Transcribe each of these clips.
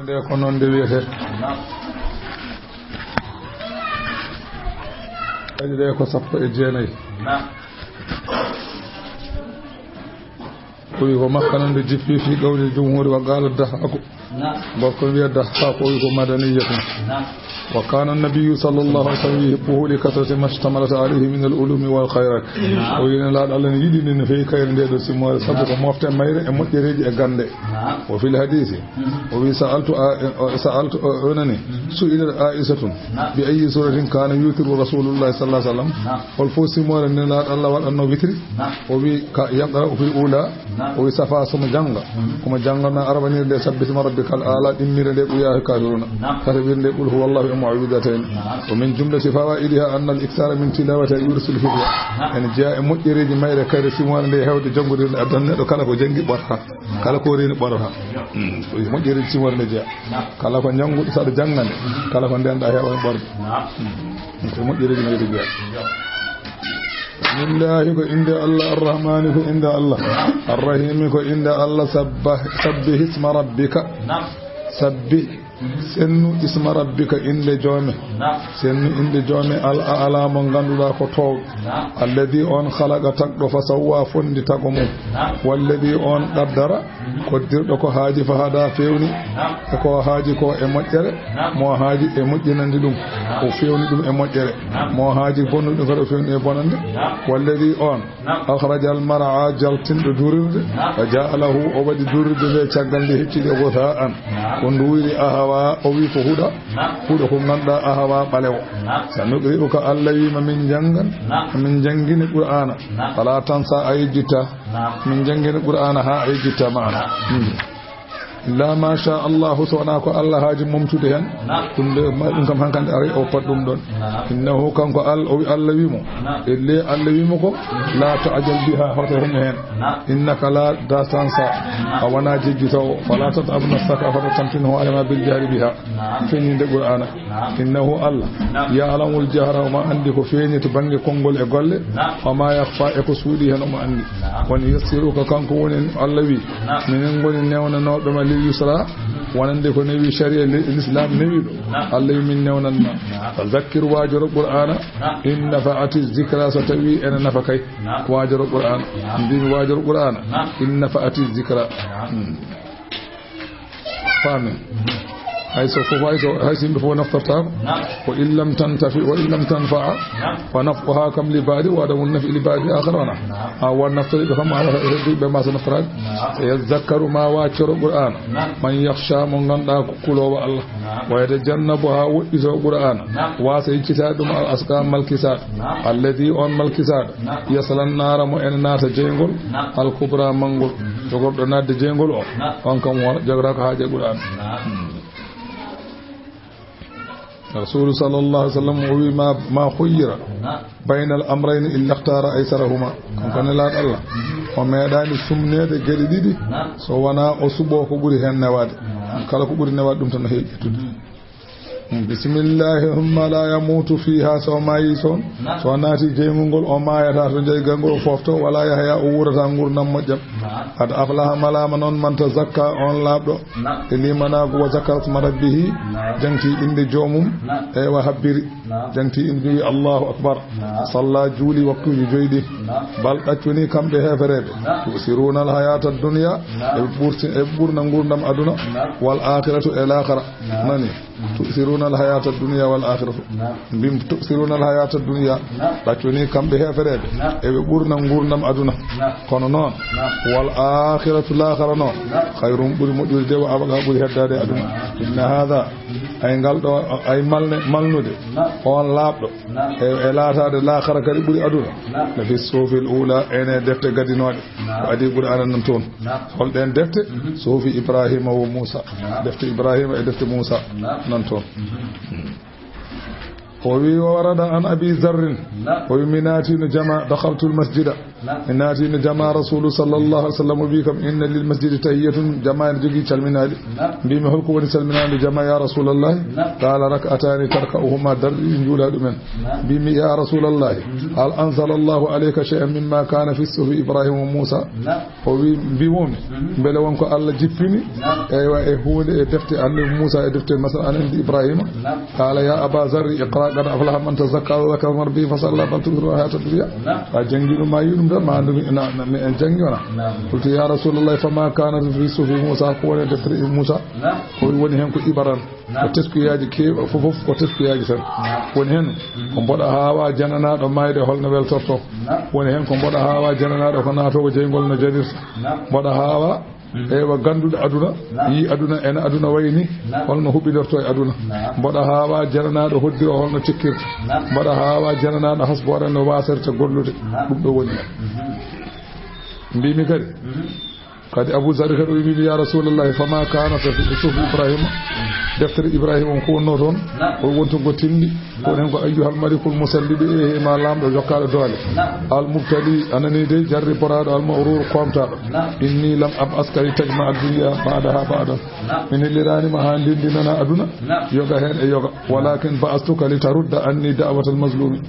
nde ko noon nde wiyete kadi de ko 19 ko wi ko makka non de jippi fi gawli jumhuri wa qala dahako bokko wiya dahako wi ko madaniyatu وكان النبي صلى الله عليه وسلم يحبه لكثرة ما اشتملت عليه من العلوم والخيرات وين لا الله يدين في خير ندو سمو سبب مفتى ماير امجريج اغاندي وفي الحديث سألت انني سئل عائشة بأي سورة كان يوتر رسول الله صلى الله عليه وسلم والفوس مور ان لا الله وانه وتر وبي يقرأ في الاولى ويصفى سم جانغا كما جانغنا اربني دي سبح ربك الاعلى دمير دي يا كافرون كتبين دي قل هو الله معوذتين ومن جملة فوائدها أن الإكثار من تلاوة يرسل الفقه يعني جاء مجرد ما إذا كان سيمان اللي هود جنغور أدنى كلا كو جنغي برها كلا كو رين برها مجرد سيمان اللي جاء كلا كو جنغور ساد جنغان كلا كو ندان دا هيو بر مجرد ما جاء لله كو عند الله الرحمن كو عند الله الرحيم كو عند الله سبح اسم ربك سبح sennu isma rabbika inde jome sennu inde jome al a'la mo ganduda ko taw alladhi on khalaqa taqdo fa sawwa fondi tago mum walladhi on qaddara ko dirdo ko haaji fa hada fewni ko haaji ko e mojjere mo haaji e mojjinandi dum o fewni dum e mojjere mo haaji bonnudo ko fewni e bonande walladhi on akhraja al mar'a jaltindo durirde fa ja'alahu o wadi durirde be caggalde heccide go ta'an ko nduwiri aha o wi ko huda ko ganda ahawa balewo sanuqri ko Allah wi min jangan min jangini qur'ana fala tansa ayjita min jangini qur'ana ha ayjita ma'ana la ma sha Allah subhana ko Allah haji mumtude hen tunde dum kam hankande ari o paddum don innahu kanko Allah wi mo elle Allah wi mo ko la ta'jal biha hawtahum hen innaka la dasansa awana jigito fala tatabna saka fa tamtinu alama bil jahri biha fini de qur'ana innahu Allah ya'lamul jahra ma andi ko feni to bangi kongol e golle wa ma yakhfa e ko suudi hen o ma andi woni yassiruka kanko woni Allah wi minen goni newna no do yusra wanande ko newi sharia l'islam newi do Allah min newnanna fadhakkir wajur qur'ana in nafa'ati dhikra satawi en nafakai wajur qur'ana din wajur qur'ana in nafa'ati dhikra fami hayso fo wayso haysim fo naftarta wa in lam tantafi wa in lam tanfa'a fa naf'uha kam li ba'di wa damun nafi li ba'di akharana wa naftari bi kama ala be ma sanafrad yazakkaru ma wa'churu qur'an man yakhsha mon ganda kulowa Allah wa yatajannabuha iso qur'an wa sai kitadum al asqam mal kisad alladhi on mal kisad yaslan nara mo en nata jengol al kubra mangol jogordo nadde jengol on kam wona jagra ko haaje qur'an رسول صلى الله عليه وسلم ما خير بين الأمرين إلا اختار أيسرهما كان لا الله وما يداني سمنيده gedi didi so wana o subo ko buri hen nawade kala ko buri nawade dum tan heejitude bismillahumma la yamutu fiha sawmayison so naati jeemungol o maayata to jeygangol fofto wala yahya o wurata ngurnam mojjam ad aflaha malama non man tazakka on labdo limana go zakat marabbihi janti inde jomum e wa habbiri janti inde Allahu akbar salla juli waqtu joydi bal dacuni kambe heferebe tusiruna al hayata ad-dunya e burna ngurnam aduna wal akhiratu al akhirah nani تؤثرون الحياة الدنيا والآخرة بم تؤثرون الحياة الدنيا لكني كم بها فرد بورنا غورنا أدنى كونون والآخرة الآخرة نون خير بور مجول دوا أبغى بور هداد أدنى إن هذا أي قال أي مالنود أون لابد لا هذا الآخرة كريم بور أدنى لفي الصوف الأولى أنا دفت قدينود أدي بور أنا نتون هل دين دفت صوف إبراهيم وموسى دفت إبراهيم دفت موسى ننتون وورد عن أبي ذر ومناتي جمع دخلت المسجد إناتي جماعة رسول صلى الله عليه وسلم بكم إن للمسجد تهية جماعة جي تلمنا بما هلكم ونسلمنا لجماعة يا رسول الله قال ركعتان تركعهما در إنجول من بما يا رسول الله هل أنزل الله عليك شيئا مما كان في الصحف إبراهيم وموسى وبيوم بلوانكو الله جبني أيوة هو دفتي عن موسى دفتي مثلا عن إبراهيم قال يا أبا ذر اقرأ قد أفلح من تزكى وذكر ربه فصلى بل تؤثرون الحياة الدنيا فجنجل ما ينم ما عندهم إن جنجنا قلت يا رسول الله فما كان في صحف موسى قول دفتي موسى ونهم كو إبران وتسكي ياجي كي فوف وتسكي ياجي سن ونهم كم بدا هوا جننا دو مايده هول نبل torto ونهم كم بدا هوا جننا دو فناتو جيngol no jadir bada hawa ewa gandude aduna yi aduna en aduna wayni holno hubbidorto e aduna boda hawa jananaado hoddiro holno cikkirta boda hawa jananaado hasbore no waserte gollude dum do woni mbimi kadi Abu Zar kadi wi ya Rasulullah fama kana fi suhuf Ibrahim defter Ibrahim on ko wonno ton o wonto go tindi ko den ko ayyuhal malikul musallidi e ma lamdo jokkado dole al mubtali anani de jarri porado al mawrur qamta inni lam ab askari tajma ad-dunya ba'da min lirani ma handindi nana aduna yoga hen e yoga walakin ba'astuka li tarudda anni da'watal mazlumi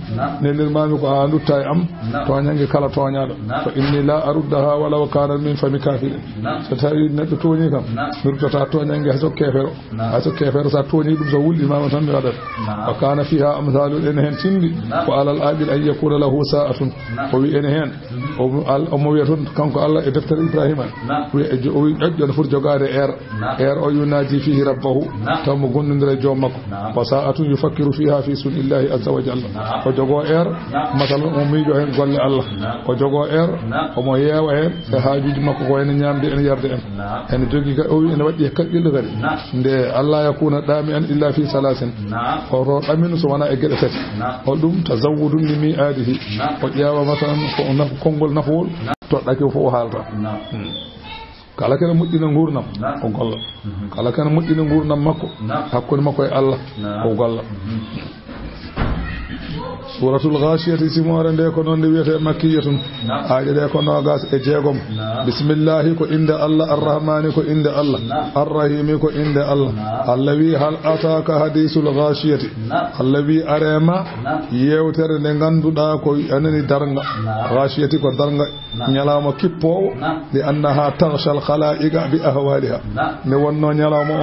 ne lirmami ko lutta am to nyangi kala to nyaado fa inni la aruddaha wala kana min fami kafir so tawi neddo toni kam nurtata to nyangi haso kefero sa toni dum so wuldi mama tan mi wadat wa kana fiha amsalu en hen tindi wa alal abil ay yakuna lahu sa'atun wa wi en hen o mo wiaton kanko Allah e deftere Ibrahima wi o wi ajjon fur jogade o yunaji fihi rabbahu taw mo gondindira joom makko wa sa'atun yufakkiru fiha fi sunillahi azza wa jalla o jogo masalan o miijo hen golle Allah o jogo o mo yewa hen e haajuji makko ko en nyamde en yarde en jogi ka o wi en waddi kalqilde kadi nde Allah yakuna dami'an illa fi salasin o ro aminu so wana e gede tati o dum tazawwudun li mi'adihi o ƴeewa masalan ko naf kongol nafol to dake fo halta kala kana muddina ngurnam o golla kala kana muddina ngurnam makko hakkunde makko e Allah o golla suratul ghashiyati simore de ko non de wiete makkiyatun aaje de ko nogas e jeegom bismillah ko inda Allah arrahmani ko inda Allah arrahimi ko inda Allah allawi hal ataka hadithul ghashiyati allawi arema yewtere de ganduda ko anani darnga ghashiyati ko darnga nyalama kippo de annaha tarshal khalaiqa bi ahwaliha ne wonno nyalama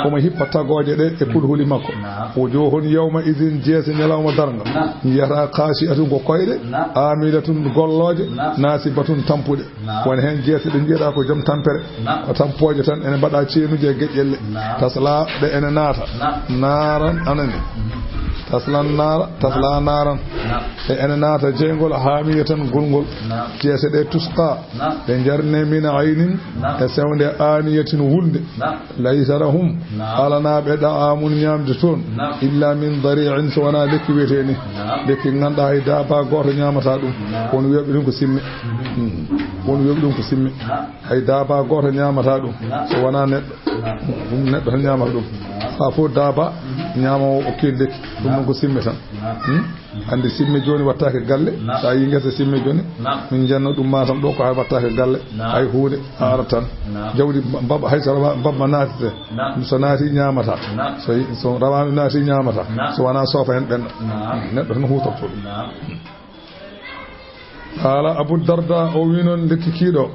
o mo hippata goje de e kulhuli makko wujuhun yawma idhin jesi nyalama darnga yara khashi'atun ko koyde amilatun golloje nasibatun tampude won hen jeeti de jeeda ko jom tampere o tampoje tan ene bada ceenuje gejjelle tasla de ene naata naran anani tasla naran e ene naata jeengol hamiyatan gulgol jeese de tusqa de jarne min aynin e sewnde aniyatin wulde laysarahum alana be da'amun nyamde ton illa min dari'in sawana lekki weteni lekki nganda ay daba goto nyamata dum won webi dum ko simmi ay daba goto nyamata dum so wana neddo nyamata dum fa fo daba nyama o kelde dum ko simmi tan andi simmi joni wattake galle sa yi ngesa simmi joni min janno dum matam do ko hay wattake galle ay huude aratan jawdi baba hay sara baba naatite so naati nyamata so rawami naati nyamata so wana sofa hen ben neddo tan huutorto ala Abu Darda o winon lekkikido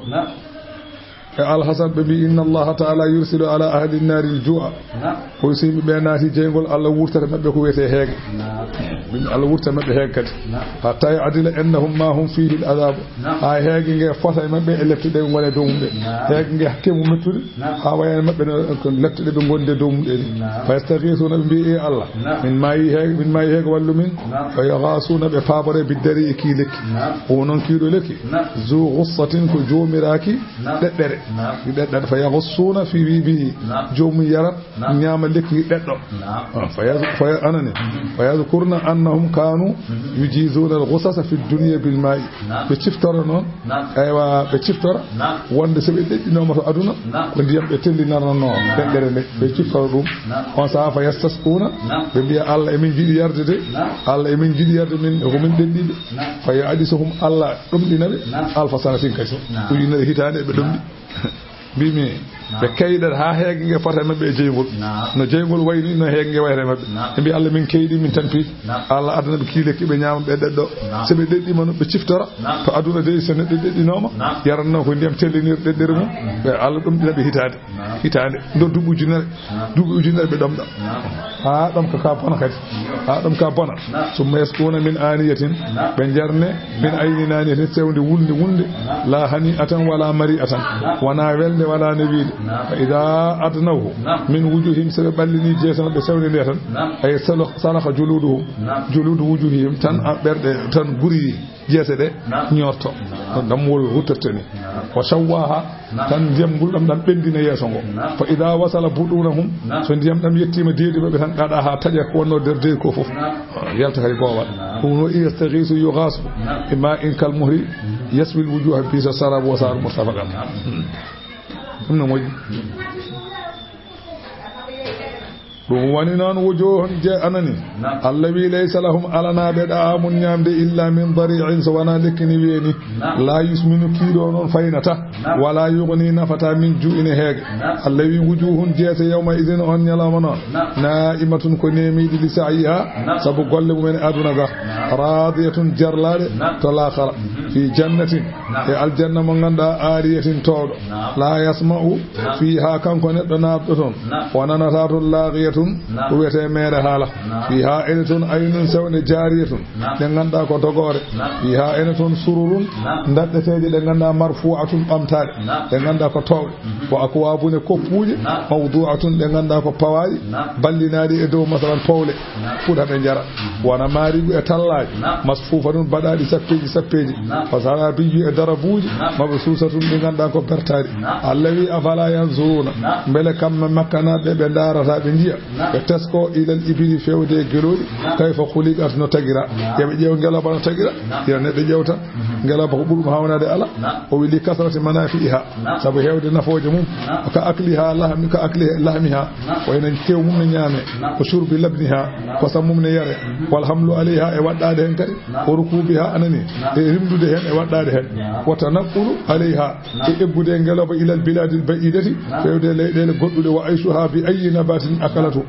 الحسن ببي إن الله تعالى يرسل على أهل النار الجوع ويسيم بيناتي جيغول الله ورتر مبه كو ويته هيك الله ورتر مبه هيك حتى يعدل انهم ما هم فيه العذاب هاي هيك غي فوتا مبه لفتده ولا دومde هيك غي حكيمو متود ها واي مبه لفتده be gonde doomde fastaghithuna bi Allah min may heyk wallu min fayaghasuna bi fabare bidari ikilek onon kido leki zu ghussatin ko jomiraki deddere يدد فيغصون في به جوم يرى نعم لك يدد فيذكرن أنهم كانوا يجيزون الغصص في الدنيا بالماء بتشفترنا أيوة بتشفتر وند سبيل نوم أدونا ونديم بتلنا نو دندرني بتشفترهم وساف يستسقون ببيا الله من جدي يرد الله من جدي يرد من هم دندي فيعدسهم الله دم دينبي ألف سنة كيسو وينه هتاني بدم bimi be kaydar ha heege fata mabbe e jeygol no jeygol wayni no heege wayre mabbe be Allah min kaydi min tanpi Allah aduna be kiile kibe nyaam be deddo se be deddi man be ciftora to aduna de se nedde deddinoma yaranno ko ndem tellinir deddere mum be Allah dum dina be hitande ndo dubu ujunere be domda ha dum ka bona kadi ha dum ka bona summa yaskuna min aniyatin be jarne min ayni naniyatin sewde wunde la hani atan wala mari atan wana welde wala nabide fa idha adnahu min wujuhim saballini jesana be sewde letan ay salaha juludu wujuhim tan berde tan guri jese de nyorto damwol hutterteni wa shawwaha tan jembul dam dan bendina yeso ngo fa idha wasala budunahum so ndiyam dam yettima deedi be tan kada ha taje ko wonno der de ko fof yalta hay gowa kuno yastaghisu yughasu imma in kal muhri yasbil wujuha bi sarab wa sar mustafaqan ɗum moƴƴi ɗum wani noon wujuhun je anani Allah wi laysa lahum alanaɓe ɗa'amun ñamde illa min dari'in so wona lekkini weeni la yusminu kiiɗo noon faynata wala yughni nafata min ju'ine heege Allah wi wujuhun jeese yawma idin on ñalawma noon na'imatun ko nemiɗi li sa'iha sabu golle mumen aduna ga radiyatun jarlaɗe to lakhara fi jannatin e aljanna mo ganduɗa ariyatin towɗo la yasma'u fiha kanko neɗɗo naɓɗo toon wonanata toon laghiyatun wiyete mere haala fiha ene toon aynun sewne jariyatun ɗe ganduɗa ko dogore fiha ene toon sururun daɗɗeteje ɗe ganduɗa marfu'atun ɓamtaɗe ɗe ganduɗa ko towɗe wa akwabune koppuji mawdu'atun ɗe ganduɗa ko pawaji ballinaɗi e dow masalan powle fuɗaɓe jara wona marigu e tallaji masfufa ɗum baɗaɗi sappeji fasara biji e darabuji maɓe susatun ɗi ganduɗa ko bertaɗi Allah wi afala yanzuruna beele kamɓe makkanaɓe ɓe darata ɓe jiya ɓe tesko ilal ibili fewde geloɗi kayfa khuliqat no tagira yoɓe ƴeew ngeloba no tagira ira neɗɗo ƴewta ngeloba ko ɓuurɗum hawnade ala o wili kasrati manafi'iha saabu hewde nafoje mum ka akliha lahmiha wayno tew mum ne ñaame ko shurbi labniha kosam mum ne yare wal hamlu alayha e waɗɗade hen kadi o rukubiha anani e rimdude hen e waɗɗade hen wa tanaqqulu alayha e ebbude ngeloba ilal biladil ba'idati fewde leyɗele goɗɗuɗe wa ayshuha bi ayyi nabatin akalatu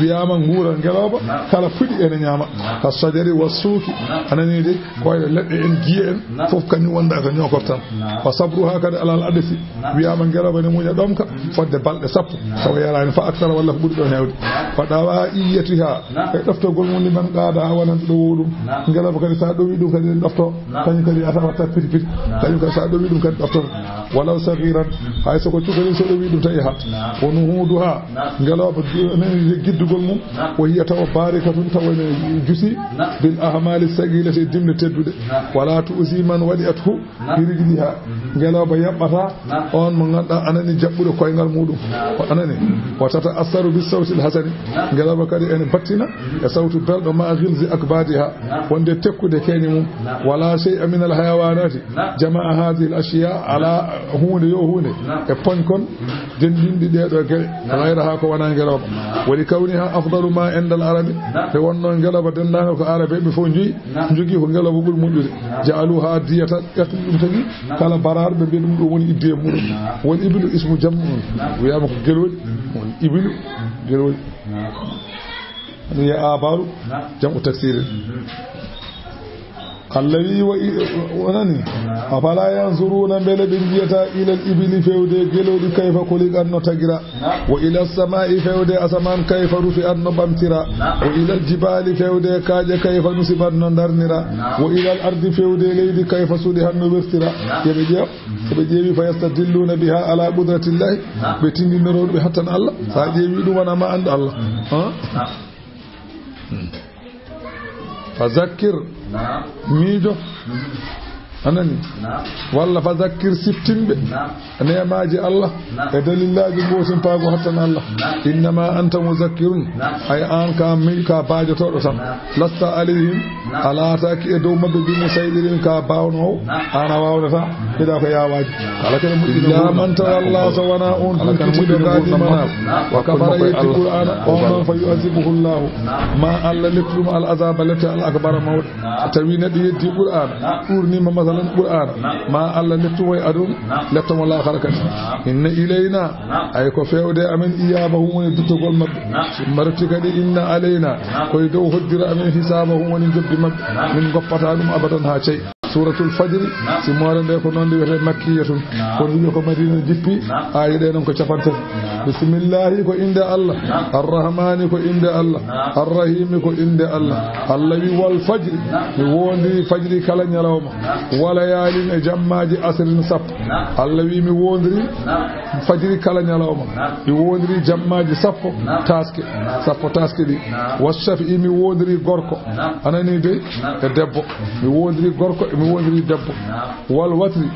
wiyama nguura ngeloba kala fuɗi ene ñaama ka sajari wa suuki anani de koye leɗɗe en giye en fof kañum wonda ko ñokortan wa sabruha kadi alal adasi wiyama ngeloba ne muña ɗomka fodde balɗe sappo tawa yarani fa aktara walla ko ɓuuri ɗon hewde fa ɗawa iyetiha e ɗoftogol mum liman qaada wonande ɗo woɗum ngeloba kadi sa ɗowi ɗum kadi ɗofto kañum kadi ata watta piti kañum kadi sa ɗowi ɗum kadi ɗoftoto walaw sagiran hay soko cukali so ɗowi ɗum tawi hat wonu huuduha ngeloba nani giddugol mum o hiya tawa barikatun tawane jusi bil ahmali sagilati dimne teddude wala tuusi man waɗi athu hirjiliha ngeloba yaɓɓata on mo ganduɗa anani jaɓɓude koyngal muɗum o anani o tata asaru bis sawtil hasani ngeloba kadi ene battina e sawtu belɗo ma ghilzi akbadiha wonde tekkude keñe mum wala shay'a min al hayawanati jama'a hadhihi al ashiya ala hunde yo hunde e poñkon dendinɗi ɗeɗo gueɗe gayraha ko wona ngeloba wali kawniha afdalu ma endal arabi e wonno ngeloba dendagal ko arabe ɓe fof jogi ko ngeloba ɓuuri moƴƴude jaaluha diyata ƴettu ɗum tagi kala baraɗo ɓe mbiya ɗum ɗo woni iddiye muɗum won ibilu ismu jam on wiyama ko geloɗi won ibilu geloɗi wiya abalu jamu taksir الذي ونني أفلا ينظرون بل بنجيتا إلى الإبل فيودي جلود كيف خلق أن تجرا وإلى السماء فيودي أسمان كيف رفع أن بمترا وإلى الجبال فيودي كاج كيف نصب أن ندرنرا وإلى الأرض فيودي ليد كيف سودها أن نبرترا يبجيب فيستدلون بها على قدرة الله بتنين نرود بحتى الله فأجيب وانا ما عند الله فذكر ميجو anani walla fa zakkir sittimbe nemaji Allah e dalillaji gotin paago hattan Allah innama anta muzakkirun ay an ka milka baajotodo tan lasta alayhim alataki e dow mabbe bi musaydirin ka baawno ana wawnata bida ko yawaji kala kan illa man tawalla sawana on kan mudo gadi mana wa kafara yati qur'an on fa yu'azibuhu Allah ma alla likum al azab lati al akbar mawd tawina di yati qur'an turni ma masalan qur'an ma alla litum way adun latum wala kharakat inna ilayna ay ko fewde amen iyabahu woni dutogol mabbe marti kadi inna alayna koy dow hoddira amen hisabahu woni jobbi mabbe min goppata dum abadan ha cey suratul fajr si moorande ko non wiyete makkiyatun ko wi ko madina jippi ayi de non ko capante bismillah ko inde Allah arrahman ko inde Allah arrahim ko inde Allah allawi wal fajr mi wondi fajri kala nyalawma wala yalin e jammaji asrin sap allawi mi wondiri fajri kala nyalawma mi wondiri jammaji sappo taske di washafi mi wondiri gorko anani de e debbo mi wondiri gorko mi wondiri debbo wal watri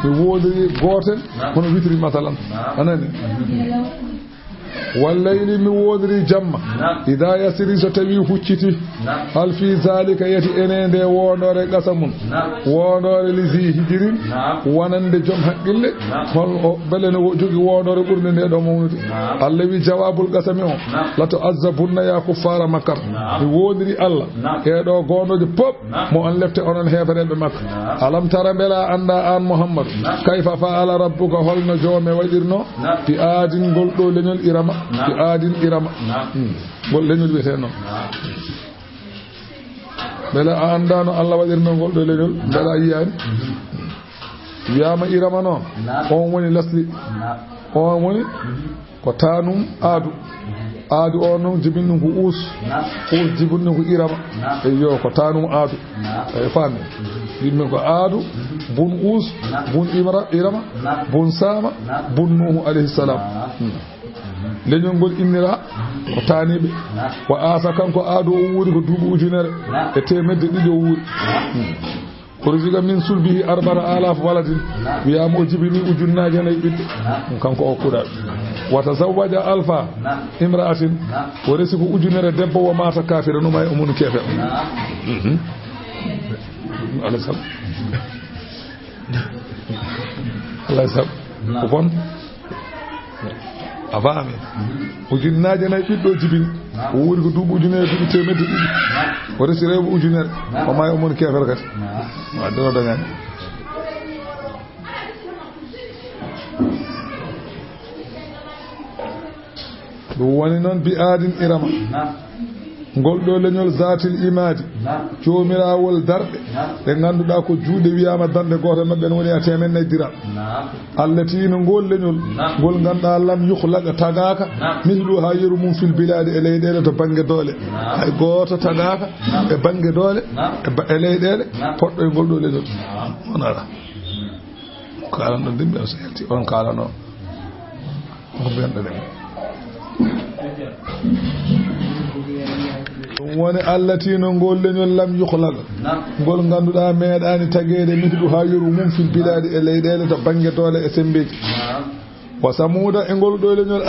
mi wondiri gotel kono witri masalan anani والليل من وذري جمع إذا يسري ستوي فوتشتي هل في ذلك يتي إنين دي وونور قسمون وونور لزي هجرين وانان دي جمع حقل هل بلن وجوغي وونور قرن دي دومونتي اللي جواب القسمون لا تعذبون يا كفار مكر وذري الله كيدو غونو دي بوب مو ان لفت اونن هيفرل بمكر ألم ترى بلا أن آن محمد كيف فعل ربك هل نجوم ويدرنو في آدين قلتو لنل إرما في آدين إرما قل لنل بيتنو بلا أندانو الله ويدرنو قلتو لنل بلا إيان ياما إرما نو أموني لسلي أموني كتانم aadu o non jibinnu ko us jibinnu ko irama e yo ko tanum aadu e fami yimbe ko aadu bun us bun irama bun sama bun nuhu alayhi salam leñol ngol innira ko tanibe wa asa kanko aadu o wuri ko duubu ujunere e temedde ɗiɗi o wuri korjiga min sulbihi 4000 waladin wiyama o jibini ujunnaje nayi ɓiɗɗo kanko o kuɗa watazawwaja alfa imra'atin o resi ko ujunere debbo wa mata kafira numa e mun kefe Allah sab Allah sab ko bon avami ujunnaje nayi ɓiɗɗo jibini o wuri ko duuɓi ujunere duuɓi temedde ɗiɗi o resi rewɓe ujunere o ma e mun kefere kadi wa dono dagani ɗum woni noon bi aadin irama ngol ɗo leñol zatil imadi joomirawol darɓe ɗe ngannduɗaa ko juuɗe wiyama dande goto maɓɓe ne woni a temennayyi diram allatino ngol leñol ngol ngannduɗaa lam yuhlaqa tagaka mislu ha yeru mum fil bilade e leyɗele to banggue doole hay goto tagaka e banggue doole e leyɗele poɗɗo e ngol ɗo leñol on ala kalanɗo ndimɓe o so yalti on kalano ko mbiyanɗo ɗen woni allatino ngol leñol lam yuhlaq ngol ngannduɗaa meeɗaani tageede mitdu haa yoru mum fil biladi e leyɗeele to baŋnge doole e sembeeji wa samuuda e ngol ɗo leñol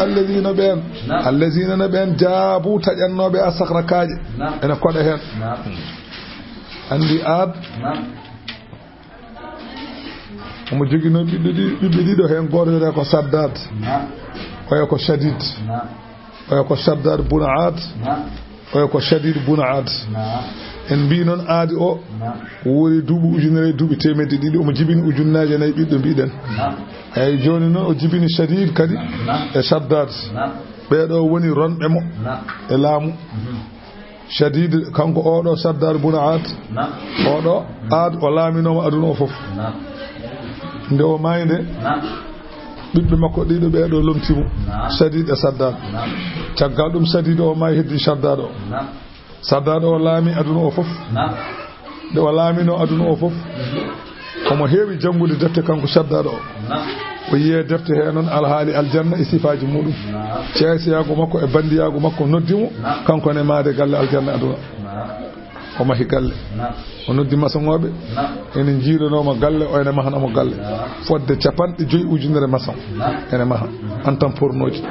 allazina no ɓeen jaabu taƴannooɓe a sahra kaaƴe ene koɗa heen anndi aad omo joginoo ɓiɓɓe ɗiɗo heen gooto wiyetee ko saddad oyo ko shadid oyo ko saddad buna aad oyo ko shadid buna aad en mbi noon aadi o wori duuɓi ujunere duuɓi temedde ɗiɗi omo jibini ujunnaje nayi ɓiɗɗo mbiɗen eyyi joni noon o jibini shadid kadi e saddad ɓeeɗo woni ronɓe mo e laamu shadid kanko oɗo saddad buna aad oɗo aad o laaminoma aduna o fof nde o maayi nde ɓiɓɓe makko ɗiɗo ɓeeɗo lomtimo sadid e saddad caggal ɗum sadid o maayi heddi saddad o laami aduna o fof nde o laamino aduna o fof omo heewi janngude defte kanko saddad o yiye defte he noon alhaali aljanna e sifaji muɗum ceesiyago makko e bandiyago makko noddimo kanko ne maade galle aljanna aduna o mahi galle o noddi maçon-oɓe ene jiiranoma galle o ene mahanamo galle fodde 50 ujunere maçon ene maha en temps pornoji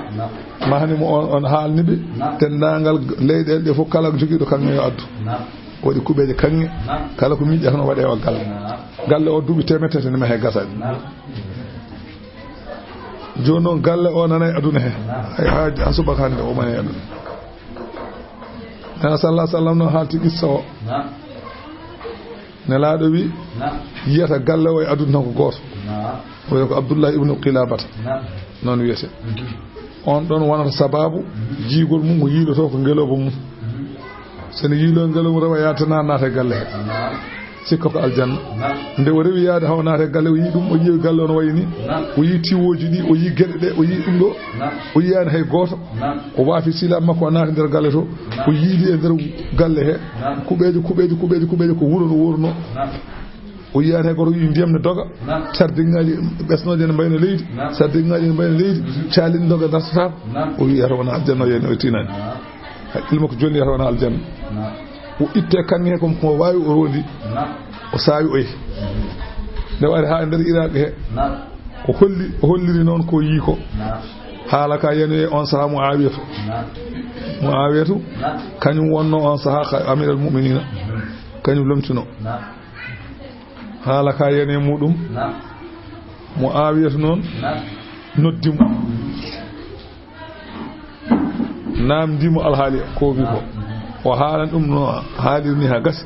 mahanimo on haalniɓe dendagal leyɗele ɗe fof kala joguiɗo kanŋe yo addu waɗi kuɓeje kanŋe kala ko miiƴata no waɗe o galle o duuɓi temetete ne mahe gasani joni noon galle o nana e aduna he ha subaka hande o mane e aduna nana sallah sallam noon haalti qissa o nelaaɗo wi yiyata galle o e aduna tan ko gooto oyo ko Abdullah ibnu Qilabata noon wiyete on ɗon wonata sababu jiigol mum o yiiloto ko ngeloba mum sene yiilo ngelo mum rewa yatana naata e galle he sikka ko aljanna nde o rewi yaade haw naata e galle o yii ɗum o ƴeewi galle o no wayi ni o yii tiwoji ɗi o yii geɗe ɗe o yii ɗum ɗo o yiyani hay gooto o waafi silam makko o naati nder galle to o yiili e nder galle he kuɓeje ko wuro no wurno o yiyani hay gooto o yii ndiyam ne doga sardinŋaji ɓesnoje ne mbayno leydi sardinŋaji ne mbayno leydi caalini doga dartata o wi yata wona aljanna o yeyni o tinani ilma ko jolni yata wona aljanna o itte kanŋe kom ko wawi o rondi o saawi oyi nde wari ha nder iraqe he o holliri noon ko yii ko haala ka yenu e on saha Muawiyatu kañum wonno on saha amiral mu'minina kañum lomtino haala ka yene muɗum Muawiyatu noon noddimo namdimo alhaali ko wi ko o haalan ɗum no haalirni ha gasi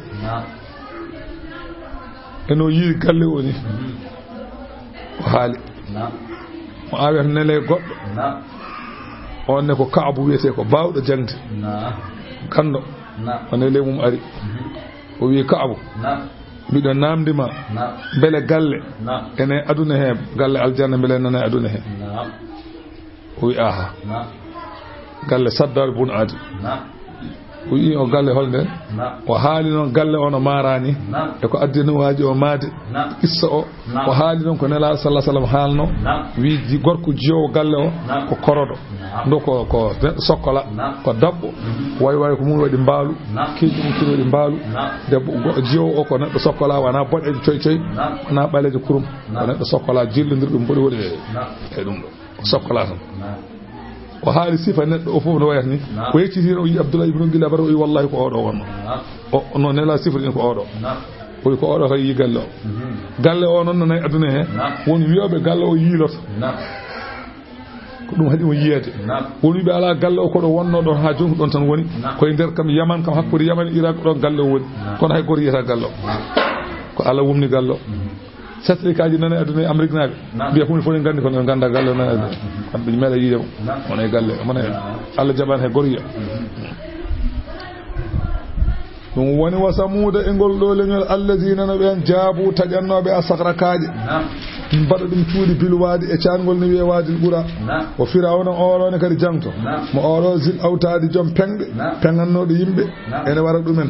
eno yii galle o ni o haali mo awiyata nele goɗɗo on ne ko Kaabu wiyete ko bawɗo jangde ganndo o nele mum ari o wi Kaabu mbiɗo namdima beele galle ene aduna he galle aljanna beele nana e aduna he o wi aha galle Saddar bun Adi o yi o galle holde o haali noon galle o no marani e ko addino waaji o maade issa o haali noon ko nela sallallahu alaihi wasallam haalno wi gorko jiyowo galle o ko korodo ndo ko sokkola ko dabbo way ko mum waɗi mbaalu keeji mum kiri waɗi mbaalu debbo jiyowo o ko neɗɗo sokkola wana boɗejo coy wana ɓalejo kurum ko neɗɗo sokkola jillodir ɗum boɗi woɗi e ɗum ɗo sokkola tan o haali sifa neɗɗo o fof no wayata ni o yeccitino o yi Abdoulaye ibn Gilabara o yi wallahi ko oɗo wonno o no nela sifrini ko oɗo o yi ko oɗo kay yi galle o galle o noon nanayi aduna he woni wiyoɓe galle o yiiloto ko ɗum haɗimo yiyede woni wiɓe ala galle o koɗo wonno ɗon ha jonki ɗon tan woni koye nder kam Yaman kam hakkude Yaman e Irak ɗon galle o woni kono hay goto yiyata galle o ko Allah wumni galle o satellikaji nane aduna e Amérique naɓe mbiya hunde fof ne gandi kono ɓe ganda galle o nane aduna kamɓe meeɗa yiidemo wona e galle mona Allah jaɓani hay goto yiya ɗum woni wa samuda e ngol ɗo leñol allazina no ɓen jaabu taƴannoɓe a sahrakaje mbaɗa ɗum cuuɗi bilwaadi e caangol no wiye waadil ɓura o firawna oɗone kadi jangto mo oɗo zil awtaadi joom penɓe peŋannoɗo yimɓe ene wara ɗumen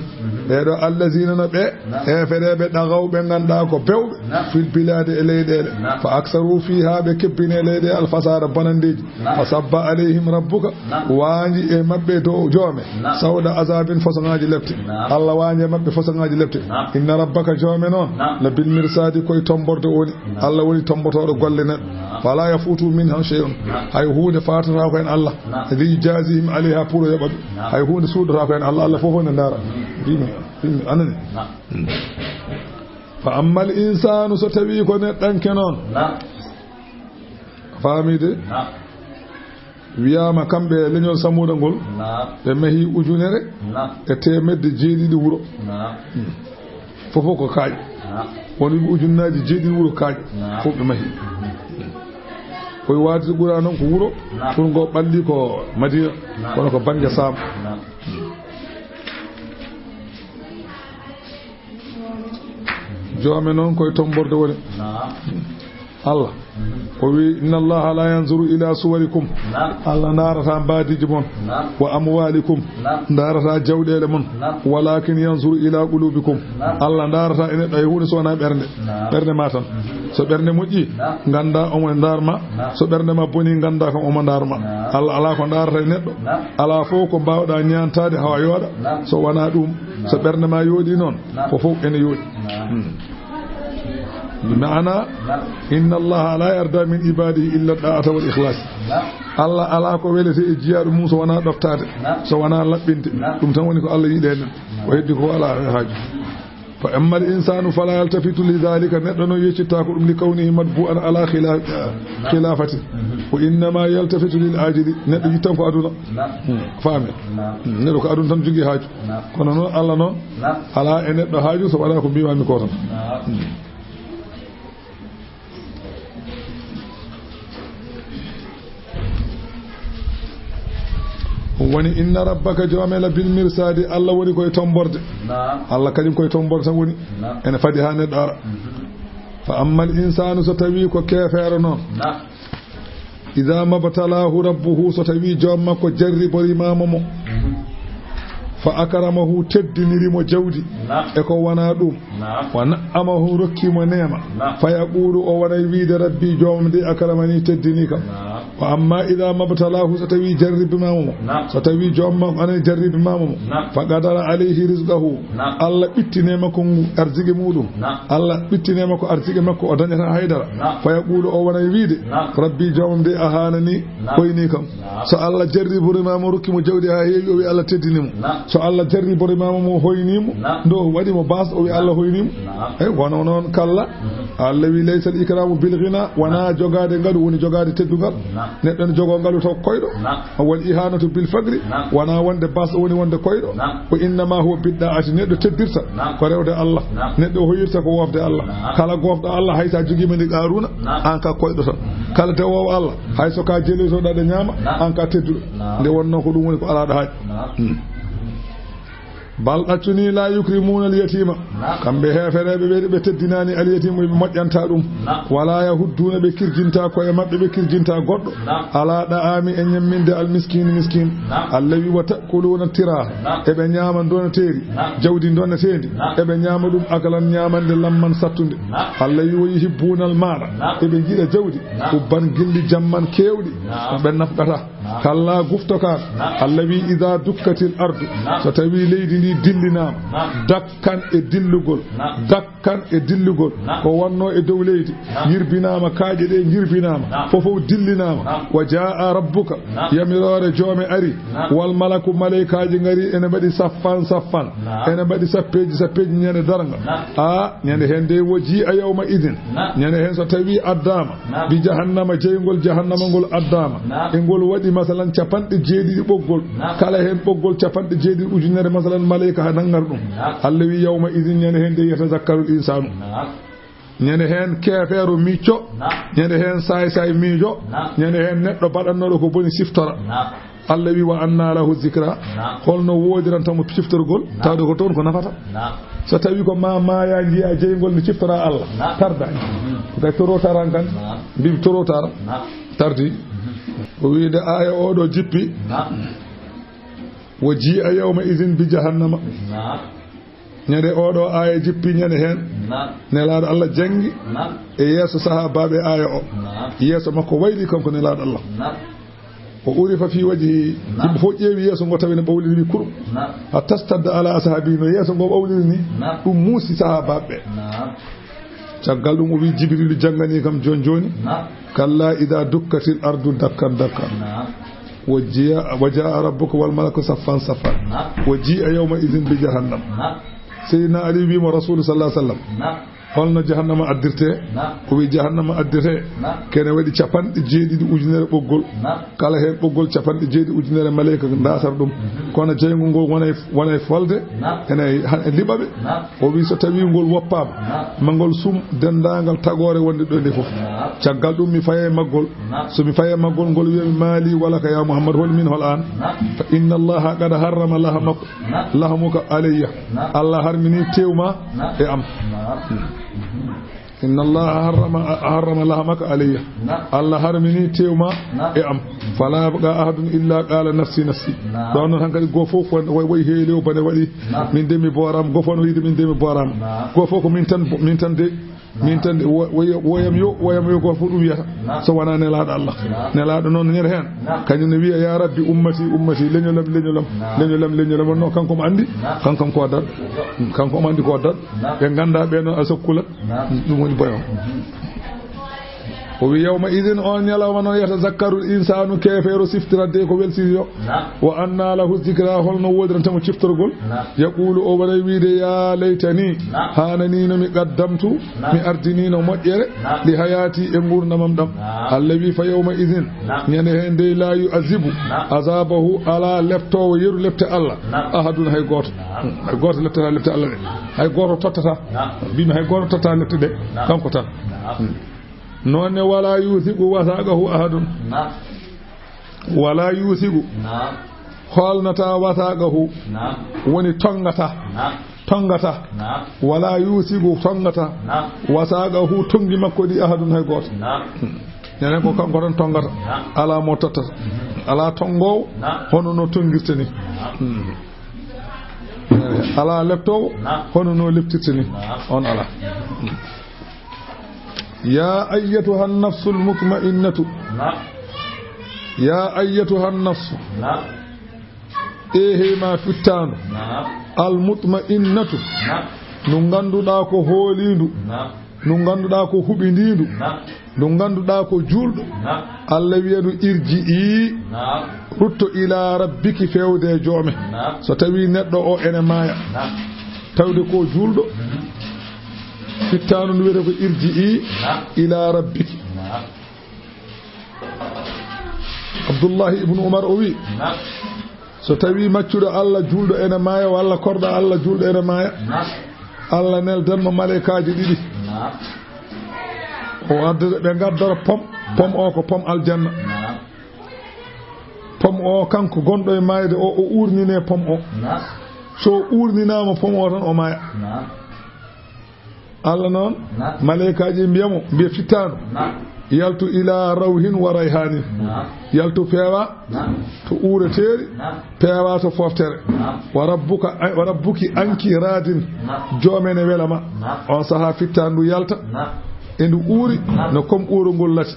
ɓeɗo allazina no ɓe e feɗeɓe ɗagaw ɓe ganduɗa ko bewɓe fil bilade e leyɗele fa aksaru fiha ɓe kebbine leyɗe alfasara bonandeji fa sabba alayhim rabbuka waaji e mabɓe dow joome sawda azabin façon-ŋaji lepte Allah waaji e mabɓe façon-ŋaji lepte inna rabbaka joome noon no bil mirsadi koye tomborde woni Allah woni tombotoɗo golle neɗɗo wala yafutu min han shay'un hay hunde fatata ko en Allah li jazihim alayha pour yoɓa hay hunde suudata ko en Allah fof ne ndara dimi anani fa ammal insanu so tawi ko neɗɗanke noon faamide wiyama kamɓe leñol samuda ngol ɓe mahi ujunere e temedde jeeɗiɗi wuro fofo ko kaaƴ woni ujunnaji jeeɗiɗi wuro kaaƴ fof ɓe mahi koye waadide ɓura noon ko wuro pour ngo ɓalli ko Madina kono ko banggue Sam joome noon koye tomborde woni الله إن الله لا ينظر إلى صوركم الله نارها بادجمون وأموالكم نارها جودة لمن ولكن ينظر إلى قلوبكم الله نارها إن يهون سونا بerne matan so berne moƴƴi ganda omo darma so berne ma boni ganda kam omo darma Allah ala ko darata neddo ala fo ko bawda nyantade hawa yoda so wana dum so berne ma yodi non ko fof ene yodi بمعنى إن الله لا يرضى من عباده إلا الطاعة والإخلاص الله على كويل في إجيار موسى وانا دفتار سوانا لبنت ثم تقولك الله يدين ويدك على حاجة فأما الإنسان فلا يلتفت لذلك نحن يشتاكم لكونه مدبوءا على خلافته وإنما يلتفت للعاجل نحن يتنفعدنا فاهم نحن أدون تنجي حاجة كنا الله نون على أن حاجة سوانا كم بيوان مكورا woni inna rabbaka jomela bil mirsadi Allah woni koy tomborde Allah kanyum koy tomborde tan woni ene fadi ha neddo ara fa amma al insanu so tawi ko kefere non idha mabtalahu rabbuhu so tawi jomma ko jarribori mamamo fa akramahu teddinirimo jawdi e ko wana dum wana amahu rokkimo neema fa yaqulu o wana wiide rabbi jomde akramani teddini kam wa amma idha mabtalahu satawi jarrib mamumo satawi jomma ana jarrib mamumo fa qadara alayhi rizqahu Allah bittine mako arziki mudum Allah bittine mako arziki makko o dañata haydara fa yaqulu o wana wiide rabbi jomde ahanani koyni kam so Allah jarriburi mamumo rokkimo jawdi ha heewi o wi Allah teddinimo so Allah jarri bori mamo hoynimo ndo wadi mo bas o wi Allah hoynimo e wono non kala Allah wi laysa al ikramu bil ghina wana jogade ngadu woni jogade teddugal neddo jogo ngalu taw koydo wal ihanatu bil fagri wana wonde bas woni wonde koydo ko inna ma huwa bid'ati neddo teddirta ko rewde Allah neddo hoyirta ko wofde Allah kala gofdo Allah haysa jogima ndi qaruna an ka koydo tan kala tawo Allah hayso ka jeli so dade nyama an ka teddudo nde wonno ko dum woni ko ala da haaj bal atuni la yukrimuna al yatima kambe heferebe be teddinani al yatima be modjanta dum wala yahudduna be kirjinta ko e mabbe be kirjinta goddo ala daami en nyamminde al miskin allawi wa takuluna tira e be nyama dona teri jawdi dona tendi e be nyama dum akalan nyamande lamman sattunde allawi wa yuhibbuna al mala e be jida jawdi ubban gilli jamman kewdi be nafqata kala guftoka allawi idha dukkatil ardu satawi leydi ndi dillinama dakkan e dillugol ko wonno e dow leydi yirbinama kaaje de yirbinama fofo dillinama wa jaa rabbuka yamirore joome ari wal malaku malaikaji ngari ene badi saffan ene badi sappeji nyane daranga nyane hende woji a yawma idin nyane hen so tawi addama bi jahannama jeygol jahannama ngol addama e ngol wadi masalan capande jeedi boggol kala hen boggol capande jeedi ujunere masalan malaika nangar dum Allah wi yawma idin nyane hen de yatazakkaru insanu nyane hen kefeero micco nyane hen say mijo nyane hen neddo badanno ko boni siftora Allah wi wa anna lahu zikra holno wodirantamo ciftorgol tawde ko ton ko nafata so tawi ko ma ya jiya jeygol ni ciftora Allah tarda da torotaran kan bi torotar tardi o wiide aya odo jippi waji a yawma idin bi jahannama nyade odo aya jippi nyane hen nelaado Allah jangi e yeso sahababe aya o yeso makko wayli kanko nelaado Allah o urifa fi wajhi jibbo fo ƴeewi yeso ngo tawene bawliri wi kurum hatastadda ala ashabi no yeso ngo bawliri ni dum muusi sahababe caggal dum o wi jibril jangani kam joni kalla ida dukkatil ardu dakkan وجاء ربك والملك صفا وجيء يومئذ بجهنم سيدنا علي بن رسول صلى الله عليه وسلم holno jahannama addirte ko wi jahannama addirte kene wadi capanɗe jeeɗiɗi ujunere ɓoggol kala hen ɓoggol capanɗe jeeɗi ujunere malayika dasar ɗum kono jeygu ngol wonay folde ene liɓaɓe o wi so tawi ngol woppama mangol sum dendagal tagore wonde ɗo nde foof caggal ɗum mi faye maggol so mi faye maggol ngol wiyami maali wala ka ya muhammad hol min hol an fa inna allaha qad harrama lahamuka alayya allah harmini tewma e am إن الله حرم لحمك علي الله حرمني تيوما إعم فلا يبقى أحد إلا قال نفسي نفسي دون هنك غوفوك وي هيلو بني ولي من دمي بورام غوفون ويد من دمي بورام غوفوك من تن دي min tan woyam yo ko fu dum yata so wana nelaado Allah nelaado non nyer hen kanyum ne wiya ya rabbi ummati leñolam no kanko mo andi kanko ko dad kanko mo andi ko dad be ganda be no asokula dum woni boyo o wi yawma idin on yalawma no yata zakkarul insanu kefeero siftirade ko welsiyo wa anna lahu dhikra holno wodran tamo ciftorgol yaqulu o wala wiide ya laytani hanani no mi qaddamtu mi ardini no modjere li hayati e ngurnamam dam allawi fa yawma idin nyane hende la yu'azibu azabahu ala leptowo yeru lepte Allah ahadun hay goto lepte Allah hay goto tottata bimi hay goto tottata lepte de kanko tan non wala yuthiqu wasaqahu ahadun wala yuthiqu holnata wasaqahu woni tongata wala yuthiqu tongata wasaqahu tongi makko di ahadun hay goto nene ko kanko tan tongata ala mo tottata ala tongow hono no tongirteni ala leptow hono no leptirteni on ala يا أيتها النفس المطمئنة يا أيتها النفس إيه ما فتان المطمئنة نغندو داكو هوليندو نغندو داكو هبيندو نغندو داكو جولد الله ويدو إرجئي رتو إلى ربك فيودي جومه ستوي ندو أو إنمايا تودي كو جولد fittanu nu wede ko irji'i ila rabbiki Abdullah ibn Umar o wi so tawi maccudo Allah juldo ene maya walla korda Allah juldo ene maya Allah neldan mo malaikaaji didi o adda be gaddara pom o ko pom aljanna pom o kanko gondo e mayde o urnine pom o so urninama pom o tan o maya Allah non malaikaaji mbiyamo mbiya fittano yaltu ila rawhin wa rayhanin yaltu peewa to uureteeri peewa to foftere wa rabbuki anki radin joomene welama on saha fittandu yalta endu uuri no kom uurongol lati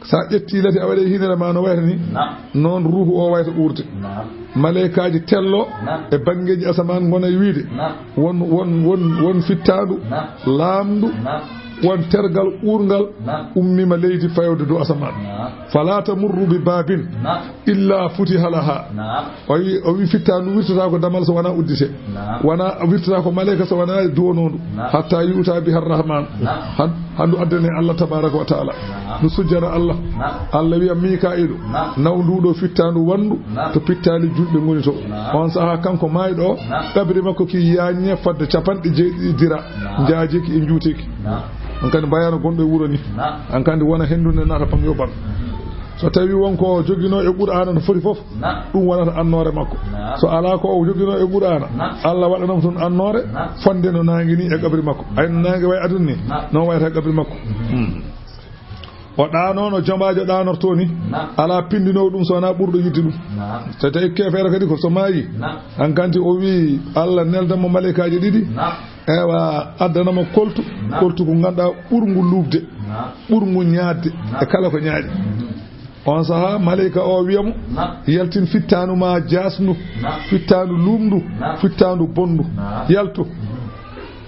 sa ƴetti lati a waɗe hinere ma no wayta ni noon ruhu o wayta uurte malaikaji tello e bangeji asaman gona e wiide won fittandu laamdu won tergal uurgal ummima leydi fayode do asaman fala tamurru bi babin illa futiha laha o wi fittandu wirtata ko damal so wana uddite wana wirtata ko malaika so wana duwonondu hatta yuta biha arrahman handu addane Allah tabaraka wa taala nu sujjana Allah wiya Mika'ilu nawdudo fittandu wandu to pittali julbe ngoni to on saha kanko maydo kabri makko ki yaanye fadde capande jeedira jaajiki e njuuteki on kan bayano gondo wuro ni an kan wona hendunde nata pam yoban so tawi wonko jogino e qur'ana no foti fof dum wonata annore makko so ala ko o jogino e qur'ana Allah wadanam ton annore fonde no nangi ni e kabri makko ay nangi way adunni no wayta kabri makko o daano no jomaajo daanorto ni ala pindino dum so na burdo yiddi dum so tay kefere kadi ko so maayi an kanti o wi Allah neldamo malaikaaji didi ewa addanamo koltu ko ganda burgu lubde burgu nyaadde e kala ko nyaadi on saha malaika o wiyamo yaltin fittanu ma jasnu fittanu lumdu fittanu bondu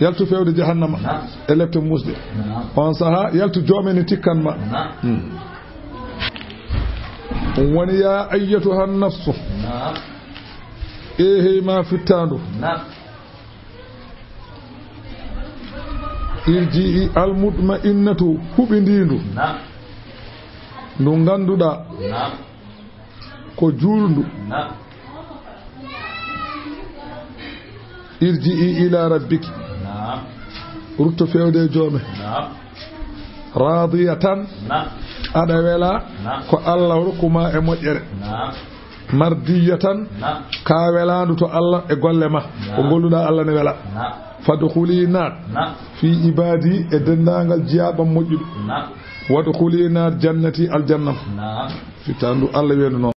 yaltu fewde jahannama e lepte musde on saha yaltu jomeni tikkanma woni ya ayyatuha nafsu ehe ma fittandu irji'i almutma'innatu hubindindu ndu ganduda ko julndu irji'i ila rabbiki rutto fewde joome radiyatan ada wela ko Allah rokuma e moƴƴere mardiyatan ka welandu to Allah e golle ma ko golluda Allah ne wela fadkhuli nat fi ibadi e dendangal jiyabam mojjudu wadkhuli nar jannati aljanna fitandu Allah wenu non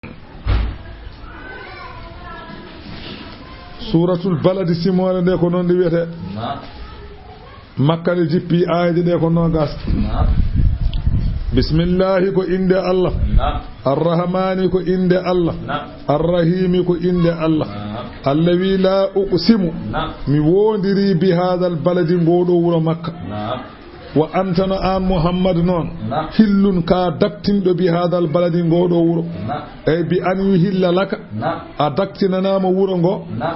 suratul balad simone de ko non de wiete makka de jippi ayde de ko non gas bismillah ko inde Allah arrahmani ko inde Allah arrahimi ko inde Allah allawi la uqsimu mi wondiri bi hadal baladi ngodo wuro makka wa antana an muhammad non hillun ka daktindo bi hadal baladi ngodo wuro e bi an yuhilla laka a daktinanama wuro ngo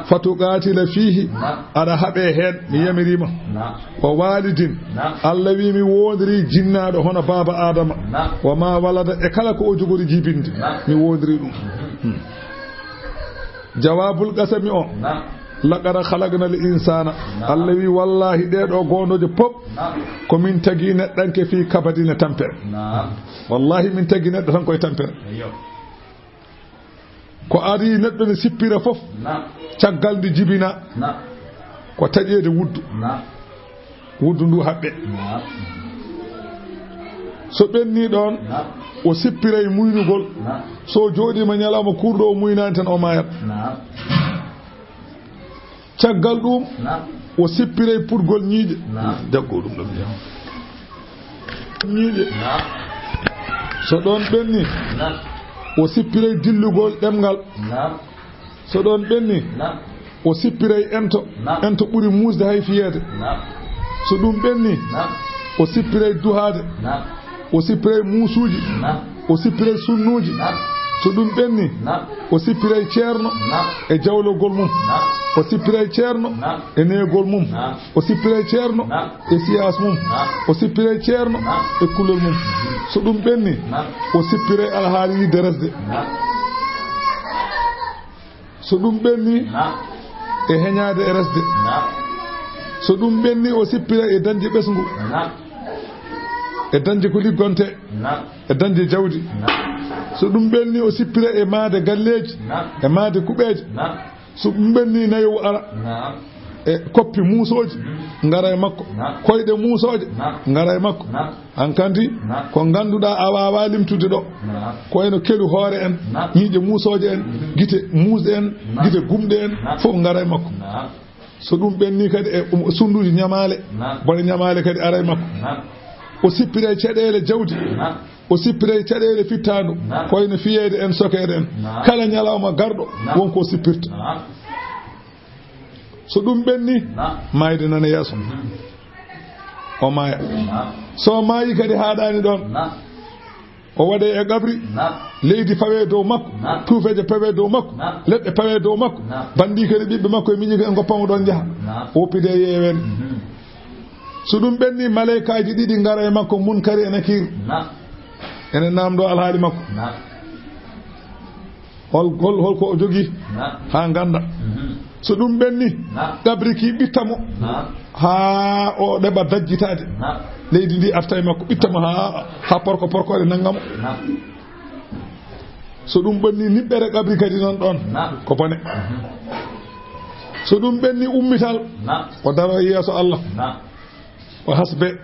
fatuqatila fihi ada habe hen mi yamirima wa walidin allah wi mi wondiri jinnaado hono baba adama wa ma walada e kala ko o jogori jibinde mi wondiri dum jawabul qasami o laqad khalaqna al insana allawi wallahi deedo gondoje pop ko min tagi neddanke fi kabadina tampere wallahi min tagi neddo tan koy tampere ko ari neddo ne sippira fof caggal di jibina ko tajeede wuddu ndu habbe so benni don o sippiray muynugol so jodi ma nyalama kurdo o muynani tan o mayat caggal dum o sippiray purgol ñiide jaggo dum ñiide so don benni o sippiray dillugol demgal so don benni o sippiray ento buri musde hay fiyede so dum benni o sippiray duhade o sippiray musuji o sippiray sunnuji so dum benni o sippiray ceerno e jawlogol mum o sippiray ceerno e neegol mum o sippiray ceerno e siyas mum o sippiray ceerno e kulol mum so dum benni o sippiray alhaali deresde so dum benni e heñaade e resde so dum benni o sippiray e dañde besngu e dañde ko liggonte e dañde jawdi so dum benni o sippira e maade galleji e maade kubeje so dum benni nayo ara e koppi musoji ngara e makko koyde musoje ngara e makko hankandi ko ganduda a wawa limtude do ko eno kelu hoore en ñiije musoje en gite muuse en gite gumde en fof ngara e makko so dum benni kadi e sunduji nyamale bone nyamale kadi ara e makko o sippira cedele jawdi o sippira cedele fittanu koyno fiyede en sokede en kala nyalawma gardo wonko sippirta so dum benni mayde nana yeso o maya so mayi kadi haadani don o wade e gabri leydi fawe dow makko tuufeje pawe dow makko ledde pawe dow makko bandi kadi bibbe makko e miñi en goppamo don jaha opide yewen so dum benni malaikaji didi ngara e makko munkari e nakir ene namdo alhaali makko hol ko o jogi ha ganda so dum benni gabri ki bittamo ha o deba dajjitade leydi ndi aftay makko bittamo ha porko de nangamo so dum benni nibbere gabri kadi non don ko bone so dum benni ummital o daro yeso Allah o hasbe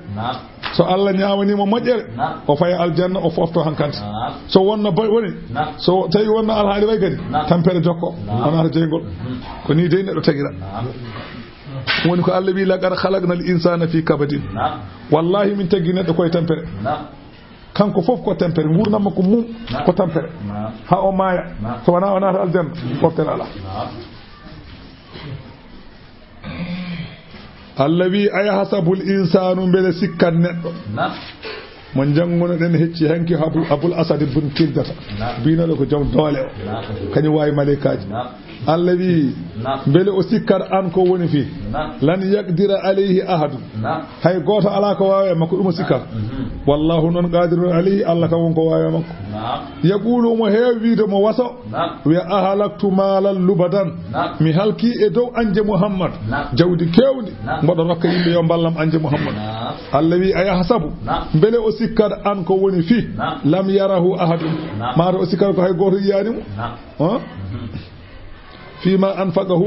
so Allah nyaawani mo mojjere o faya aljanna o fofto hankante so wonna boy woni so tawi wonna alhaali way kadi tampere jokko onata jeygol ko ni de neddo tagira woni ko Allah wi laqad khalaqna al insana fi kabadin wallahi min tagi neddo koy tampere kanko fof ko tampere ngurnam ko mum ko tampere ha o maya so wana onata aljanna foftere ala allawi ay hasabul insanu bele sikkan neddo mo jangono den hecci hanki abul asad ibn kildata bina ko jom dole o kany way malaikaji allawi bele o sikkar an ko woni fi lan yaqdira alayhi ahad hay goto ala ko wawe makko dum sikkar wallahu non qadirun alayhi allah ka won ko wawe makko yaqulu mo heewi de mo waso wi ahalaktu malal lubadan mi halki e dow anje muhammad jawdi kewdi mbodo rokka yimbe yo ballam anje muhammad الذي أيحسب بل أسكر أنك وني فيه لم يره أحد ما أسكر كهي غور يعني فيما أنفقه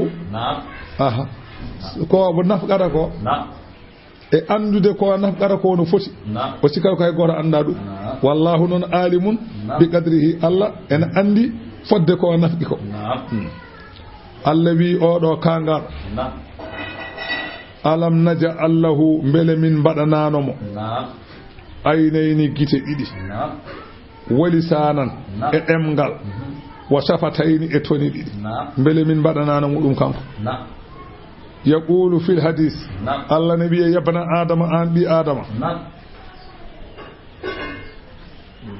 ko nafqara ko e andude ko nafqara ko no foti o sikal ko hay goto anda dum wallahu non alimun bi qadrihi Allah en andi fodde ko nafqi ko Allah wi odo kangal alam naja allahu mbele min badananomo aynayni gite didi walisanan e demgal wa shafatayni e toni didi mbele min badananomo dum kanko يقول في الحديث الله نبي يا ابن آدم أن بي آدم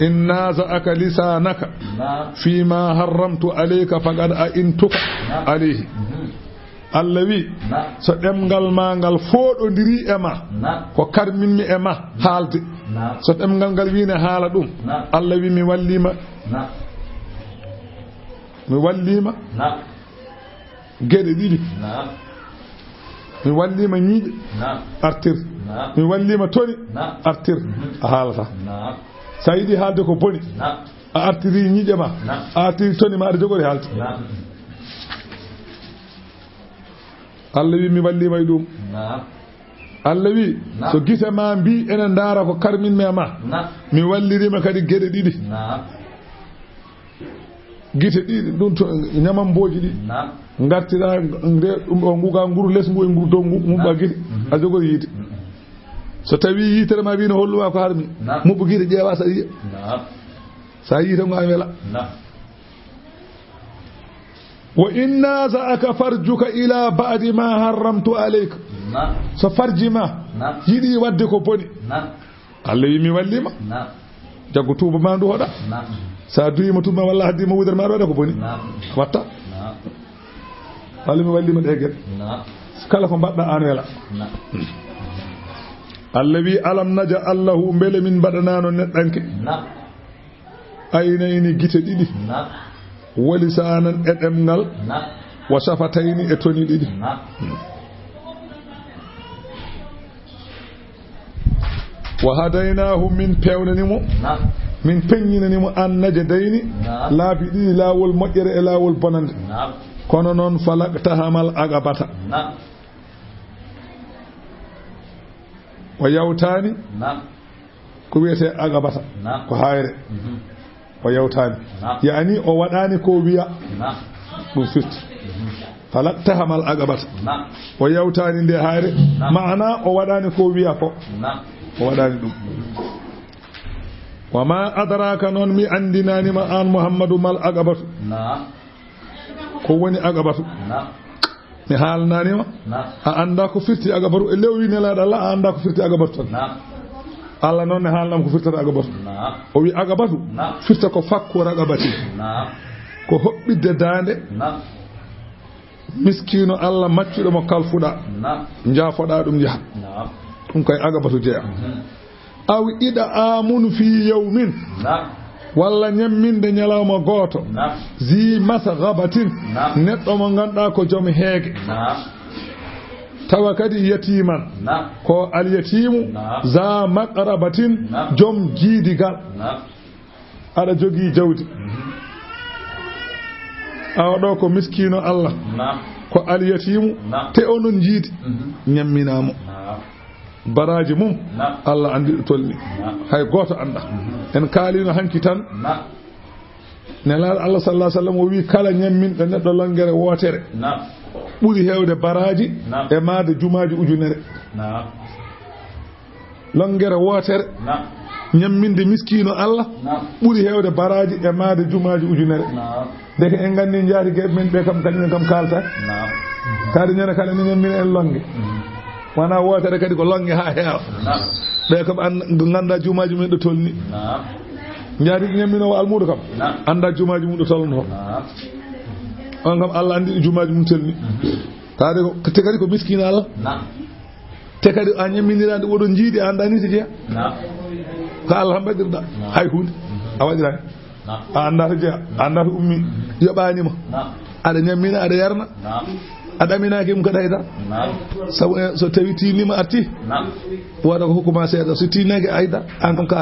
إن نازعك لسانك فيما حرمت عليك فقد أئنتك عليه الذي سدمغال مانغال فودو ديري اما ko karminmi ema haalde so demgal gal wiina haala dum Allah wi mi wallima gede didi mi wallima ñiiƴe artir mi wallima toni artir a haalata sa yiɗi haalde ko boni a artiri ñiiƴe ma a artiri toni ma aɗa jogori haalde Allah wi mi wallima e ɗum Allah wi so gite ma mbi ene ndaara ko karminmi ma mi wallirima kadi geɗe ɗiɗi gite ɗiɗi ɗum to ñamamboji ɗi ngartira nde ɗum ɗo nguga nguru les ngu e nguru dow muɓɓa gite a jogori yiite so tawi yiitere ma wino holluma ko harmi muɓɓu gite ƴeewa sa yiya sa yiite ngo a wela wa inna sa'aka farjuka ila ba'di ma harramtu alayka so farji ma yiɗi wadde ko boni Allah wi mi wallima jaggo tuuba ma ndu hoɗa sa duyima tuba walla haddima wudere ma waɗa ko boni watta Allah mi wallima ɗe gueɗe kala ko mbaɗɗa an wela Allah wi alam naja allahu beele min mbaɗanano neɗɗanke aynayni gite ɗiɗi walisanan e ɗemgal wa shafatayni e toni ɗiɗi wa hadaynahu min pewnanimo min peññinanimo an najadayni laabi ɗiɗi laawol moƴƴere e laawol bonande kono noon falaqtahamal agabata o yawtani ko wiyete agabata ko hayre o yawtani yani o waɗani ko wiya ɗum firti falaqtahamal agabata o yawtani nde hayre maana o waɗani ko wiya ko o waɗani ɗum wa ma adraka noon mi andinanima an Muhammadu mal agabatu ko woni agabatu mi haalnanima a anda ko firti agabatu e lewwi nelaɗo Allah a anda ko firti agabatu tan Allah noon ne haalnam ko firtata agabatu o wi agabatu firta ko fakku ragabati ko hoɓɓidde dande miskino Allah maccuɗo mo kalfuɗa jaafoɗa ɗum yaha ɗum koye agabatu jeeya aw ida amun fi yawmin walla ñamminde ñalawma gooto zi masghabatin neɗɗo mo ganduɗa ko joom heege tawa kadi yatiman ko alyatimu za maqrabatin joom jiidigal aɗa jogii jawdi awaɗo ko miskino Allah ko alyatimu te onon jiidi ñamminamo baraji mum Allah andi ɗo tolni hay goto anda en kaalino hanki tan nelaɗo Allah sallallahu alaihi wasallam o wi kala ñamminɗo neɗɗo longere wotere ɓuri hewde baraji e maade jumaji ujunere longere wotere ñamminde miskino Allah ɓuri hewde baraji e maade jumaji ujunere deke en gandi jaati gueɓe men ɓe kam kañumen kam kalta kaade ñande kala ni ñammina en longue wana wotere kadi ko longue ha heewa ɓe kam ganda jumaji mumen ɗo tolni jaati ñamminowo almudo kam anda jumaji mum ɗo tolno on kam Allah andi jumaji mum tolni kaade te kadi ko miskina Allah te kadi a ñamminirande oɗon jiiɗi a anda ni so jeeya ko Allah tan mbaɗirɗa hay hunde a waɗirani a anda to jeeya a anda to ummi yoɓanima aɗa ñammina aɗa yarna adaminaaki mum kada ida so tawi tinima arti waɗa ko hokkuma seeɗa so tinaki ayda an kam ka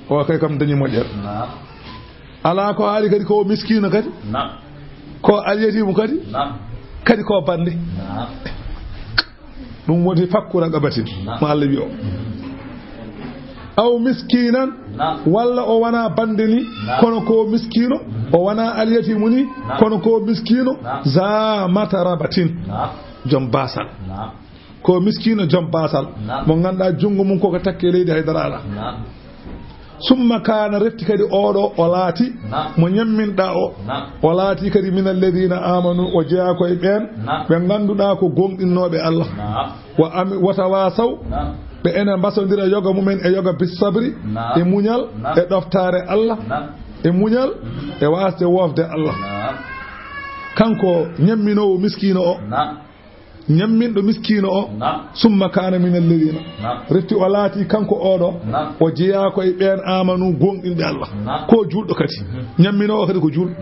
o kay kam dañi moƴƴere ala ko haali kadi ko miskino kadi ko aliyetimu kadi ko bande ɗum woni fakkura gabatin mo Allah wi o aw miskinan walla o wana bande ni kono ko miskino o wana aliyetimu ni kono ko miskino za matarabatin jom basal ko miskino jom basal mo ganda jungo mum koko takke leydi haydara ala summa kana retti kadi oɗo o laati mo ñamminɗa o laati kadi min alladina amanu o jeeya koye ɓen ɓe ganduɗa ko gonɗinnoɓe Allah watawasaw ɓe ene mbasodira yoga mumen e yoga bisabri e muñal e ɗoftare Allah e muñal e wasde wofde Allah kanko ñamminowo miskino o ñamminɗo miskino o summa kana min alladina retti o laati kanko oɗo o jeeya koye ɓen amanu gonɗinɓe Allah ko julɗo kadi ñamminowo kadi ko julɗo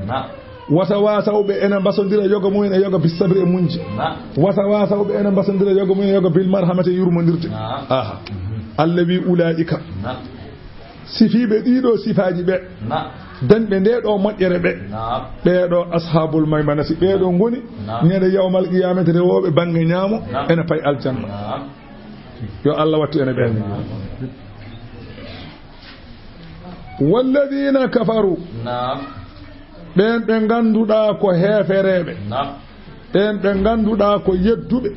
wata wasawɓe ene mbasodira yoga mumen e yoga bisabri e munji wata wasawɓe ene mbasodira yoga mumen e yoga bil marhamate yurmodirde aha Allah wi ulaika sifiɓe ɗiɗo sifaji ɓe dañɓe nde ɗo moƴƴere ɓe ɓeɗo ashabul maymanati ɓeɗo goni ñande yawmal qiyamati rewoɓe banggue ñaamo ene pay aljanna yo Allah wattu ene ɓen walladina kafaru ɓen ɓe ganduɗa ko heefereɓe ɓen ɓe ganduɗa ko yedduɓe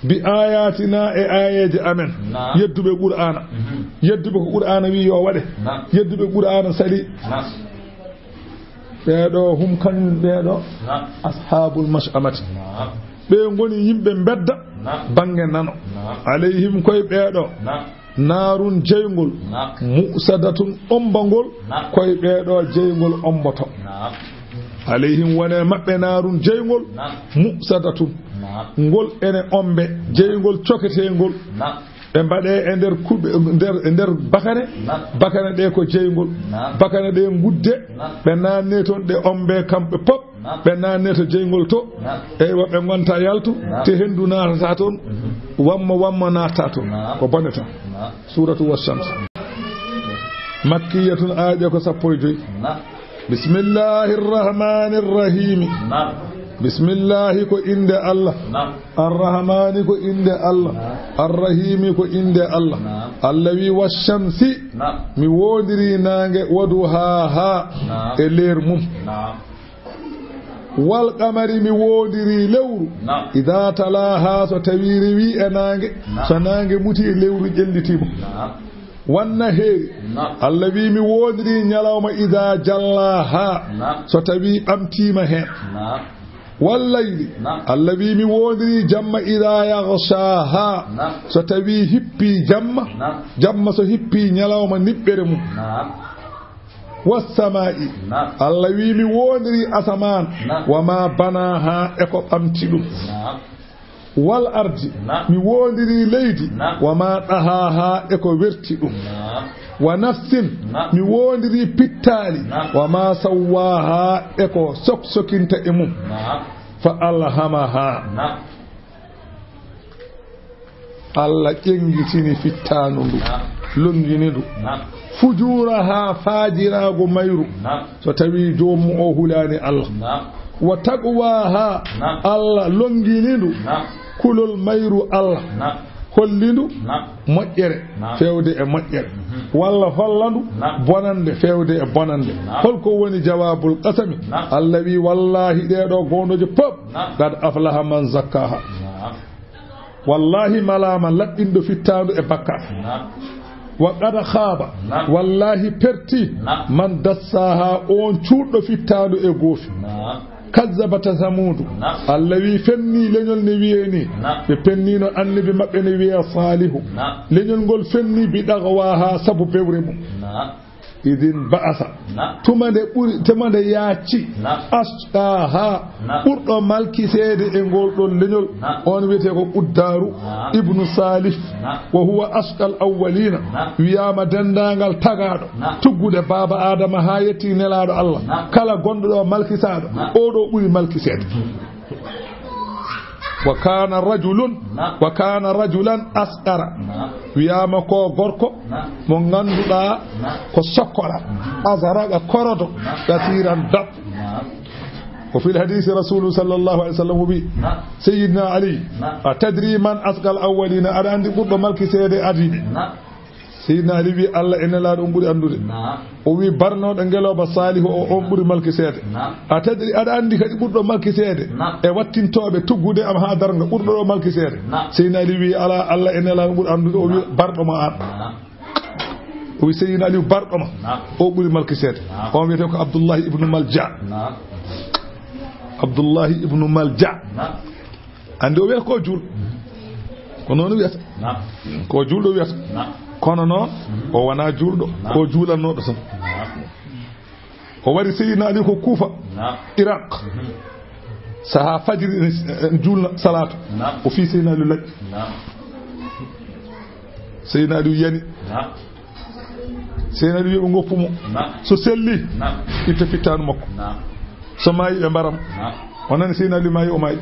bi ayatina e ayeje amen yedduɓe qur'ana yedduɓe ko qur'ana wi yo waɗe yedduɓe qur'ana sali ɓeɗo hum kañum ɓeɗo ashabul mash'amati ɓe goni yimɓe bedda bange nano alayhim koye ɓeɗo narun jeygol musadatun ombagol koye ɓeɗo jeygol omboto alayhim wone mabɓe narun jeygol musadatun ngol ene ombe jeygol coketegol ɓe mbaɗe e nder kuɓe e nder bakane ɗe ko jeygol bakane ɗe gudde ɓe nanne toon ɗe ombe kamɓe pop ɓe nanne to jeygol to e woɓe gonta yaltu te hendu natata toon wamma natta toon ko bone tan suratu wash-shams makkiyatun aaƴe ko 15 bismillahir rahmanir rahim bismillahi ko inde Allah arrahmani ko inde Allah arrahimi ko inde Allah Allah wi wash-shamsi mi wodiri nange waduha e leer mum wal qamari mi wodiri lewru idha talaha so tawiri wi e nange so nange muti lewru jellitima wanna heeri Allah wi mi wodiri nyalawma idha jallaha so tawi ɓamtima hen wallayli Allah wi mi wodiri jamma idha yaghshaha so tawi hippi jamma so hippi nyalawma nibbere mum wassama'i Allah wi mi wodiri asaman wama banaha e ko ɓamti ɗum wal ardi mi wodiri leydi wama ɗahaha e ko werti ɗum wa nafsin mi wodiri pittali wama sawwaha e ko soksokinta e mum fa alhamaha Allah ƴengitini fittanu ndu longini ndu fujuraha fajirago mayru so tawi jomum o hulani Allah wa taqwaha Allah longini ndu kulol mayru Allah hollindu moƴƴere fewde e moƴƴere walla hollandu bonande fewde e bonande holko woni jawabul qasami Allah wi wallahi ɗeɗo gondoje pop qad aflaha man zakkaha wallahi malama laɓɓindo fittadu e bakka wa qad khaba wallahi perti man dassaha on cuuɗɗo fittadu e goofi kazzabata samudu Allah wi fenni leñol ne wiyeni ɓe pennino annabi maɓɓe ne wiya salihu leñol ngol fenni bi ɗagawaha sabu bewre mum idin ba'asa tumande yaaci asqaha ɓurɗo malkiseede e ngol ɗon leñol on wiyete ko Quddaru ibnu Salif wa huwa asqal awwalina wiyama dendagal tagaɗo tuggude baba adama ha yetti nelaɗo Allah kala gonɗo ɗo malkisaɗo oɗo ɓuri malkiseede wa kana rajulan asqara wiyama ko gorko mo ganduɗa ko sokkora azaraga korodo kasiran dab وفي الحديث رسول صلى الله عليه وسلم بي سيدنا علي أتدري من أسقى الأولين أنا عندي قرب ملك سيدي أدري سيدنا علي بي الله إن لا أمبري أندري وبي برنو دنجلو بصالح أمبري ملك سيدي أتدري أنا عندي قرب ملك سيدي واتين توبة تقودي أم هادر قرب ملك سيدي سيدنا علي بي الله إن لا أمبري أندري وبي برنو ما وبي سيدنا علي برنو أمبري ملك سيدي قوم يتوك عبد الله ابن ملجأ Abdullahi ibnu Malja ande o wiyata ko juul ko noon wiyata ko juulɗo wiyata kono noon o wona juulɗo ko juulannoɗo tan o wari Seydina Ali ko Kuufa Iraq saha fajiri en juulna salatu o fi Seydina Ali laƴƴi Seydina Ali yani Seydina Ali wiɓe goppumo so selli itta fittanu makko so maayi ɓe mbaram o nani Seydina Ali maayi o maayi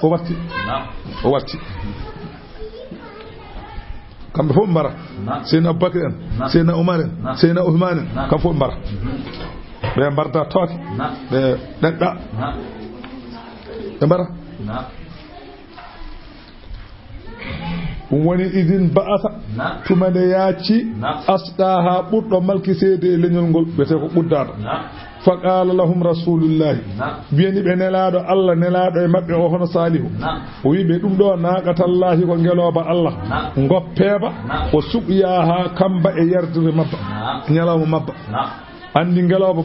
o watti kamɓe fof ɓe mbara Seydina Aboubacry en Seydina Oumar en Seydina Ousmane en kamɓe fof ɓe mbara ɓe mbarda tooke ɓe ɗeɗɗa ɓe mbara ɗum woni idin ba'asa tumande yaaci asɗaha ɓurɗo malkiseede e leñol ngol wiyete ko ɓuddaɗo faqala lahum rasulullahi biyani ɓe nelaɗo Allah nelaɗo e maɓɓe o hono Salihu o wiɓe ɗum ɗo naqatallahi ko ngeloba Allah goppeeba o suɓyaha kamba e yerdere mabba ñalawma mabba andi ngeloba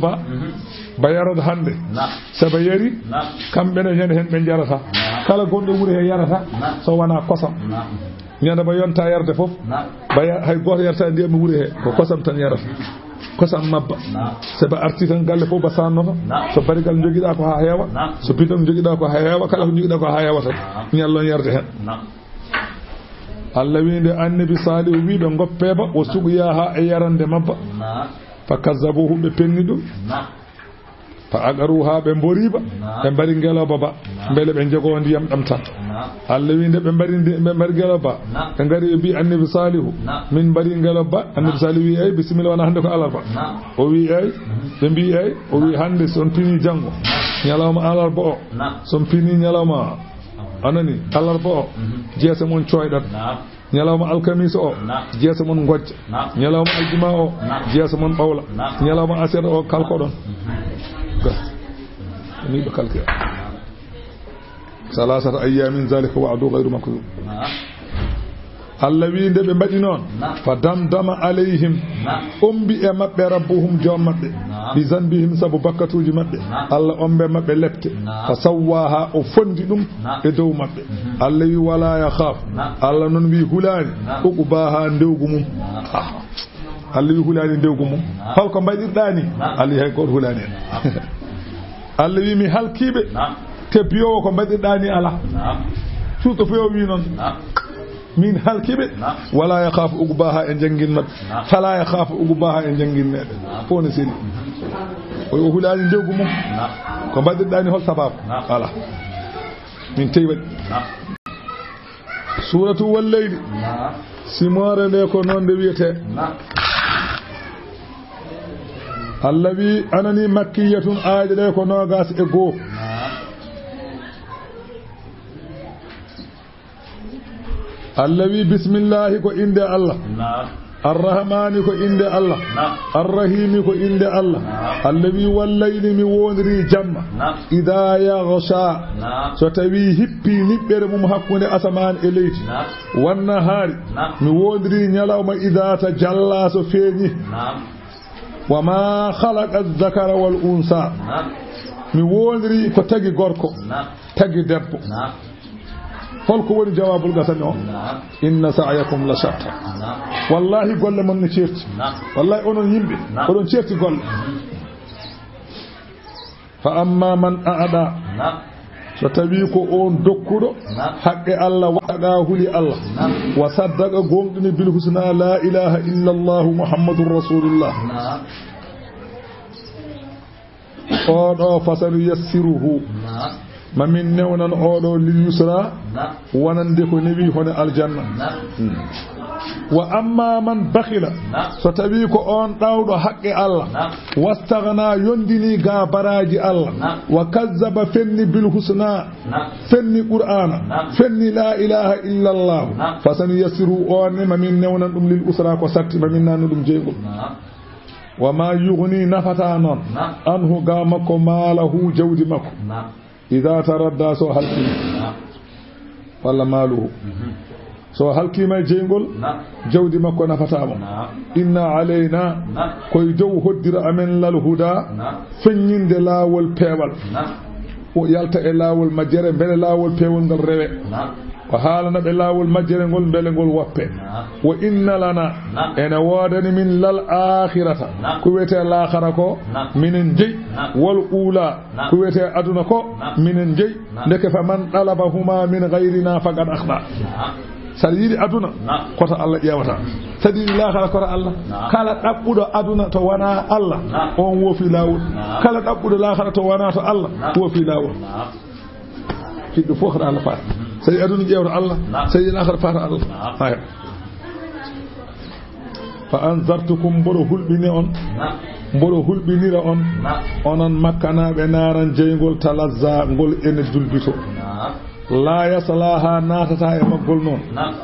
ba yarata hande saba yari kamɓene ñande hen ɓe jarata kala gonɗo wuuri he yarata so wona kosam ñande ba yonta yarde foof hay goto yarata ndiyam wuuri he ko kosam tan yarata kosam mabba saba arti tan galle fof ba sannoto so barigal joguiɗa ko ha heewa so bidon joguiɗa ko ha heewa kala ko joguiɗa ko ha heewa tan ñallon yarde hen Allah winde annabi Salihu wiɓe goppeeba o suɓoyaha e yarande mabba fa kazzabuhu ɓe penni ɗum fa agaruha ɓe mboriba ɓe mbari ngeloba ba beele ɓe jogo ndiyam ɗam tan Allah winde ɓe mbari ngeloba ɓe ngari ɓe mbi annabi Salihu min mbari ngeloba annabi Salihu wi eyi bisimilla wona hande ko alarba o wi eyi ɓe mbi eyi o wi hande son pini janggo ñalawma alarba o son pini ñalawma anani alarba o jeese mon coyɗat ñalawma alkamisa o jeese mon gojja ñalawma aljuma o jeese mon ɓawla ñalawma asere o kalkoɗon ni ɓe kalkira salasata ayyamin zalika wa'du ghayru makdhub Allah wi nde ɓe mbaɗi noon fa damdama alayhim ombi e maɓɓe rabbuhum joom maɓɓe bi zanbihim sabu bakkatuji maɓɓe Allah ombe maɓɓe lepte fa sawwaha o fondi ɗum e dow maɓɓe Allah wi wala yakhaf Allah noon wi hulani uqbaha ndewgu mum Allah wi hulani ndewgu mum holko mbaɗirɗa ni Allah hay goto hulani en Allah wi mi halkiɓe te biyowo ko mbaɗirɗa ni ala surtout fo yo wi noon min halkiɓe wala yakhafu uqbaha e jangguin maɓɓe fala yakhafu uqbaha e jangguinneɓe fo ne seli o hulani ndewgu mum ko mbaɗirɗa ni hol sababu ala min tewi waɗi suratu walleyli simore nde ko noon nde wiyete Allah wi anani makkiyatun aaje ɗe ko nogas e goo Allah wi bismillahi ko inde Allah arrahmani ko inde Allah arrahimi ko inde Allah Allah wi wallayli mi wondiri jamma ida yaghsha so tawi hippi niɓɓere mum hakkunde asaman e leydi wannahari mi wondiri ñalawma ida tajalla so feeñi wa ma khalaqa adh-dhakara wal unsa mi wondiri ko tagi gorko tagi debbo holko woni jawabul gasami o inna sa'yakum la shatta wallahi golle mon ne certi wallahi onon yimbe odon certi golle fa amma man aada so tawi ko on dokkudo haqqe Allah waɗa huli Allah wa saddaqa gomɗini bil husna la ilaha illa Allah muhammadur rasulullah oɗo fasanu yassiruhu mamin newnan oɗo lil yusra wonande ko newi hono aljanna wa amma man bakhila so tawi ko on ɗawɗo haqqe Allah wastaghna yondini ga baraji Allah wa kazzaba fenni bil husna fenni qur'ana fenni la ilaha illa Allah fasanu yassiru on mamin newnan dum lil usra ko satti mamin nanu dum jeygol wa ma yughni nafata non anhu ga makko malahu jawdi makko idha taradda so halki walla maluhu so halkima jeygol jawdi makko nafatamo inna alayna koy dow hoddira amen lal huda fenyinde lawol pewal o yalta e lawol majjere bele lawol pewol ngal rewe ko haalana be lawol majjere ngol bele ngol woppe wa inna lana ena wodani min lal akhirata ko wete l'akhara ko minen jey wal ula ko wete aduna ko minen jey ndeke fa man talabahuma min ghayrina faqad akhda sal yidi aduna kota Allah ƴewata sadi l'akhara kota Allah kala dabbudo aduna to wana Allah on wofi lawol kala dabbudo l'akhara to wana to Allah wofi lawol kiddo fo khara Allah fa sey aduna ƴewta Allah sey l'akhara fata Allah hay fa anzartukum boro hulbini on boro hulbinira on onon makkanaɓe naran jeygol talazza ngol ene dulbito la yaslaha natata e maggol noon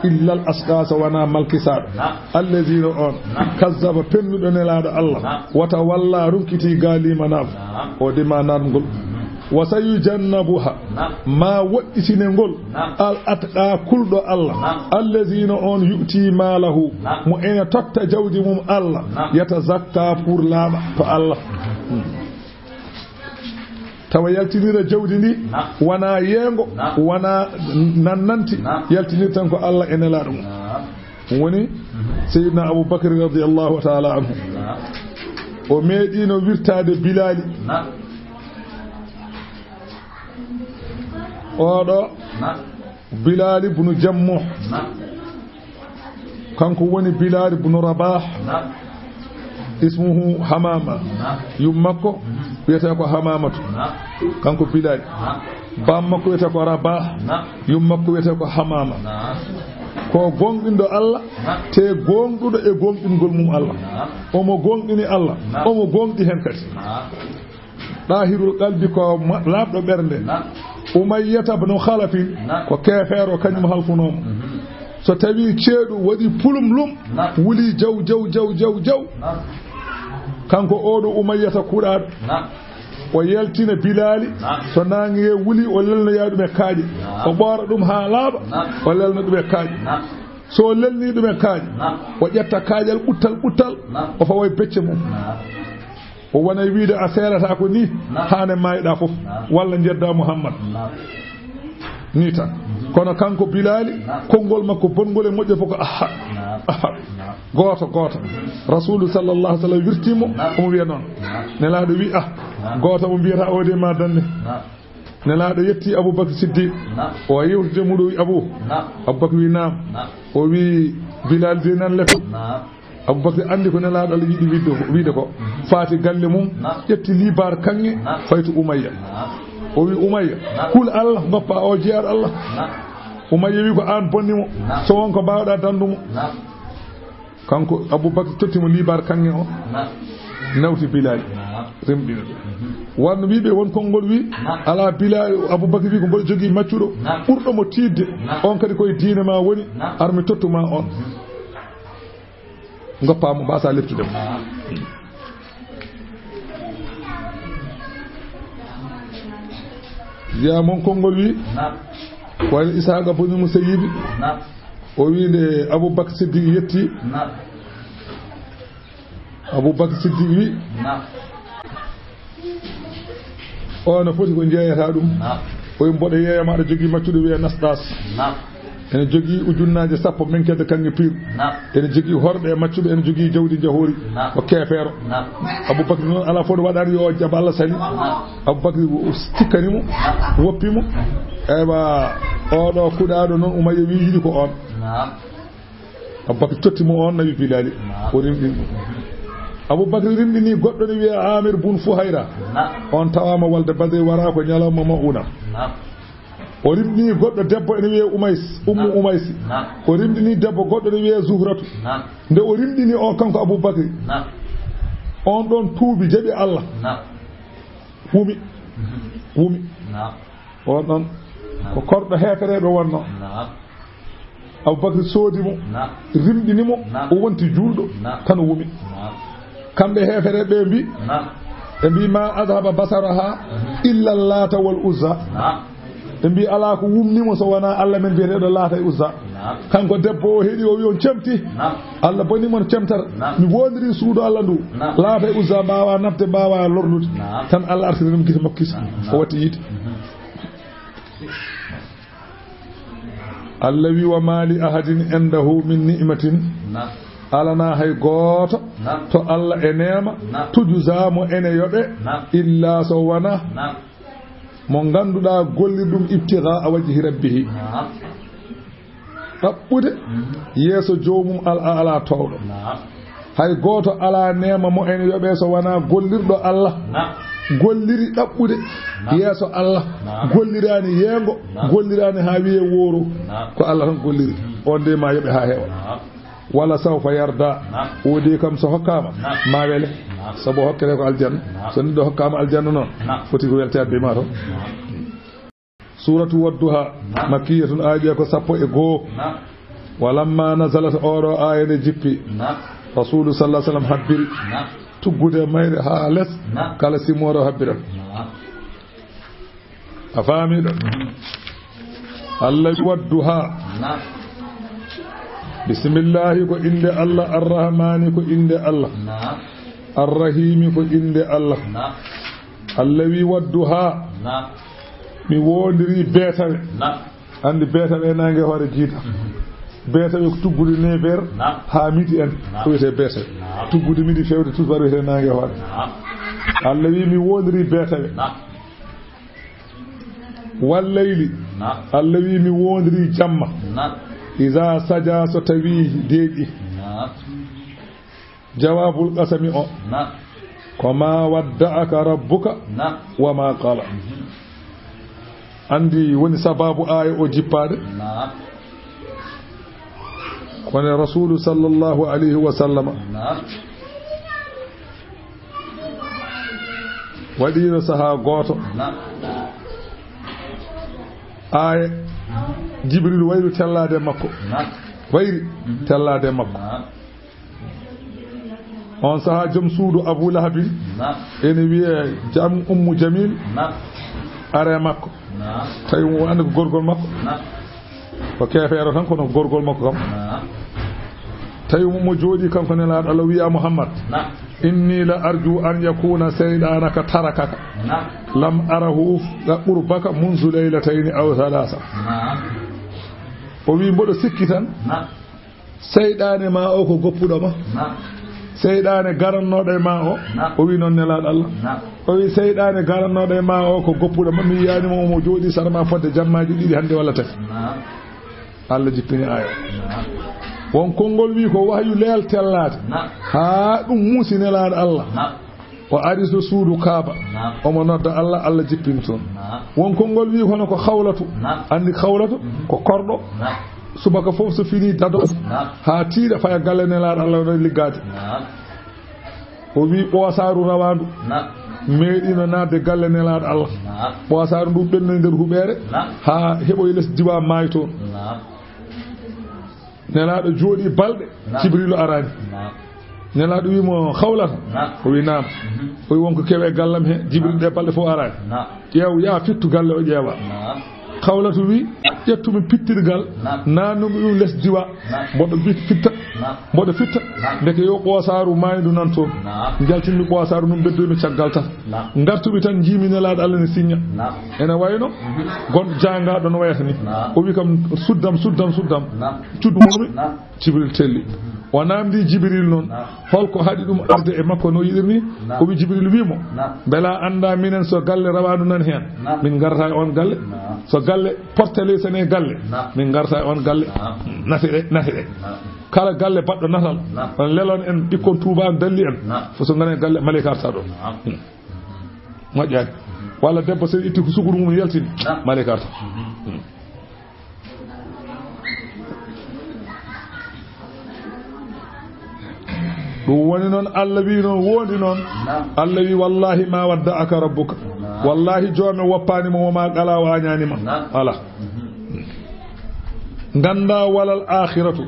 illa al asqasa wana malkisaɓe allazina on kazzaba pennuɗo nelaɗo Allah wata walla runkiti galima nam o dima namgol wa sayujannabuha ma waɗɗitine ngol al atqa kulɗo Allah allazina on yu'ti malahu mo ene totta jawdi mum Allah yatazakka pour laaɓa to Allah tawa yaltinira jawdi ndi wana yengo wana nannanti yaltinir tan ko Allah ene laaɗo mum woni sayyidina Abubakar radiyallahu ta'ala anhu o meeɗino wirtade Bilali oɗo Bilal ibn Jammuh kanko woni Bilal ibn Rabah ismuhu Hamama yummakko wiyete ko Hamamatu kanko Bilal bammakko wiyete ko Rabah yummakko wiyete ko Hamama ko gonɗindo Allah te gonɗuɗo e gonɗingol mum Allah omo gonɗini Allah omo gonɗi hen kadi dahirul qalbi ko labɗo ɓernde Umayyata ibn Khalaf ko kefero kanyum halfunomo so tawi ceedu wadi pulum lum wuli jaw kanko odo Umayyata kuɗaɗo o yaltina Bilali so nangi e wuli o lelna yaadum e kaaje o ɓoora ɗum ha laaɓa o lelna ɗum e kaaje so lelni ɗum e kaaje o ƴetta kaajal ɓuttal o fawoye becce mum o wona wiide a seerata ko ni hane mayɗa fof walla jedda Muhammad ni tan kono kanko Bilali konngol makko bongol e moƴƴo fof ko ahad goto rasulu sallallahu alaihi wasallam wirtimo omo wiya noon nelaɗo wi goto mo mbiyata ode ma dande nelaɗo yetti Aboubakar Siddiq o yewtide muɗo wi Aboubakar wi naam o wi Bilal de nan leto Aboubakar andi ko nelaɗo Allah yiɗi wiide ko faati galle mum ƴetti libar kanŋe fayto Umayya o wi Umayya hul Allah goppa o jeyaɗo Allah Umayya wi ko an bonnimo so wonko mbawɗa dandumo kanko Aboubakar tottimo libar kanŋe o nawti Bilal remɗino wanno wiɓe won konngol wi ala Bilal Aboubakar wi ko mboɗo jogui maccuɗo ɓurɗomo tidde on kadi koye diine ma woni armi tottuma on goppamo mbasa leptude mo wiya mon konngol wi wayno Isaaka boni Musayyibi o wi nde Aboubakar Siddiq yetti Aboubakar Siddiq wi ono foti ko jeeyata ɗum o mboɗo yeeyama aɗa jogii maccuɗo wiye nasɗas ene jogii ujunnaaje 10 menkede kanŋe piir ene jogii horɗe e maccuɓe ene jogii jawdi jahoori o keefeero Aboubacry noon ala fof ɗo waɗani yo jaba Allah sali Aboubacry cikkanimo woppimo ewa oɗo kuɗaɗo noon Umayya wi yiɗi ko on Aboubacry tottimo on nawi Bilali o rimɗini Aboubacry rimɗini goɗɗo ne wiye Amir bun Fuhayra on tawama walde Badri wara ko ñalawma mauna o rimɗini goɗɗo debbo ene wiye Ummu Umaysi o rimɗini debbo goɗɗo ne wiye Zuhratu nde o rimɗini o kanko Aboubacry on ɗon tuubi jaɓi Allah wumi on ɗon ko korɗo heefereɓe wonno Aboubacry soodimo rimɗinimo o wonti juulɗo tan wumi kamɓe heefereɓe mbi ɓe mbi ma adhaba basaraha illa Lata wal Uzza ɓe mbi ala ko wumnimo so wona Allah men biyeteɗo Lata e Uzza kanko debbo o heeɗi o wi on cemti Allah bonimon cemtata mi wondiri suudu Allah ndu Lata e Uzza mbawa nafde mbawa lornude tan Allah artirinimo gite makko kisa o watti yiide Allah wi wa mali ahadin indahu min ni'matin alana hay gooto to Allah e neema tujuzamo ene yoɓe illa so wona mo ganduɗa gollirɗum ibtiga a wajhi rabbihi ɗaɓɓude yeeso joomum ala towɗo hay gooto ala neema mo ene yoɓe so wona gollirɗo Allah golliri ɗaɓɓude yeeso Allah gollirani yeengo gollirani ha wiye wooro ko Allah tan golliri on de ma yoɓe ha heewa wala sawfa yarda woodi kam so hokkama ma wele sabu hokkete ko aljanna so neɗɗo hokkama aljanna noon foti ko weltade ma to suratu wadduha makkiyatun aaje ko 11 walamma nazalat oɗo ayane jippi rasulu sallallahu alaihi wasallam habbiri tuggude mayre ha les kala simoro habbiran a faamiɗo Allah wadduha bismillahi ko inde Allah arrahmani ko inde Allah arrahimi ko inde Allah Allah wi wadduha mi wondiri beetawe andi beetawe nange hoore jiita beetawe ko tuggude 9h ha midi en ko wiyete beetawe tuggude midi fewde tusbar wiyete nange hoore Allah wi mi wondiri beetawe wallayli Allah wi mi wondiri jamma iza saja so tawi deeɗi jawabul qasami o koma wadda'aka rabbuka wama qala andi woni sababu aya o jippade kono rasulu sallallahu alayhi wa sallam waɗino saha goto aya Jibril wayru tellade makko wayri tellade makko on saha jom suudu Abu Lahab ene wiye jam Ummu Jamil are makko tawi mo andi ko gorgol makko ko kefeero tan kono gorgol makko kam tawi mo joodi kanko nelaɗo Allah wiya Muhammad inni la arju an yakuna saydanaka tarakaka lam arahu qurbaka munzu laylatayn aw thalatha o wi mboɗo sikki tan seyɗane ma o ko goppuɗoma seyɗane garannoɗo e ma o wi noon nelaɗo Allah o wi seyɗane garannoɗo e ma o ko goppuɗoma mi yiyanima omo jooɗi sarma fodde jammaji ɗiɗi hande walla tati Allah jippini aya won konngol wi ko wahyu leel tellade ha ɗum muusi nelaɗo Allah o ari so suudu Kaaba omo nodda Allah Allah jippini toon won konngol wi hono ko khawlatu andi khawlatu ko korɗo subaka fof so fini dado ha tiiɗa faya galle nelaɗo Allah no liggade o wi ɓoosaru rawandu meeɗino nadde galle nelaɗo Allah ɓoosaru ndu ɓenno nder huɓere ha heɓoye less diwa maayi toon nelaɗo jooɗi balɗe Jibrilu arani nelaɗo wimo khawlata o wi naam o wi wonko kewe gallam he Jibril ɗe balɗe fof arani ƴeew ya fittu galle o ƴeewa khawlatu wi ƴettumi pittirgal nanumi ɗum less diwa mboɗo fitta mboɗo fitta ndeke yo ɓoosaru maydu nan toon jaltinmi ɓoosaru num beddoymi caggal tata gartuɓe tan jiminelaɗo Allah ne signa ene wayno gonɗo jangaɗo no wayata ni o wi kam suddam cuddumomi Jibril telli o namdi Jibril noon holko haɗi ɗum arde e makko no yiɗirni o wi Jibril wimo beela anda minen so galle rawadu nan hen min garta e on galle so galle portele sene galle min garta e on galle nafi ɗe kala galle baɗɗo natal on lelon en ɓikkon tuuba dalli en fo so gane galle malika arta ɗo moƴƴani walla debbo so itti ko sukuru mum yaltini malika arta ɗum woni noon Allah wi noon wondi noon Allah wi wallahi ma wadda aka rabbuka wallahi joome woppanima woma qala wañanima ala ganda walal akhiratu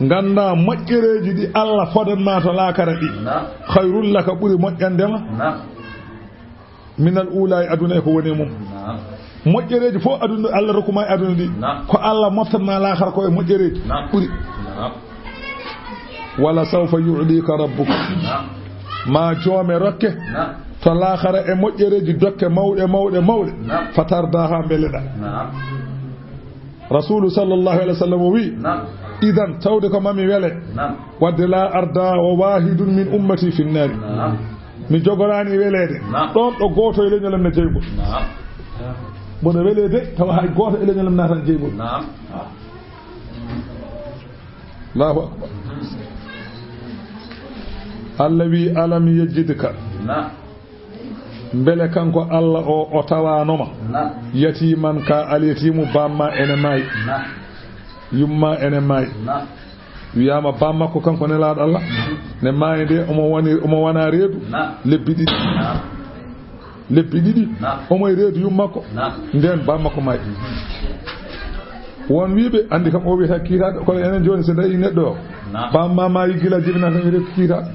ganda moƴƴereji ɗi Allah fodanma to laakara ɗi khayrul laka ɓuuri moƴƴandema minal ula e aduna e ko woni mum moƴƴereji fof aduna Allah rokkuma e aduna ɗi ko Allah moftanma laakara ko e moƴƴereji ɓuuri wala sawfa yu'dika rabbuka ma joome rokke to laakhara e moƴƴereji dokke mawɗe fatardaha beleɗa rasulu sallallahu alaihi wasallam wi idan tawde ko mami wele wadde la arda wa wahidun min ummati fi an-nar mi jogorani welede ɗon ɗo goto e leñolam ne jeygol bono welede tawa hay goto e leñolam natan jeygol Allahu akbar Allah wi alam yejjidka mbele kanko Allah o tawanoma yatiman ka alyatimu bamma ene may yumma ene may wiyama bamma ko kanko nelaɗo Allah ne mayi de omo wana reedu lebbi ɗiɗi omo e reedu yummakko nden bamma ko may won wiɓe andi kam o wiyata kiitaɗo kono enen joni so dañi neɗɗo o bamma ma yi gila jibina tan wiide kiitaɗo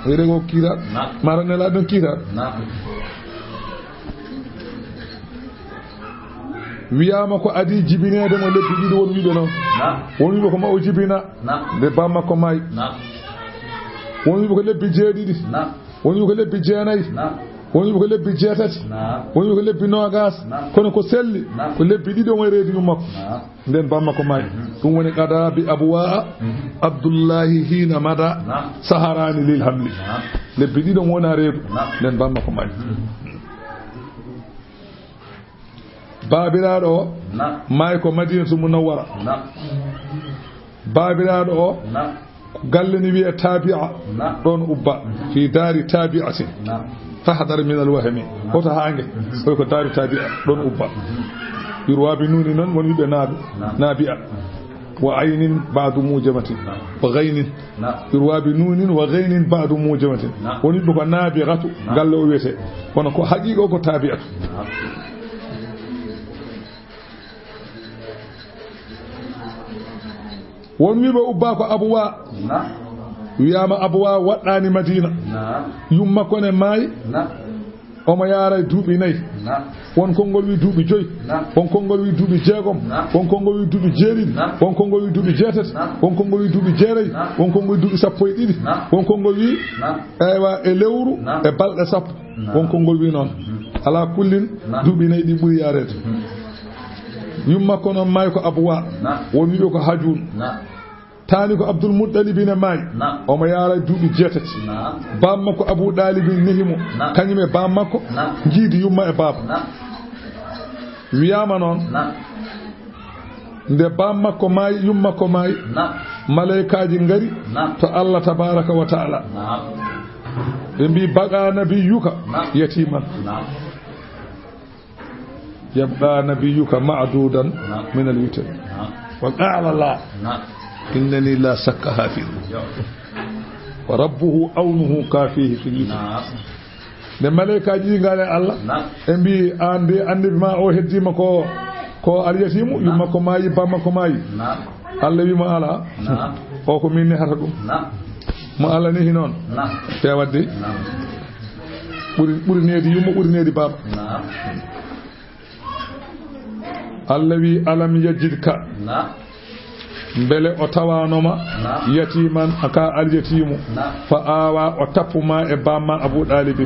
wiide ko kiitaɗo mara nelaɗo ɗon kiitaɗo wiyama ko adi jibinede mo lebbi ɗiɗi won wiɓe noon won wiɓe ko ma o jibina nde bamma ko maayi won wiɓe ko lebbi jeeɗiɗi won wiɓe ko lebbi jeenayyi won wiɓe ko lebbi jeetati won wiɓe ko lebbi nogas kono ko selli ko lebbi ɗiɗi omo reedi yum makko nden bamma ko maayi ɗum woni qada bi abwa abdoullahi hina mada saharani lil hamli lebbi ɗiɗi omo wona reedu nden bamma ko maayi babiraɗo o maayi ko madinatu munawwara babiraɗo o galle ni wiye tabi'a ɗon ubba fi dari tabi'atin fahdar min alwahmi hoto hange koy ko dari tabi'a ɗon ubba yurwabi nuni noon won wiɓe nabi'a wa aynin ba'du mujamatin wa ghaynin yurwabi nunin wa ghaynin ba'du mujamatin won wiɓe ko nabi'atu galle o wiyete kono ko haqiqa ko tabi'atu won wiɓe ubba ko abwa wiyama abwa waɗɗani madina yumma kone maayi omo yaara duuɓi nayyi won konngol wi duuɓi joyyi won konngol wi duuɓi jeegom won konngol wi duuɓi jeeɗiɗi won konngol wi duuɓi jeetati won konngol wi duuɓi jeerayyi won konngol wi duuɓi sappo e ɗiɗi won konngol wi eywa e lewru e balɗe sappo won konngol wi noon ala kullin duuɓi nayyi ɗi ɓuuri yaarede yumma ko noon maayi ko abwa won wiɓe ko hajun tani ko abdoul muttalib ne maayi omo yaara duuɓi jeetati bamma ko abou ɗalibi nehimo kañum e bammakko jiidi yumma e baaba wiyama noon nde bammakko maayi yummakko maayi malaikaji ngari to Allah tabaraka wa taala ɓe mbi baqa nabiyuka yatiman yabqa nabiyuka ma'dudan min al-witan wa qala la innani la sakka hafiz wa rabbuhu awnuhu kafihi fil witan de malaikaji ngale Allah e mbi andi ma o heddima ko alyatimu yumma ko maayi bamma ko maayi Allah wi ma ala o ko minni hata ɗum mo Allah nehi noon te wadde ɓuri needi yumma ɓuri needi baba Allah wi alam yajidka bele o tawanoma yatiman aka aljatimu fa awa o tapuma e bamma Abu Dalib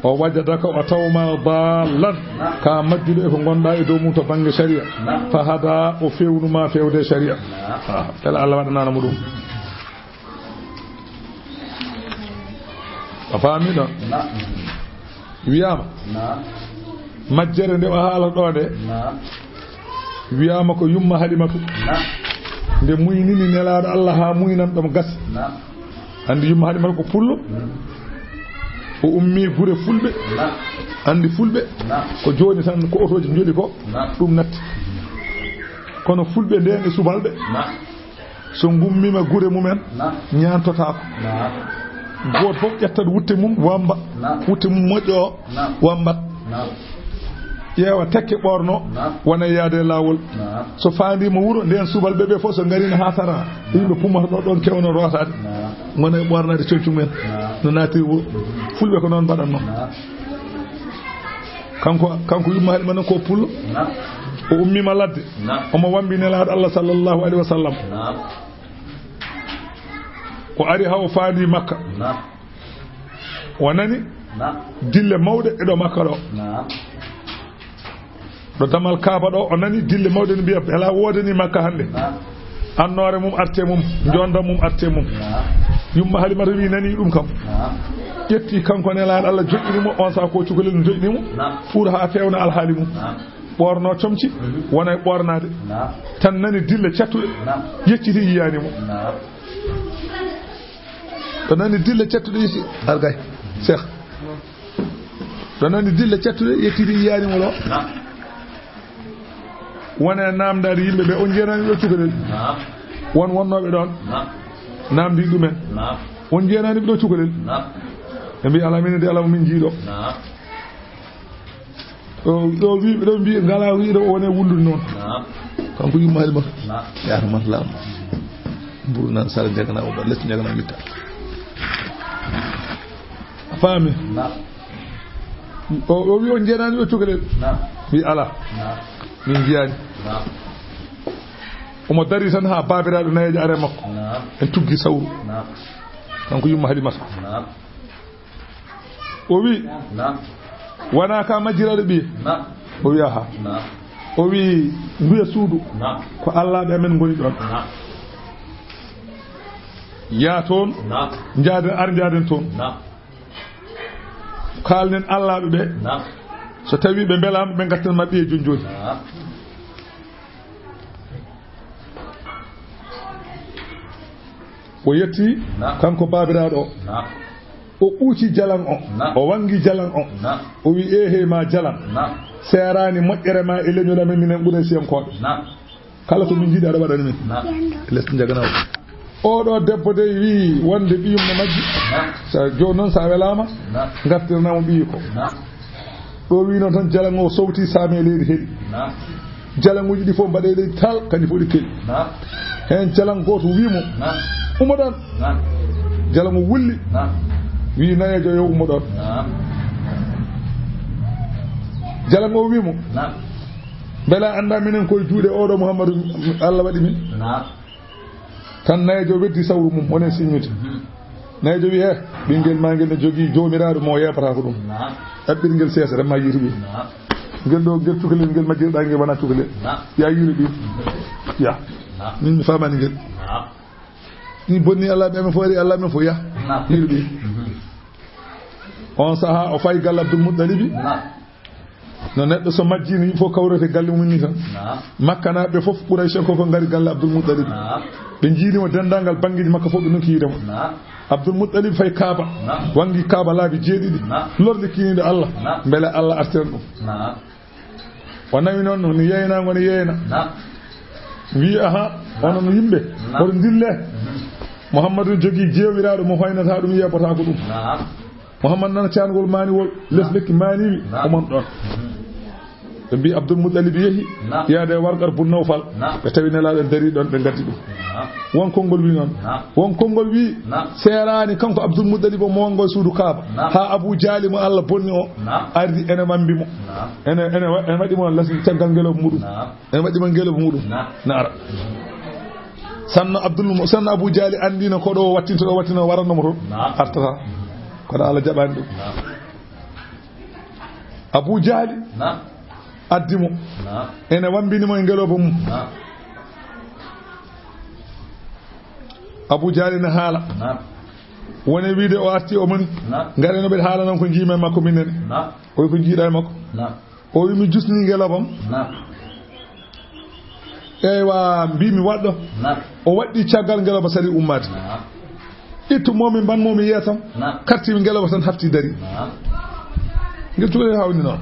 o wajadaka o tawma dallan ka majjude ko gonda e dow mum to bange sharia fa hada o fewnuma fewde sharia tel Allah wadana mo dum afami do wiyama majjere nde o haala do de wiyama ko yumma halimatu nde muynini nelaado Allah ha muynan dum gas andi yumma halimatu ko pullo o ummi gure fulbe andi fulbe ko joni tan ko otoji jodi ko dum natti kono fulbe ndeen e subalbe so gummima gure mumen nyaantota ko goto fof ƴettat wutte mum wamba wutte mum moƴƴo wamba ƴeewa tekke ɓorno wona yaade lawol so faandima wuro nden subalɓe ɓe fof so garino ha tara yimɓe pummata ɗon kewno rotade gona e ɓornade coñcu men no naatiri wuro fulɓe ko noon mbaɗatno kanko yumma haɗi manen ko pullo o ummima ladde omo wambi nelaɗo Allah sallallahu alaihi wa sallam o ari hawo faandi Makka o nani dille mawɗe eɗo Makka ɗo ɗo damal Kaaba ɗo o nani dille mawɗe no mbiya hela wodani Makka hannde annore mum arte mum jonda mum arte mum yumma Halimata wi nani ɗum kam ƴetti kanko nelaɗo Allah joƴƴinimo on sa ko cukalel no joƴƴinimo pour ha fewna alhaali mum ɓorno comci wona e ɓornade tan nani dille cattuɗe yecciti yiyanimo ɗo nani dille cattuɗe yiti algay cheikh ɗo nani dille cattuɗe yettiti yiyanimo ɗo wona namdade yimɓe ɓe on jenani ɗo cukalel won wonnoɓe ɗon namdi ɗumen on jenani ɓe ɗo cukalel ɓe mbi ala minen de ala min jiiɗo ɗo wiɓe ɗo mbi ngala wiɗo wone wullude noon kanko yumma Halimata yahata laamu mburu nan sara jagana o ɗo letti jagana mitta a faami o wi on jenani ɓe cukalel wi ala min jiyani omo dari tan ha babiraɗo nayejo are makko en tuggi sawru kanko yumma Halimata o wi wona ka majjiraɗo ɓiye o wi aha o wi nduya suudu ko allaɓe amen goni ɗon yaa toon jaaden toon kalnen allaɓe ɓe so tawi ɓe belama ɓe gartanma ɓiye joni joni o yetti kanko babiraɗo o ɓuuci jalan o wangi jalan o wi ehe ma jalan serani moƴƴere ma e leñol men minen ɓuuray siyankoɓe kala ko min jiiɗi aɗa waɗani min lesdi jaganaw oɗo debbo de wi wonde ɓiyum no majji joni noon sa welama gartirnamo ɓiyi ko ɗo wi noon tan jalan o sowti saame leydi heeɗi jalan uji ɗi fof mbaɗe leydi tal kandi fof ɗi keeɗi hen jalan goto wimo ummo ɗon jalan o wulli wi nayejo yo ummo ɗon jalan o wimo beela anda minen koye juuɗe oɗo Mouhamadou Allah waɗi min tan nayejo weddi sawru mum wonen siñude nayejo wi ɓinguel ma guel ne jogui jomiraɗo mo yebata ko ɗum ɗaɓɓirguel seesa remma yiiti ɓi guel ɗo guel cukalel guel majjirɗa guel wona cukalel ya yiiri ɓi ya min mi famani guel ni bonni Allah ɓe men fo ari Allah men fo ya yiiri ɓi on saaha o fayi galle Abdoul Mouttalibi no neɗɗo so majjini il faut kawrete galle mum ni tan makkanaɓe fof ɓuuray cheko ko gari galle Abdoul Mouttalibi ɓe jiinimo dendagal banggueji makka fof ɓe nokkiyidemo Abdoul Mouttalibi fayi Kaaba wangi Kaaba laabi jeeɗiɗi lorde kinide Allah beele Allah artiran ɗum o nawi noon no yeynago ne yeyna wi aha onon yimɓe oɗo dille Mouhammadou jogui jeewiraɗo mo hoynata ɗum yebota ko ɗum Mouhammad nana caangol maniwol les lekki maniwi omon ɗon ɓe mbi Abdoul Mouttalibi yeehi yaade wargar Bun Nawfal ɓe tawi nelaɗo dari ɗon ɓe gaddi ɗum won konngol wi noon won konngol wi serani kanko Abdoul Mouttalibi o mo wongo suudu Kaaba ha Abou Diali mo Allah bonni o ardi ene mambimo ene waɗimo les caggal ngeloba muɗum ene waɗimo ngeloba muɗum na ara sanno Abdul sanno Abu Jali andino ko do wattinto do wattino warano mo to artata ko da Allah jabani dum Abu Jali addimo ene wambini mo e ngeloba mum Abu Jali na haala woni wiide o arti o moni ngareno be haala non ko jiime makko minene o ko jiida makko o wi mi jusni ngelobam eywa mbimi waddo o waddi caggal ngeloba sali ummade ittu momi ban momi yetam karti ngeloba tan hafti dari ngel tuule hawni non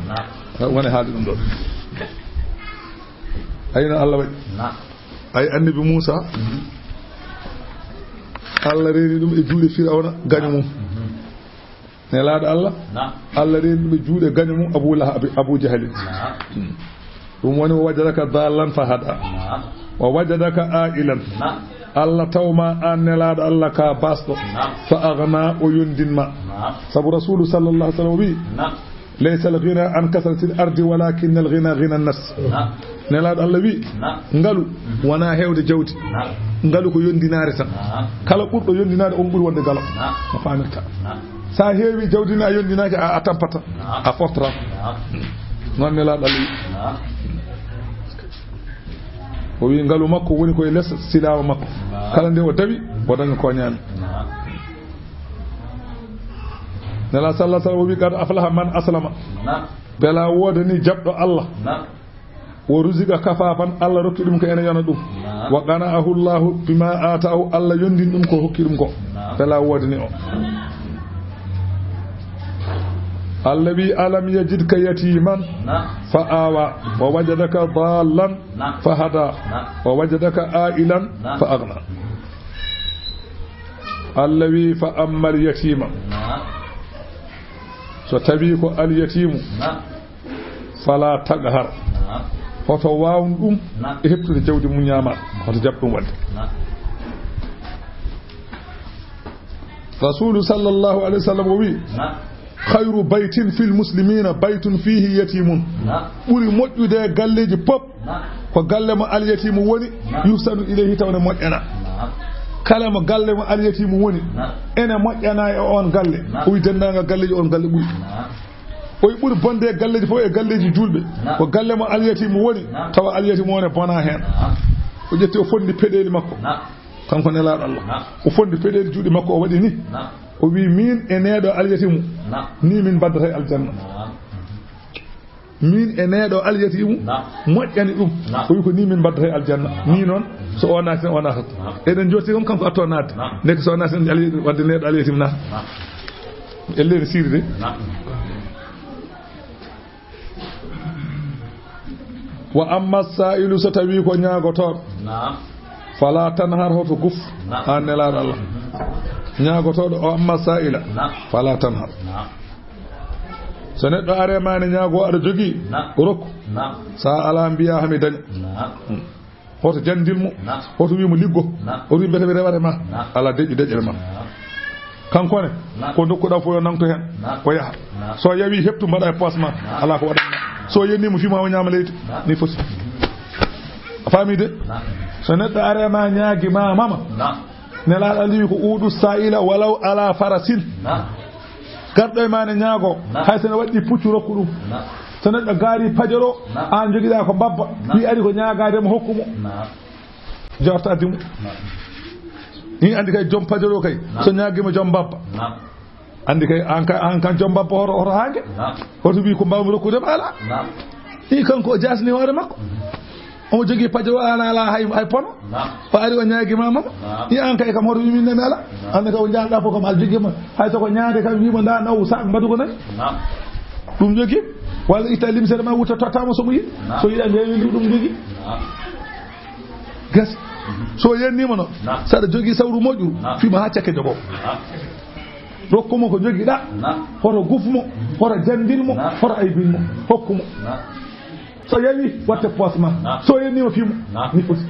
woni haalde dum do ayno Allah wadi ay annabi Musa Allah reeni dum e juude Firawna gañu mum ne laado Allah Allah reeni dum e juude gañu mum Abu Lahab Abu Jahl dum woni wajadaka dallan fahada wa wajadaka ailan Allah tawma an ne laado Allah ka basto fa aghna o yundinma sabu rasul sallallahu alaihi wasallam wi laysa al-ghina an kasrati al-ardi walakin al-ghina ghina an-nafs ne laado Allah wi ngalu wana hewde jawdi ngalu ko yondinaare tan kala burdo yondinaade on buri wonde galo ma famirta sa heewi jawdina yondinaake a tampata a fortra non ne laado Allah o wi ngalu makko woni koye less silaama makko kala nde o dawi o daña ko nyaami nela sallallahu alaihi wasallam wi qad aflaha man aslama bela wodani jabdo Allah o ruziga kafafan Allah rokki dum ko ene yana dum wa qana'ahu Allah bima ataahu Allah yondin dum ko hokki dum ko bela wodani o allazi alam yajidka yatiman fa awa wa wajadaka dallan fa hada wa wajadaka ailan fa aghna allazi fa amma al yatima so tabi ko al yatimu fala taghar hoto waawun dum e heptude jawdi mu nyama hoto jabdum wadde rasul sallallahu alaihi wasallam wi khayru baytin fil muslimina baytun fihi yatimun buri moddude galleji pop ko galle mo al yatimu woni yusanu ilayhi tawne modjana kala mo galle mo al yatimu woni ene modjana e on galle o wi dendanga galleji on galle buri o wi buri bonde galleji fo e galleji julbe ko galle mo al yatimu woni tawa al yatimu woni bona hen o jetti o fondi pedeli makko kanko ne laado Allah o fondi pedeli juudi makko o wadi ni o wi min e needo alyatimu ni min baddata aljanna min e needo alyatimu moƴƴani dum o wi ko ni min baddata aljanna ni non so o naati on naata eden joti on kanko atto naade nek so naati wadde needo alyatimu naata elle sirde wa amma sa'ilu satawi ko nyaagoto fala tanhar hoto guf an nelaado Allah nyaagotodo o amma sa'ila fala tanhar so neddo are mane nyaago ado jogi rokku sa ala biya hamidan hoto jandilmo hoto wiimo liggo o wi bete reware ma ala dejjere ma kanko ne ko dokkuda fo yo nangto hen ko yaha so yawi heptu mbada e poste ma ala ko wadanna so yennimo fima o nyaama leydi ni foti famide so neddo are ma nyaagi ma mama nelaado ali ko uudu sa'ila walaw ala farasin gardo e mane nyaago hay sen waddi puccu rokku dum so neddo gaari pajoro an jogida ko babba wi ari ko nyaagaade mo hokkumo jorta dimu ni andi kay jom pajoro kay so nyaagi mo jom babba andi kay an kan jom babba horo hange hoto wi ko mbawmi rokkude ala ni kanko jasni hoore makko o jogi pajoro ala hay pono fa ari o nyaagi mama ni an kay kam hoto wi min nana ala andi ka o jaalda fo kam al jogi ma hay to ko nyaade kam wi mo da naw sak mbadu ko nani dum jogi wala italim sere ma wuta totama so mu yi so yi ande dum jogi gas so yenni mo no sada jogi sawru moƴƴu fima ha cakke jogo rokkumo ko jogi da hoto gufmo hoto jandilmo hoto aybinmo hokkumo so yawi watte posma so yenni mo fimo ni foti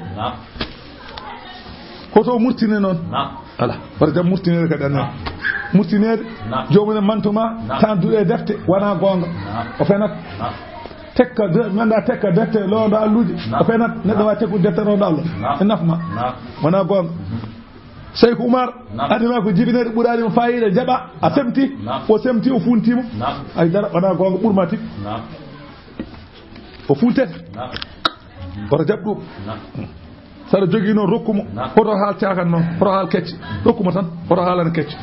hoto murtine non ala par jam murtinede ka dan murtinede jomune mantuma tan du'e defte wana gonga o fenat tekka manda tekka dette londo alluji o fenat neddo wa tekku dette londo Allah nafma wana gon Sheikh Umar adima ko jibinede ɓurani mo fayida jaba a semti o semti o funtimo ay dara wana gonga ɓurmati o funtete oto jaɓ ɗum saɗa jogui noon rokkumo hoto haal cakan noon hoto haal kecce rokkumo tan hoto haalana kecce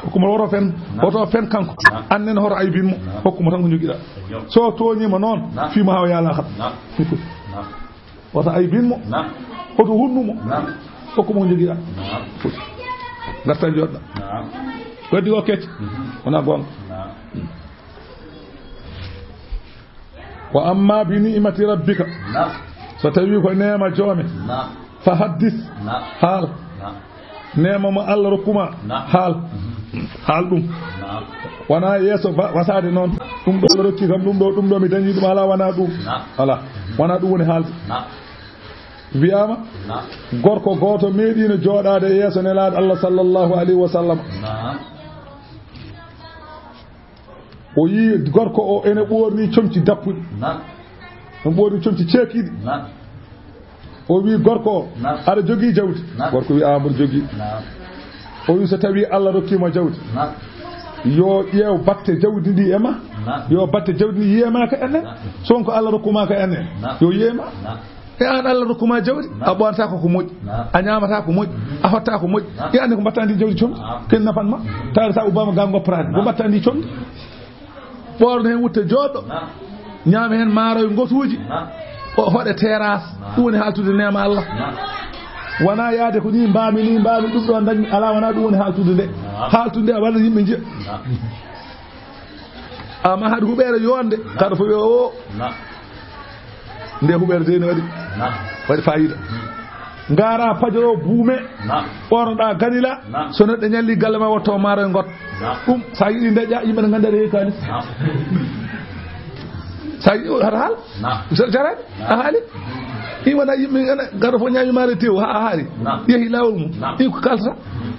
hokkumo woto fen kanko annen hoto aybinmo hokkumo tan ko joguiɗa so toñima noon fima hawa yaala kam woto aybinmo hoto hunnumo hokkumo ko joguiɗa garta joɗɗa waddi o kecce wona gonga wa amma bi ni'mati rabbika so tawi ko neema joome fa haddis haal neema mo Allah rokkuma haal ɗum wana yeeso wasade noon ɗum ɗo Allah rokki kam ɗum ɗo mi dañi ɗum ala wana ɗum ala wana ɗum woni haalde wiyama gorko goto meeɗino jooɗade yeeso nelaɗo Allah sallallahu alayhi wa sallam o yi gorko o ene ɓorni comci dappuɗi no ɓorni comci ceekiɗi o wi gorko o aɗa jogii jawdi gorko wi amboɗo jogii o wi so tawi Allah rokkima jawdi yo ƴeew batte jawdi ndi e ma yo batte jawdi ndi yiyemaka enen sonko Allah rokkumaka enen yo yiyema e an Allah rokkuma jawdi a ɓoonata ko moƴƴi a ñamata ko moƴƴi a hotta ko moƴƴi e andi ko mbatta ndi jawdi comdi ken nafan ma tawde sa ubama ga gopparade ko mbatta ndi comdi ɓorno hen wutte jooɗɗo ñaami hen maaroye gotuuji o hoɗe terrasse ɗum woni haaltude nema Allah wona yaade ko ni mbami ɗum ɗo dañmi ala wona ɗum woni haaltude nde walla yimɓe jiya amma haade huɓere yonde kada fo wi o nde huɓere de ne waɗi fayida ngara pajoro buume ɓornoɗa ganila so neɗɗo ñalli galle ma wotto maaroye got ɗum sa yiɗi ndeƴƴa yimɓe ne gandi aɗa heewi kalis sa yiɗi hata haal jarani a haali i wona yimɓe gaɗa fof ñaami maaro tew ha a haari yeehi lawol mum ɗi ko kaltata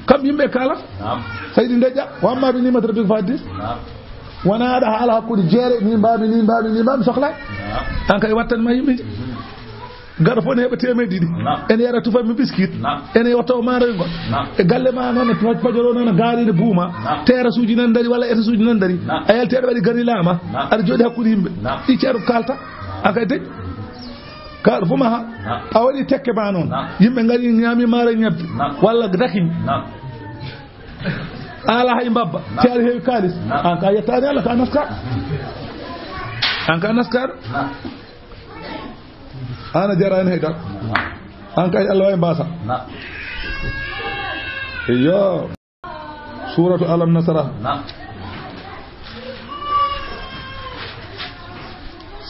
kam yimɓe kalata sa yiɗi ndeƴƴa wamma ɓe nimata rabbi ko faddis wona aɗa haala hakkude jeere ni mbami sohlani an kay wattanma yimɓe ji gaɗa fof ne heɓa temedde ɗiɗi ene yara tufami biskit ene watta o maaroye gon e galle ma noon pajoro noon gaaride buuma terrasse uji nan dari walla étage uji nan dari a yalteɗo waɗi ganilama aɗa jooɗi hakkude yimɓe ɗi ceeɗo kalta akay deƴ kaɗo fof ma ha a waɗi tekke ma noon yimɓe gari ñaami maaroye ñebbe walla dakimi ala hay mbabba te aɗa heewi kalis an ka yettani Allah ka naskaɗo ana jarani haydar an kay Allah way mbasa iyo suratu alam nasara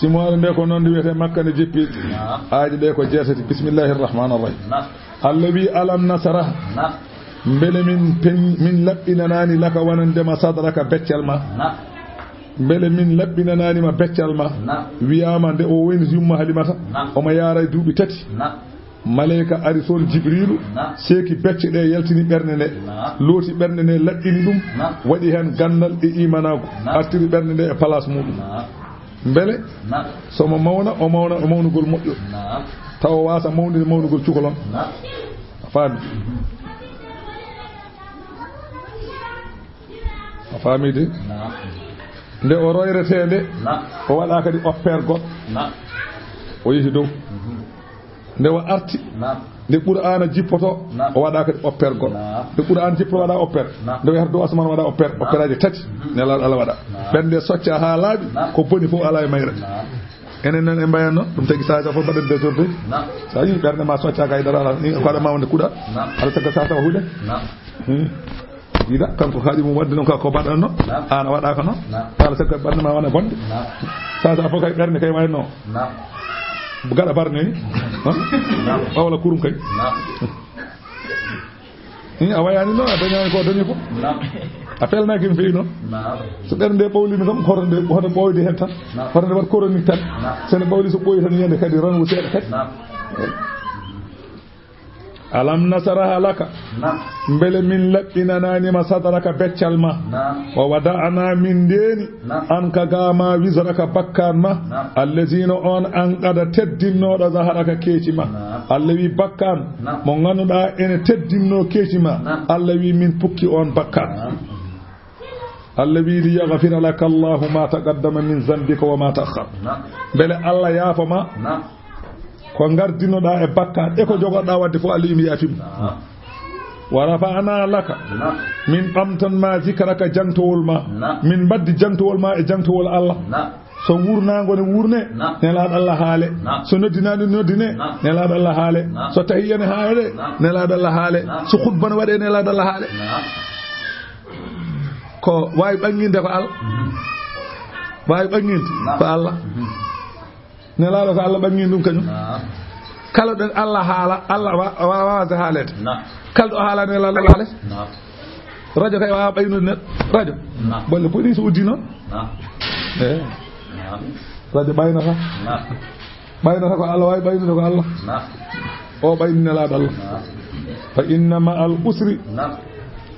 simoore nde ko noon wiyete makka ne jippi aaji ɗe ko jeetati bismillahir rahmanir rahim Allah wi alam nasara mbele min laɓɓinanani laka wonandema sadraka beccal ma mbele min laɓɓinananima beccal ma wiyama nde o woni yumma halimata omo yaara e duuɓi tati malayika ari toon jibrilu seeki becce ɗe yaltini ɓernde nde looti ɓernde nde laɓɓini ɗum waɗi hen gandal e imanago artiri ɓernde nde e place muɗum mbele somo mawna o mawna o mawnugol moƴƴo taw o wasa mawnude mawnugol cukalon a faamide nde o royretede o waɗa kadi opére goɗɗo o yehi dow nde o arti nde Qur'ana jippoto o waɗa kadi opére goɗɗo nde Qur'ana jippoto waɗa opére nde o yahata dow asman waɗa opére aji tati nelaɗo Allah waɗa ɓernde socca ha laaɓi ko boni fof ala e mayre enen nan e mbayanno ɗum tagi saha fof mbaɗen désordre sa yi ɓernde ma soccaka haydara ala ni ko aɗa mawde kuuɗa aɗa tagga sa tawa huuɗe yiɗa kanko haaɗi mum wadde noon ko mbaɗanno an a waɗaka noon ala tagga ɓernde ma wona bonde sa fof kay ɓernde kay wayno gaɗa barne ni wawla kurum kay a wayani noon a dañani ko dañi fof a felnaki no fewi noon so ɓernde nde ɓawlimi kam hoto ɓoyde hen tan hoto nde wat chronique tan sene ɓawli so ɓooyi tan yiyande kadi ranwu seeɗa kadi alam nasaraha laka mbele min laɓɓinanani ma sadaraka beccal ma wa wada'ana min deni an ka gama wisraka bakkan ma allazina on an qada teddinnoɗo zaharaka keeci ma Allah wi bakkan mo ganduɗa ene teddinno keeci ma Allah wi min pukki on bakkan Allah wi li yaghfira laka Allahu ma taqaddama min zambika wa ma ta'akhkhar mbele Allah yaafama ko gardinoɗa e bakkan e ko jogoɗa wadde fo Allah imi yaafima wa rafa'ana laka min ɓamtan ma zikraka jantowol ma min baddi jantowol ma e jantowol Allah so wurnago ne wurne nelaɗo Allah haale so noddinani noddine nelaɗo Allah haale so tahiyane haale nelaɗo Allah haale so khutbana waɗe nelaɗo Allah haale ko wawi ɓanginde ko Allah wawi ɓanginde ko Allah nelaɗo ko Allah ɓangin ɗum kañum kala ɗen Allah haala Allah wawata haalede kala ɗo haala nelaɗo Allah haalete radio kay wawa ɓaynude neɗɗo radio bolle police uddi noon radio ɓaynata ko Allah wawi ɓaynude ko Allah o ɓayni nelaɗo Allah fa inna ma al usri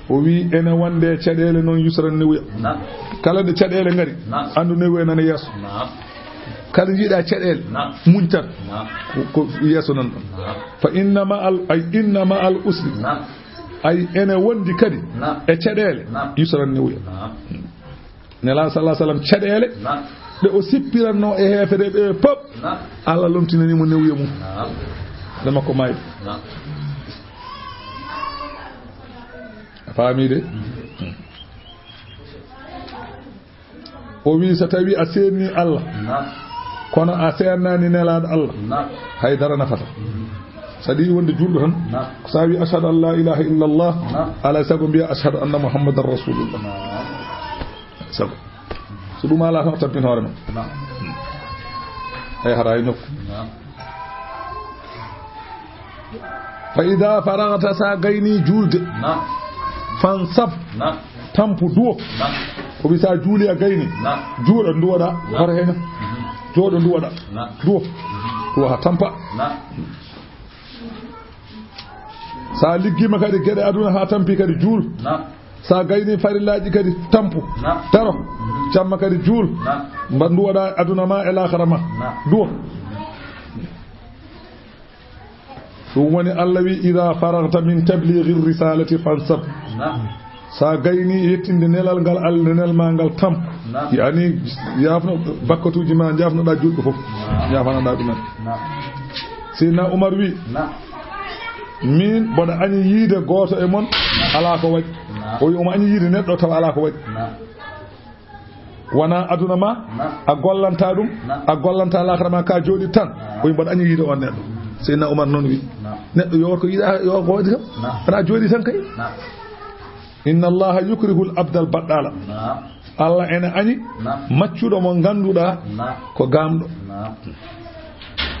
o wi ene wonde caɗele noon yusran newuya kala nde caɗele ngari andu newuya nana yeeso kala jiiɗa caɗele muñtat ko yeeso nan ɗon fa innama al usri ay ene wondi kadi e caɗele yusran newuya nela sallah sallam caɗele ɗe o sippiranno e heefere ɓe pop Allah lomtinanimo newuya mum nde makko mayde faamide o wi so tawi a seerni Allah kono a seernani nelaɗo Allah haydara nafata sadi wonde julɗo tan sa wi ashhadu an la ilaha illa Allah ala sago mbiya ashhadu anna muhammadan rasulullah sago so ɗum ala tan o tampin hoore ma hay hara e nokku fa ida faragta sa gayni julde fansab tampu duwo ko bisa juuli a gayni juuɗo duwoɗa hor hena jooɗo duwoɗa duwo ha tampa sa liggima kadi gueɗe aduna ha tampi kadi juul sa gayni farillaji kadi tampu taro jamma kadi juul mba duwoɗa aduna ma e lahara ma duwo ɗum woni Allah wi ida faragta min tablighi risalati fansab sa gayni yettinde nelal ngal Allah nelma ngal tam yani yafno bakkatuji ma jafnoɗa julɗo foof jafanoɗa ɗumen sina Umar wi min boɗa añi yiide goto e mon ala ko waɗi o wi omo añi yiide neɗɗo taw ala ko waɗi wona aduna ma a gollanta ɗum a gollanta lakara ma ka jooɗi tan o wi mboɗa añi yiide on neɗɗo sina Umar noon wi neɗɗo yo ko yiɗa yo ko waɗi kam wona jooɗi tan kay inna allaha yukrihu al abdal baɗɗala Allah ene añi maccuɗo mo ganduɗa ko gamɗo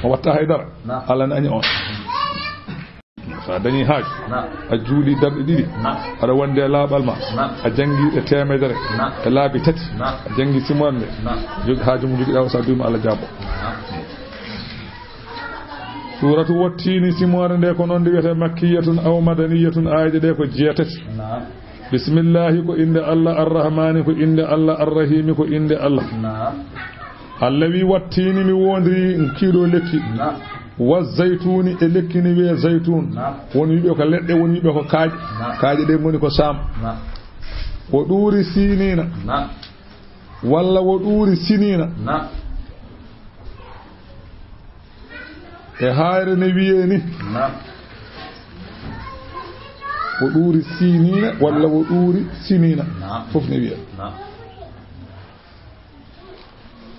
o watta haydara Allah ene añi on sa dañi haaju a juuli darɗe ɗiɗi aɗa wonde e laaɓal ma a jangi e temedere e laabi tati a jangi simonde jogi haaju mo jogiɗa o sa duma Allah jabbo suratu wottini simore nde ko noon ndi wiyete makkiyatun aw madaniyatun ayde ɗe ko jeetati bismillahi ko inde Allah arrahmani ko inde Allah arrahimi ko inde Allah Allah wi wattini mi wondiri kiiɗo lekki wa zaytuni e lekki ni wiye zaytun woni wiɓe ko leɗɗe woni wiɓe ko kaaƴe ɗe goni ko sam wo ɗuuri sinina walla wo ɗuuri sinina e hayre ne wiye ni wo ɗuuri sinina walla wo ɗuuri sinina fof ne wiye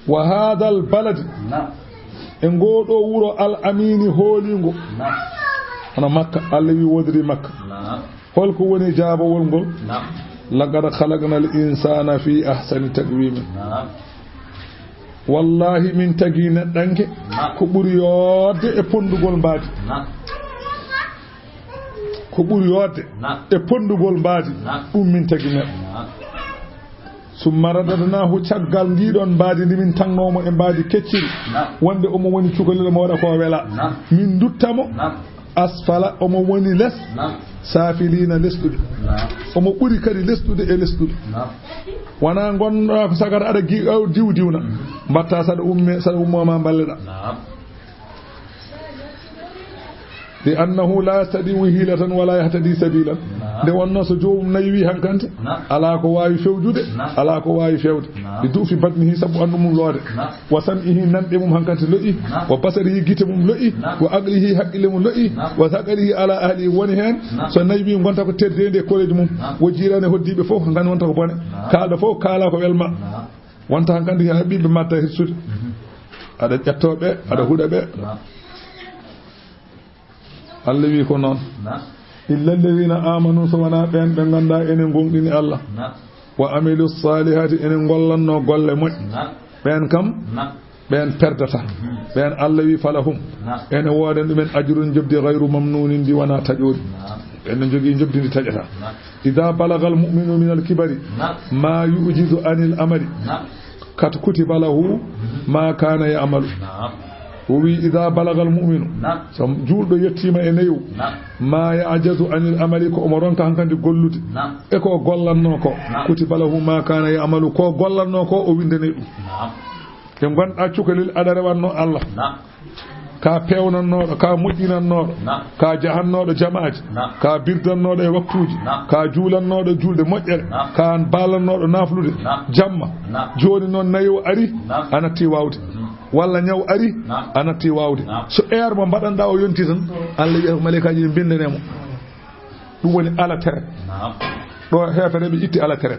wa hada al balad e ngoɗo wuro al amini hoolingo hono Makka Allah wi wodiri Makka holko woni jaabowol ngol laqad khalaqna al insana fi ahsani taqwim wallahi min tagi neɗɗanke ko ɓuri yodde e pondugol mbaadi ko ɓuri yodde e pondugol mbaadi ɗum min tagi neɗɗo summa radadnahu caggal ndiɗon mbaadi ndi min tannomo e mbaadi kecciri wonde omo woni cukalel mo waɗa ko wela min duttamo asfala omo woni les safilina lesdude omo ɓuri kadi lesdude e lesdude wana gonɗa ko sagata aɗa diwdiwna mbatta saɗa ummoma balleɗa li annahu la yastadiu hilatan wala yahtadi sabilan nde wonno so jomum nayi hankante ala ko wawi fewjude ala ko wawi fewde ɗi duufi badnihi sabu andu mum loode wa sam'ihi nanɗe mum hankante lo'i wa basarihi gite mum lo'i wa aqlihi haqqille mum lo'i wa saqalihi ala ahlihi woni hen so nayi gonta ko teddede koreji mum wo jirane hoddiɓe fof hankante wonta ko bone kalɗo fof kala ko welma wonta hankante haɓiɓe matta hirsude aɗa ƴettoɓe aɗa huɗaɓe Allah wi ko noon illa alladhina amanu so wana ɓen ɓe ganda enen gonɗini Allah wa amilu salihati enen gollanno golle moƴƴe ɓen kam ɓen perdata ɓen Allah wi falahum ene woden ɗumen ajrun jobdi ghayru mamnunin ndi wana taƴoɗi enen jogui jobdi ndi taƴata idha balagal mu'minu min al-kibari ma yujizu anil amali kat kutiba lahu ma kana ya'malu wi idha balagal mu'minu so julɗo yettima e neyo ma ya'jazu anil amali ko omo ronka hankandi gollude e ko gollanno ko kutiba lahu ma kana ya'malu ko gollanno ko o windane ɗum te gonɗa cukalel aɗa rewanno Allah ka pewnannoɗo ka moƴƴinannoɗo ka jahannoɗo jamaaji ka birdannoɗo e waktuji ka juulannoɗo julde moƴƴere ka balannoɗo naflude jamma joni noon nayo ari a natti wawde walla ñaw ari a natti wawde so heure mo mbaɗanɗa o yonti tan Allah wiya malaikaji ɗi bindanemo ɗum woni ala tere ɗo hefere ɓe itti ala tere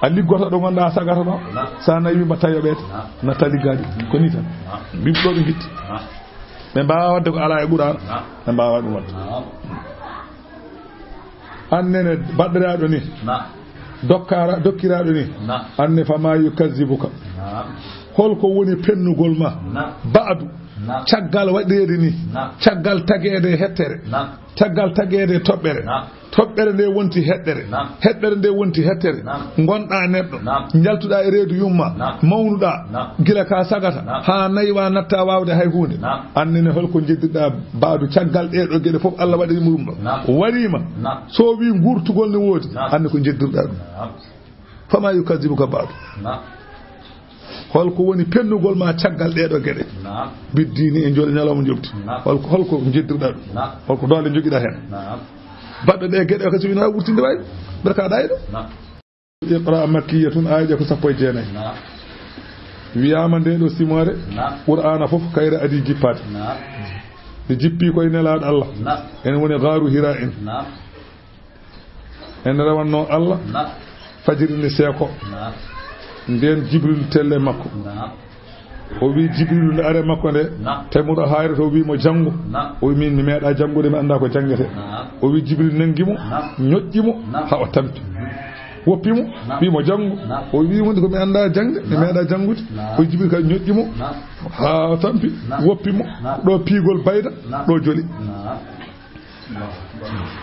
a liggoto ɗo gonɗa a sagata ɗo sa nayi mbatta yoɓede natta liggadi ko ni tan mbimi ɗo ɓe gitti ɓe mbawa wadde ko ala e ɓuurano ɓe mbawa ɗum wadde annene baɗɗiraɗo ni dokkiraɗo ni anne fama yukazzibuka holko woni pennugol ma baadu caggal waɗede ni caggal tagede hettere caggal tagede toɓɓere nde wonti heɗɗere nde wonti hettere gonɗa neɗɗo jaltuɗa e reedu yumma mawnuɗa gila ka sagata ha nayiwa natta wawde hay hunde annene holko jeddirɗa baadu caggal ɗeɗo gueɗe foof Allah waɗiri ɗum ɗo warima so wi gurtugol ne woodi anne ko jeddirɗa ɗum fama yukazzibuka baadu holko woni pennugol ma caggal ɗeɗo gueɗe biddini e jole ñalawma jobti holko jeddirɗa ɗum holko dole joguiɗa hen baɗɗo ɗe gueɗe kasi wino wurtinde wayi mbeɗa ka ɗayɗo iqra makkiyatun ayaje ko 19 wiyama nde ɗo simore qur'ana foof kayre adi jippade nde jippi koye nelaɗo Allah ene woni gaaru hira en rewanno Allah fajiri ni seeko nden jibril telle makko o wi jibril nde are makko nde temuɗo hayre to wi mo janggo o wi min mi meeɗa janggude mi anda ko jangete o wi jibril nangimo ñoƴƴimo ha o tampi woppimo wimo janggo o wi wonde ko mi anda jangde mi meeɗa janggude o jibril kadi ñoƴƴimo ha o tampi woppimo ɗo piigol bayda ɗo joli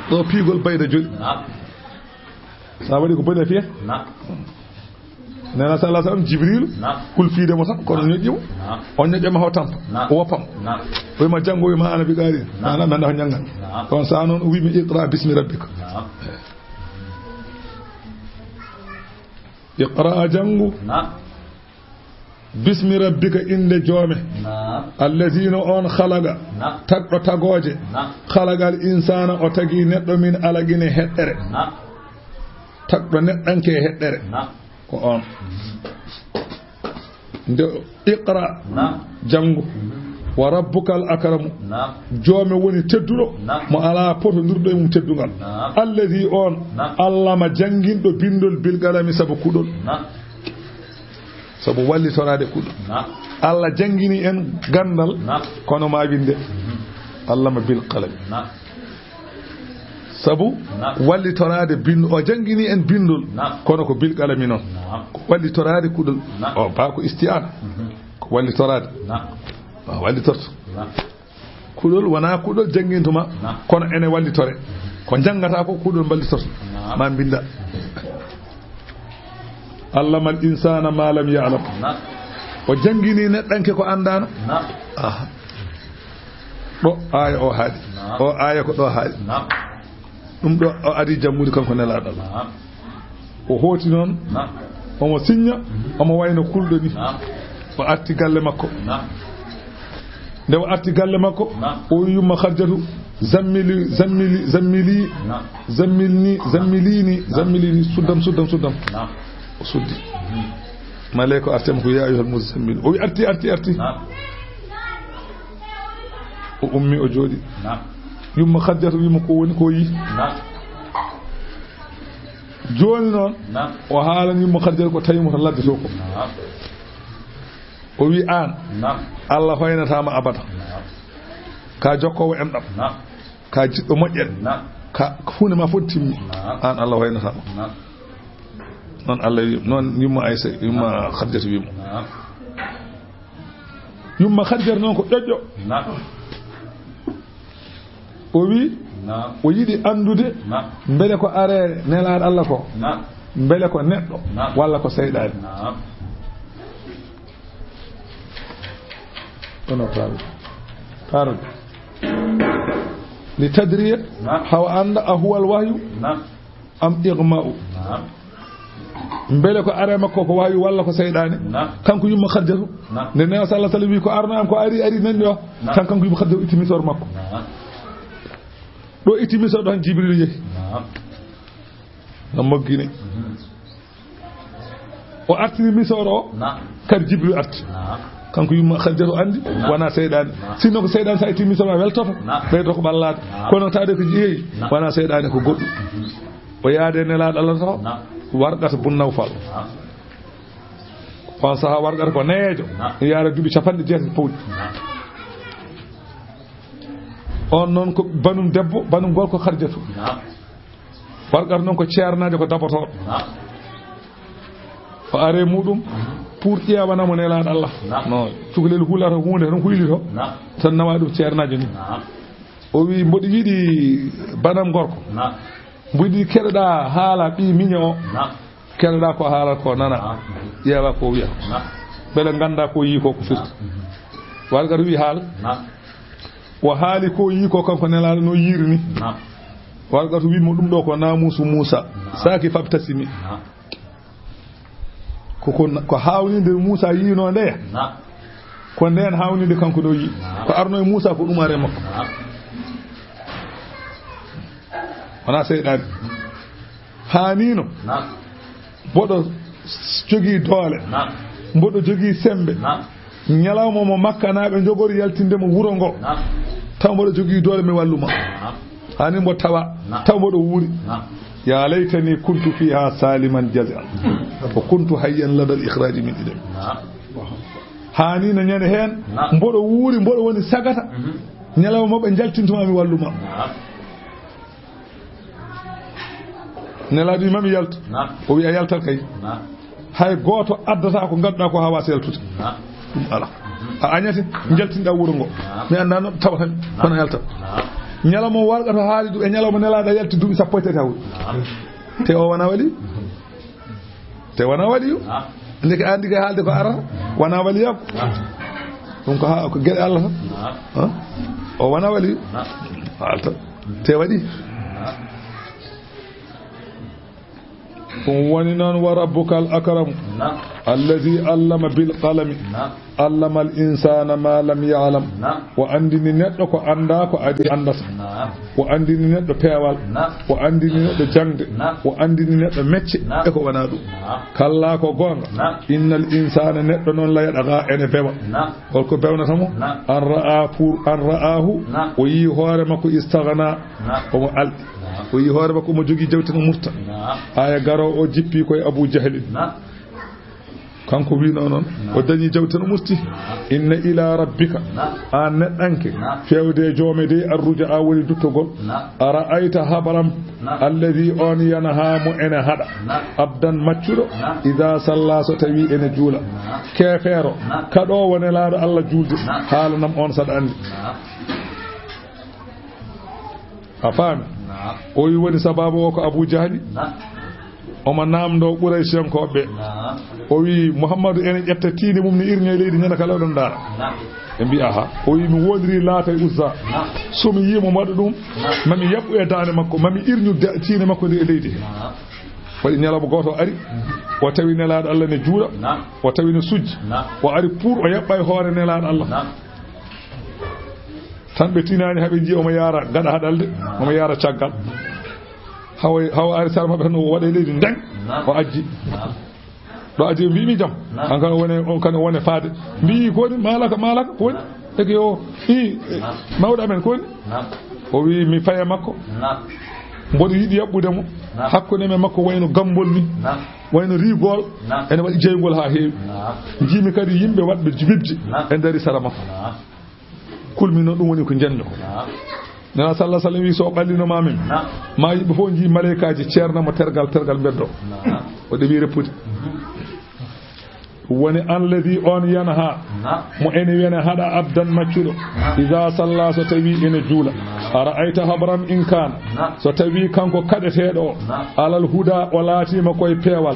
ɗo piigol bayda joli sa waɗi ko bone fiye nena sallallahu alaihi wasallam jibril kulfiide mo tan kono ñoƴƴimo on ñoƴƴama haw tampa o woppam o wima janggo o wima ana biqari nana nanda ko jangan on sa noon o wimi iqra bismi rabbika iqra jangu bismi rabbika inde joome allazina on khalaqa tagɗo tagoje khalagal insana o tagi neɗɗo min alagine heɗɗere tagɗo neɗɗanke heɗɗere ko on nde iqra jangu wa rabbukal akramu joome woni tedduɗo mo ala poto ndurɗo e mum teddugal allazi on allama janginɗo bindol bilgalami sabu kuɗol sabu wallitorade kuɗol Allah jangini en gandal kono ma winde allama bil qalami sabu wallitorade bindo o jangini en bindol kono ko bil qalami non ko wallitorade kuɗol o ba ko isti'ana ko wallitorade wallitorto kuɗol wona kuɗol jangintuma kono ene wallitore ko jangata ko kuɗol ballitorto ma binda allama al insana ma lam ya'lam o jangini neɗɗanke ko andana ɗo aya o haali o aya ko ɗo haali ɗum ɗo o adi jammude kanko nelaɗo Allah o hooti noon omo signa omo wayno kulɗo ni o arti galle makko nde o arti galle makko o yumma Khadijatu zammilini suddam o suddi male ko artema ko ya ayyuhal muzammil o wi arti o ummi o jooɗi yumma Khadijatu wimo ko woni ko yi joni noon o haalan yumma Khadijatu ko tawimo to ladde to ko o wi an Allah faynatama abada ka jokkowo enɗam ka jiɗɗo moƴƴen ka hunde ma fof timmi an Allah faynatama noon Allah wi noon yumma Aysa yumma Khadijatu wimo yumma Khadijatu noon ko ƴoƴƴo o wi o yiɗi andude beele ko are nelaɗo Allah ko beele ko neɗɗo walla ko seyɗani ono farde li tadriya haw anda ahuwal wahyu am igma'u beele ko are makko ko wahyu walla ko seyɗani kanko yumma Khadijatu nde newa sallallahu alaihi wasallam wi ko arno am ko ari nanni o tan kanko yumma Khadijatu itti misor makko ɗo itti misor ɗo han Jibril yehi no moggini o artiri misor o kadi Jibril arti kanko yumma Khadijatu andi wona seyɗani sinno ko seyɗani sa itti misor ma weltoto ɓeydo ko ɓallade kono tawde ko jeeyi wona seyɗani ko goɗɗum o yaade nelaɗo Allah to wargata Bunnawfal on saha wargata ko neejo yaara duuɓi 90 pawɗi on noon ko banum debbo banum gorko Khadijatu wargata noon ko ceernajo ko dabotoɗo o are muɗum pour ƴewanamo nelaɗo Allah non cukalel hulata hunde tan huylito tan nawa ɗum ceernajo ni o wi mboɗo yiiɗi banam gorko mboɗi keɗoɗa haala ɓi miño o keɗoɗa ko haala ko nana ƴeewa ko wiya beele ganda ko yi ko firti wargata wi haal o haali ko yi ko kanko nelaɗo no yiiri ni wargata wimo ɗum ɗo ko namusu Musa saki fabtasimi ko hawnide Musa yino ndeya ko nden hawnide kanko ɗo yi ko arno e Musa ko ɗum are makko wona seyɗani hanino mboɗo jogii doole mboɗo jogii sembe ñalawma mo Makka naaɓe jogori yaltindemo wuro ngo taw mboɗo jogii doole mi walluma hani mbo tawa taw mboɗo wuuri ya laytani kuntu fiha saliman jazian wa kuntu hayyan lada al ikhraji min idem hani no ñande hen mboɗo wuuri mboɗo woni sagata ñalawma ɓe jaltintuma mi walluma nelaɗo mami yalta o wi a yaltat kay hay goto addata ko ganduɗa ko ha wasa yaltude ɗum ala a añati jaltinɗa wuro ngo mi anda no tawatami kono yaltat ñalawma wargata haali ɗum e ñalawma nelaɗo yalti duuɓi 13 hawri te o wona wali te wona wali yu ndeke andi kay haalde ko arata wona wali yakko ɗum ko gueɗe Allah tan o wona wali yu haalta te waɗi woni noon wa rabbuka al akram allazi allama bil qalami allama al insana ma lam ya'lam wa andini neɗɗo ko anda ko adi andata wa andini neɗɗo peewal wa andini neɗɗo jangde wa andini neɗɗo mecce e ko wona ɗum kalla ko gonga innal insana neɗɗo noon layɗaga ene bewa holko bewnatamo an ra'ahu o yi hoore makko istaghna omo alɗi o yi hoore makko omo jogii jawtino murta aya garo o jippi koye Abu Jahl kanko wino noon o dañi jawtino murti inna ila rabbika an neɗɗanke fewde joome de arruja a woni duttogol ara ayta habaram alladi on yanhamu ene haɗa abdan maccuɗo ida salla so tawi ene juula kefeero kaɗo wone laaɗo Allah julde haalanam on saɗa andi a faami o wi woni sababu o ko Abu Jahli omo namdo Qurayshankoɓe o wi Muhammadu ene ƴetta tiinde mum ne irñe leydi ñana kala ɗon dara e mbi aha o wi mi wondiri Laata e Uzza somi yimo waɗa ɗum mami yaɓɓu e dande makko mami irñu tiinde makko nde e leydi waɗi ñalawma goto ari o tawi nelaɗo Allah ne juula o tawi ne sujji o ari pour o yaɓɓa e hoore nelaɗo Allah tan ɓe tinani haɓe jii omo yaara gaɗa haɗalde omo yaara caggal hawa ari sara maɓɓe tan o waɗa leydi ndeng o ajji ɗo aji mbimi jaam hankan on kane wone faade mbi koni malaka koni eki o mawɗo amen koni o wi mi faye makko mboɗo yiɗi yaɓɓudemo hakkude men makko wayno gambol ni wayno rigol ene waɗi jeygol ha heewi jiimi kadi yimɓe waɗɓe jibibji e ndari sara makko kulmino ɗum woni ko jenno nana sallah sallam wi so ɓallinoma min ma yimɓe fof jii malaikaji ceernamo tergal beddo o ɗeɓi reppude woni alladi on yanha mo ene wene haɗa abdan maccuɗo ida salla so tawi ene juula ara ayta habram in kana so tawi kanko kaɗeteɗo o alal huda o laatima koye peewal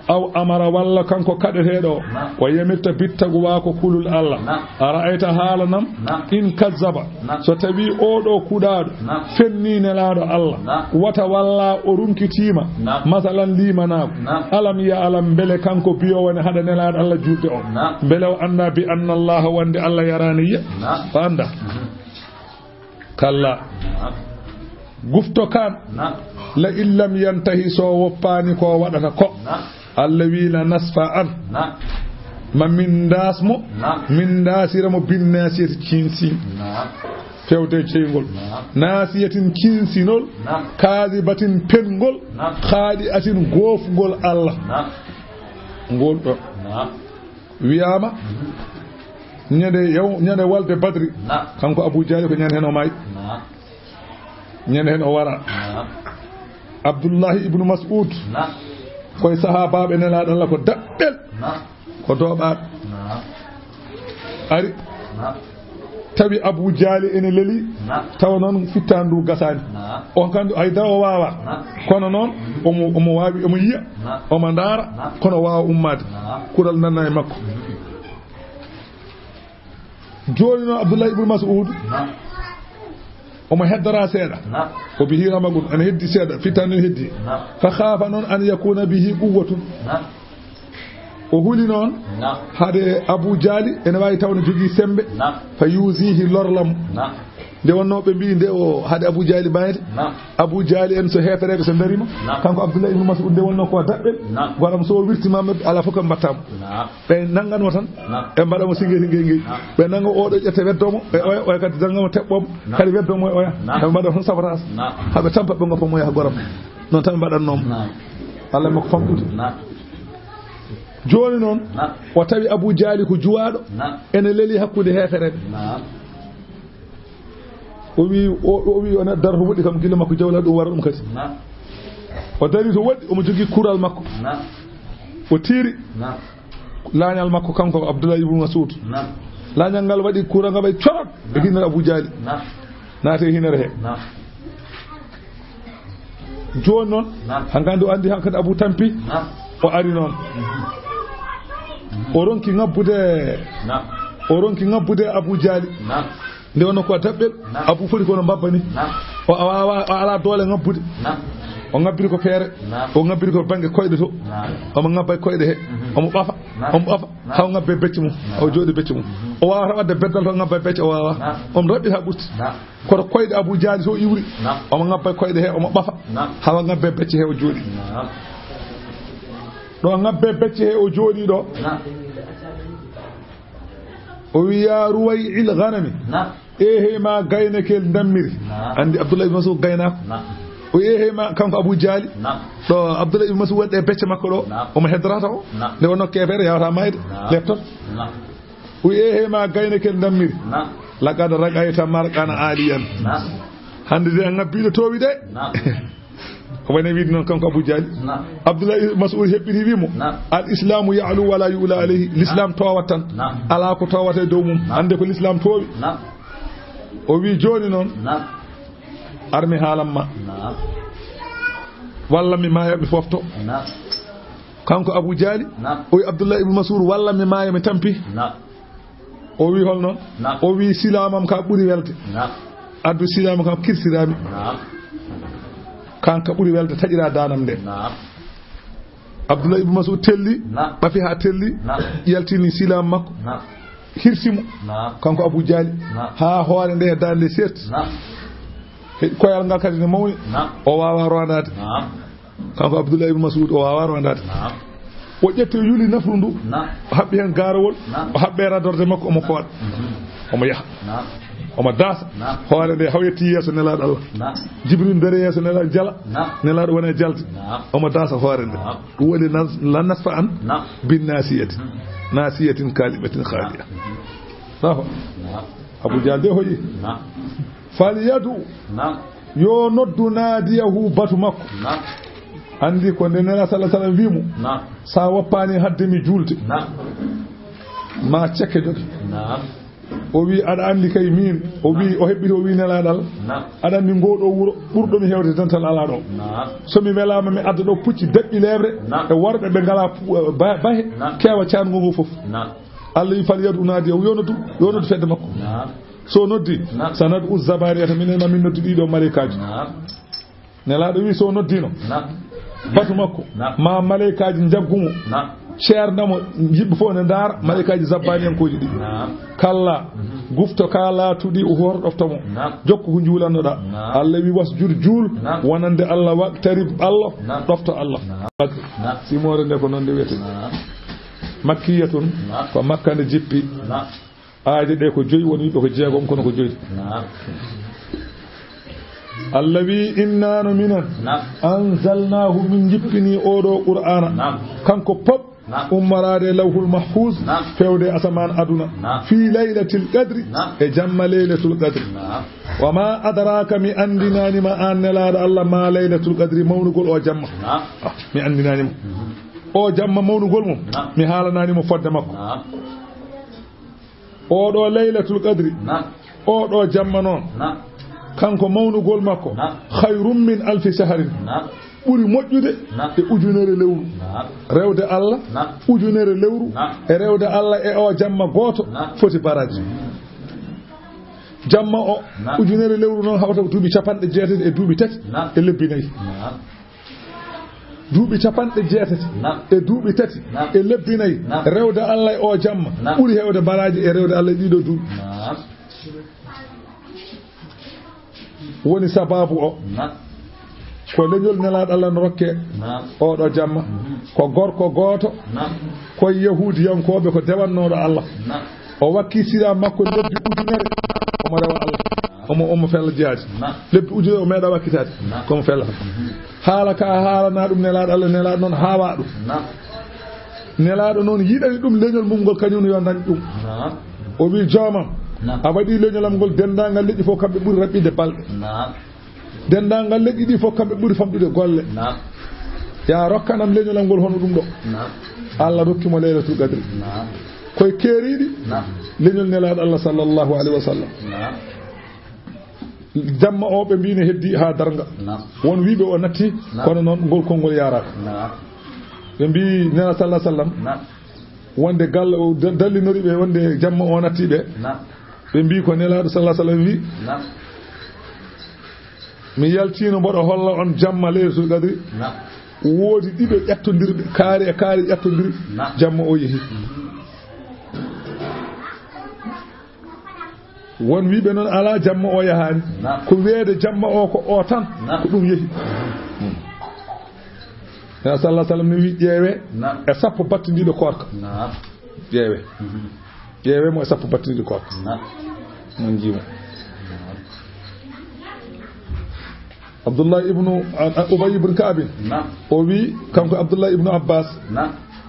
aw amara walla kanko kaɗeteɗo o yamirta bittagu wako kulul Allah ara ayta haalanam in kazzaba so tawi oɗo kuɗaɗo fenni nelaɗo Allah wata walla o runkitima masalan limanago alam ya alam beele kanko biyo woni haɗa nelaɗo Allah julde o beele o anda bi anna Allah wonde Allah yarani yiya o anda kalla gufto kan la illam yantahi so woppani ko waɗata ko Allah wi la nasfa an ma min dasmo min dasiramo bin nasiyati kinsi fewde ceygol nasiyatin kinsinol kaadibatin pengol khaadi atin gofgol Allah ngol ɗo wiyama ñande walde badri kanko Abu Jahl ko ñande hen o maayi ñande hen o wara Abdullahi ibnu Mas'ud koye sahabaɓe nelaɗo Allah ko daɓɓel ko doɓaɓe ari tawi Abu Jahl ene leeli tawa noon fittandu gasani on kandi hayda o wawa kono noon omo wawi omo yiya omo ndaara kono wawa ummade kural nanna e makko joni noon Abdoulaye ibn Mas'ud omo heddora seeɗa o bihi ramagol ene heddi seeɗa fittani heddi fa khafa noon an yakuna bihi quwwatun o huli noon hade Abu Jali ene wawi tawne jogui sembe fa yuzihi lorlam nde wonno ɓe mbi nde o hade Abu Jali bayde Abu Jali en so hefereɓe so darima kanko Abdoulaye ibn Mas'ud nde wonno ko daɓɓe waɗam so wirtimama ala fof kam mbattamo ɓe nanganmo tan ɓe mbaɗamo singue ɓe nanga oɗo ƴette weddomo ɓe oya kadi jangamo teɓɓomo kadi weddomo e oya ɓe mbaɗa tan sabotage haɓe tampa ɓe goppa moya goram noon tan mbaɗannomo Allah mako famɗude joni noon o tawi Abu Jali ko juwaɗo ene leeli hakkude hefereɓe o wi on dar to woɗɗi kam gila makko jawla ɗum wara ɗum kadi o dari to woɗɗi omo jogui kural makko o tiiri laañal makko kanko Abdoulaye ibn Mas'ud laañal ngal waɗi kural ngal waɗi corot e hinnere Abu Jali naate hinnere he joni noon hankandi o andi hankadi Abu Tampi o ari noon o ronki ngabbude Abu Jali nde wonno ko daɓɓel Abu foti kono mbabba ni o ala doole ngabbude o ngabbiri ko feere o ngabbiri ko banggue koyɗe to omo ngabba koyɗe he omo ɓafa haw ngabbe becce mum o jooɗi becce mum o wawata wadde beddal to ngabba becce o wawa omo raɓɓi ha ɓurti koto koyɗe Abu Jali to iwri omo ngabba koyɗe he omo ɓafa hawa ngabbe becce he o jooɗi ɗo ngabbe becce he o jooɗi ɗo o wiya Ruway'il ghanami ehe ma gaynakel dammiri andi Abdoulaye ibn Mas'ud gaynako o ehe ma kanko Abu Jali ɗo Abdoulaye ibn Mas'ud waɗe becce makko ɗo omo heddorata o nde wonno kefere yawata mayde leptot o ehe ma gaynakel dammiri laqad raqayta marqana aliyan hande de ngabbiɗo towi de ko wone wiide noon kanko Abu Jali Abdoulaye Mas'ud heɓɓini wimo al islamu ya'lu wala yu'la alayhi l'islam towat tan ala ko towata dow mum ande ko l'islam towi o wi joni noon armi haalamma walla mi maya mi fofto kanko Abu Jali o wi Abdullah ibn Mas'ud walla mi maya mi tampi o wi holno o wi silamam ka ɓuri welde addu silamam kam kirsirami kanka ɓuri welde taƴira danam nde Abdullah ibn Mas'ud telli ɓafi ha telli yaltini silam makko hirsimo kanko Abu Jali ha hoore nde dande serti koyal ngal kadi ne mawni o wawa rondade kanko Abdullah ibn Mas'ud o wawa rondade o ƴetti o yuli nafru ndu o haɓɓi hen garawol o haɓɓe radorde makko omo fooɗa omo yaha omo daasa hoore nde hawyetti yeeso nelaɗo Allah Jibril dare yeeso nelaɗo jala nelaɗo wone jalde omo daasa hoore nde ɗum woni la nasfa an bin nasiyatin kalimatin khaliya safa Abu Jahl de hoyi fal yadu yo noddu naadiyahu batu makko andi ko nde nela sallallahu alaihi wasallam wiimo sa woppani hadde mi julde ma cekke jogi o wi aɗa andi kay min o wi o heɓɓiti o wi nelaɗal aɗa andi ngoɗo wuro ɓurɗomi hewde dental ala ɗo somi welama mi adda ɗo pucci deɓɓi lebre e worɓe ɓe ngala bahe kewa cango ngo foof Allah yi fal yadu naadi o yonoddu fedde makko so noddi sanad uz zabariyata minen ma min noddi ɗiɗo malaikaji nelaɗo wi so noddino batu makko ma malaikaji jaggumo ceernamo yimɓe fof ne ndaara malaikaji zabbaniyankoji ɗi kalla gufto ka laatuɗi o hoto ɗoftamo jokko ko juulannoɗa Allah wi wasjud juul wonande Allah waqtarib Allah ɗofto Allah simore nde ko noon nde wiyete makkiyatun ko makka nde jippi aaje ɗe ko joyi woni wiɓe ko jeegom kono ko joyi Allah wi innano minan anzalnahu min jippini oɗo qur'ana kanko pop ummarade lawhul mahfuz fewde asaman aduna fi laylatil qadri e jamma laylatul qadri wama adraka mi andinani ma an nelaɗo Allah ma laylatul qadri mawnugol o jamma mi andinani mo o jamma mawnugol mum mi haalanani mo fodde makko oɗo laylatul qadri oɗo jamma noon kanko mawnugol makko khayrum min alfi shahrin ɓuri moƴƴude e ujunere lewru rewde Allah ujunere lewru e rewde Allah e o jamma goto foti baraji jamma o ujunere lewru noon hawta ko duuɓi 90 e duuɓi 3 e lebbi 4 duuɓi 90 e duuɓi 3 e lebbi 4 rewde Allah e o jamma ɓuri hewde baraji e rewde Allah e ɗiɗo duuɓi woni sababu o ko leñol nelaɗo Allah no rokke oɗo jamma ko gorko goto ko yahudiyankoɓe ko dewannoɗo Allah o wakkisira makko lebbi ujunere omo rewa Allah omo fella jihaadi lebbi ujunere o meeɗa wakkitade komo fella haala ka haalana ɗum nelaɗo Allah nelaɗo noon haawa ɗum nelaɗo noon yiɗani ɗum leñol mum ngol kañum yo dañ ɗum o wi joomam a waɗi leñolam ngol dendagal leƴƴi fof kamɓe ɓuuri raɓɓide balɗe dendagal leƴƴi ɗi fof kamɓe ɓuuri famɗude golle ya rokkanam leñolam ngol hono ɗum ɗo Allah rokkimo laylatul qadri koye keeriɗi leñol nelaɗo Allah sallallahu alaihi wa sallam jamma o ɓe mbino heddi ha darga won wiɓe o natti kono noon ngol konngol yaraka ɓe mbi nela sallah sallam wonde galle o dallinoriɓe wonde jamma o nattiɓe ɓe mbi ko nelaɗo sallah sallam wi mi yaltino mboɗo holla on jamma laylatul qadri woodi ɗiɗo ƴettodirɓe kaari e kaari ƴettodiri jamma o yeehi won wiɓe noon ala jamma o yahani ko weede jamma o ko o tan ko ɗum yeehi ya sallah sallam ne wi ƴeewe e sappo battidiɗo korka ƴeewe mo e sappo battidiɗo korka mon jiimo Abdullah ibnu Ubay ibn Ka'b o wi kanko Abdullah ibnu Abbas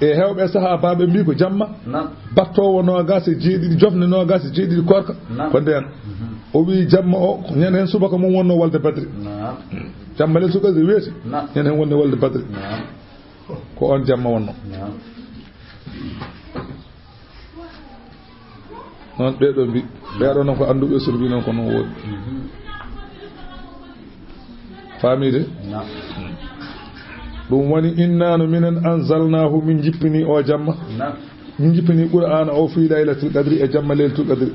e hewɓe sahabaɓe mbi ko jamma battowo nogas e jeeɗiɗi jofne nogas e jeeɗiɗi korka ko nden o wi jamma o ñande hen subaka mum wonno walde badri jamma le suka weeti ñande hen wonno walde badri ko on jamma wonno noon ɓeɗo mbi ɓeɗo noon ko anduɓe so mbi noon ko noon woodi famide ɗum woni innano minen anzalnahu min jippini o jamma min jippini qur'ana o fi laylatul qadri e jamma laylatul qadri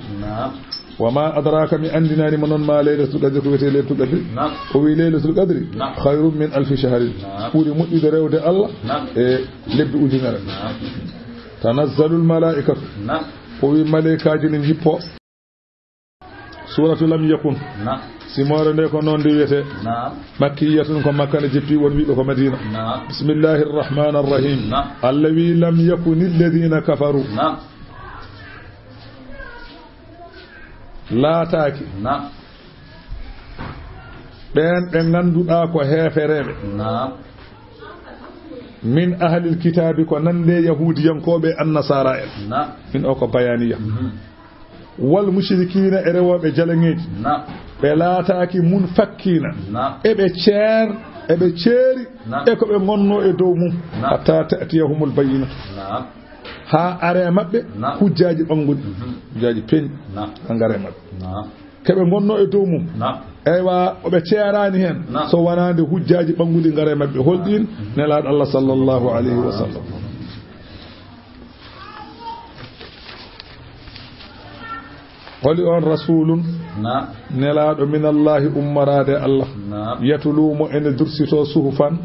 وما أدراك من أندنا لمن ما ليلة القدر كويتي ليلة القدر وفي ليلة القدر خير من 1000 شهر قولي مؤيد ريود الله لب أجنر تنزل الملائكة وفي ملائكة جنين جيبو سورة لم يكن سمورة لكم نون ديوته مكية كم مكان جيبي ونبيئكم مدينة بسم الله الرحمن الرحيم الذي لم يكن الذين كفروا laataaki ɓen ɓe ngannduɗaa ko heefereeɓe min ahlil kitaabi ko nande yahuudiyankooɓe annasara en min o ko bayaniya wal mushrikiina e rewooɓe jalaŋeeji ɓe laataaki mun fakkiina eɓe ceeri e ko ɓe ngonnoo e dow mum hatta ta'tiyahumul bayyinatu ha are mabbe hujjaaji bangude hujjaaji peñ angare mabbe kebe gonno e dow mum aywa obe ceerani hen so wanaande hujjaaji bangude ngare mabbe holdin nelaado Allah sallallahu alayhi wa sallam holi on rasulun nelaado min Allah ummarade Allah yatulumo ene dursito suhufan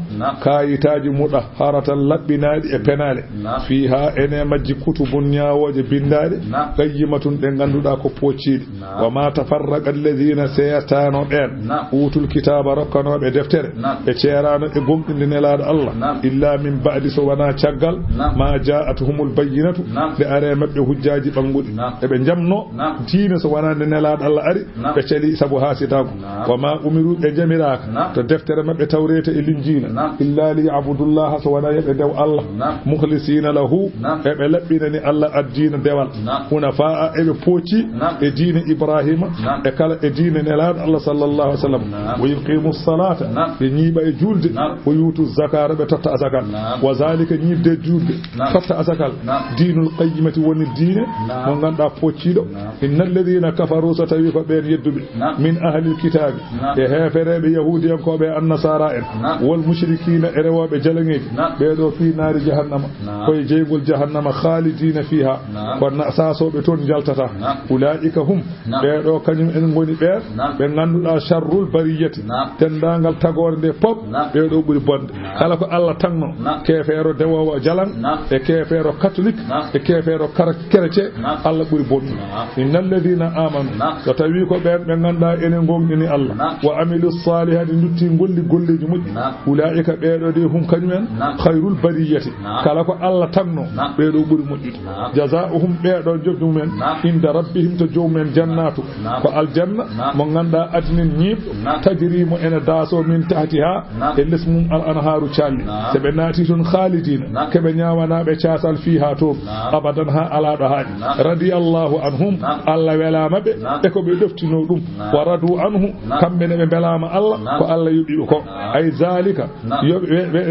kayitaji muda haratan labbinaadi e penale fiha ene majji kutubun nyaawoje bindade qayyimatun de ganduda ko poccidi wa ma tafarraqa alladhina sayatanu den utul kitaba rokkanobe deftere e ceerano e gomdinde nelaado Allah illa min ba'di so wana caggal ma ja'atuhumul bayyinatu de are mabbe hujjaaji bangudi e be jamno diina so wana nelaado Allah ari be celi sabu hasitako wa ma umiru be jamiraka to deftere mabbe tawreta e linjina illa li abudullah so wana yebe dew Allah mukhlisina lahu e be labbinani Allah ad-din dewal hunafa e be poci e diina Ibrahima e kala e diina nelaado Allah sallallahu alaihi wasallam wa yuqimus salata be nyiba e julde wa yutu zakara be totta azakal wa zalika nyibde julde totta azakal dinul qayyimati woni diine mo ganda pocido innal ladina kafaru satawi ko ben yedduɓe min ahlil kitabi e heefereɓe yahudiyankoɓe annasara en wal mushrikina e rewoɓe jalaŋeji ɓeɗo fi naari jahannama koye jeygol jahannama khalidina fiha kono sasoɓe toon jaltata ulaika hum ɓeɗo kañum en goni ɓen ɓe ganduɗa sharrul bariyati tendagal tagore nde pop ɓeɗo ɓuuri bonde kala ko Allah tagno kefeero dewowo jalan e kefeero catholique e kefeero chrétien Allah ɓuuri bonde innal ladina amanu so tawi ko ɓen ɓe ganduɗa enen gonɗini Allah wa amilu salihati dutti golleji moƴƴi ulaika ɓeɗo de hum kañumen khayrul bariyati kala ko Allah tagno ɓeɗo ɓuuri moƴƴude jazaohum ɓeɗo jofmumen inda rabbihim to jowmumen jannatu ko aljanna mo ganduɗa adnin ñiɓɗo tajiri mo ene daaso min tahtiha e less mum al anharu calli so ɓe naati toon khalidina keɓe ñawanaɓe casal fiha to abadan ha alaɗo haaji radiyallahu anhum Allah welama ɓe e ko ɓe ɗoftino ɗum wa radu anhu kamɓe ne ɓe belama Allah ko Allah yoɓiɓe ko ay zalika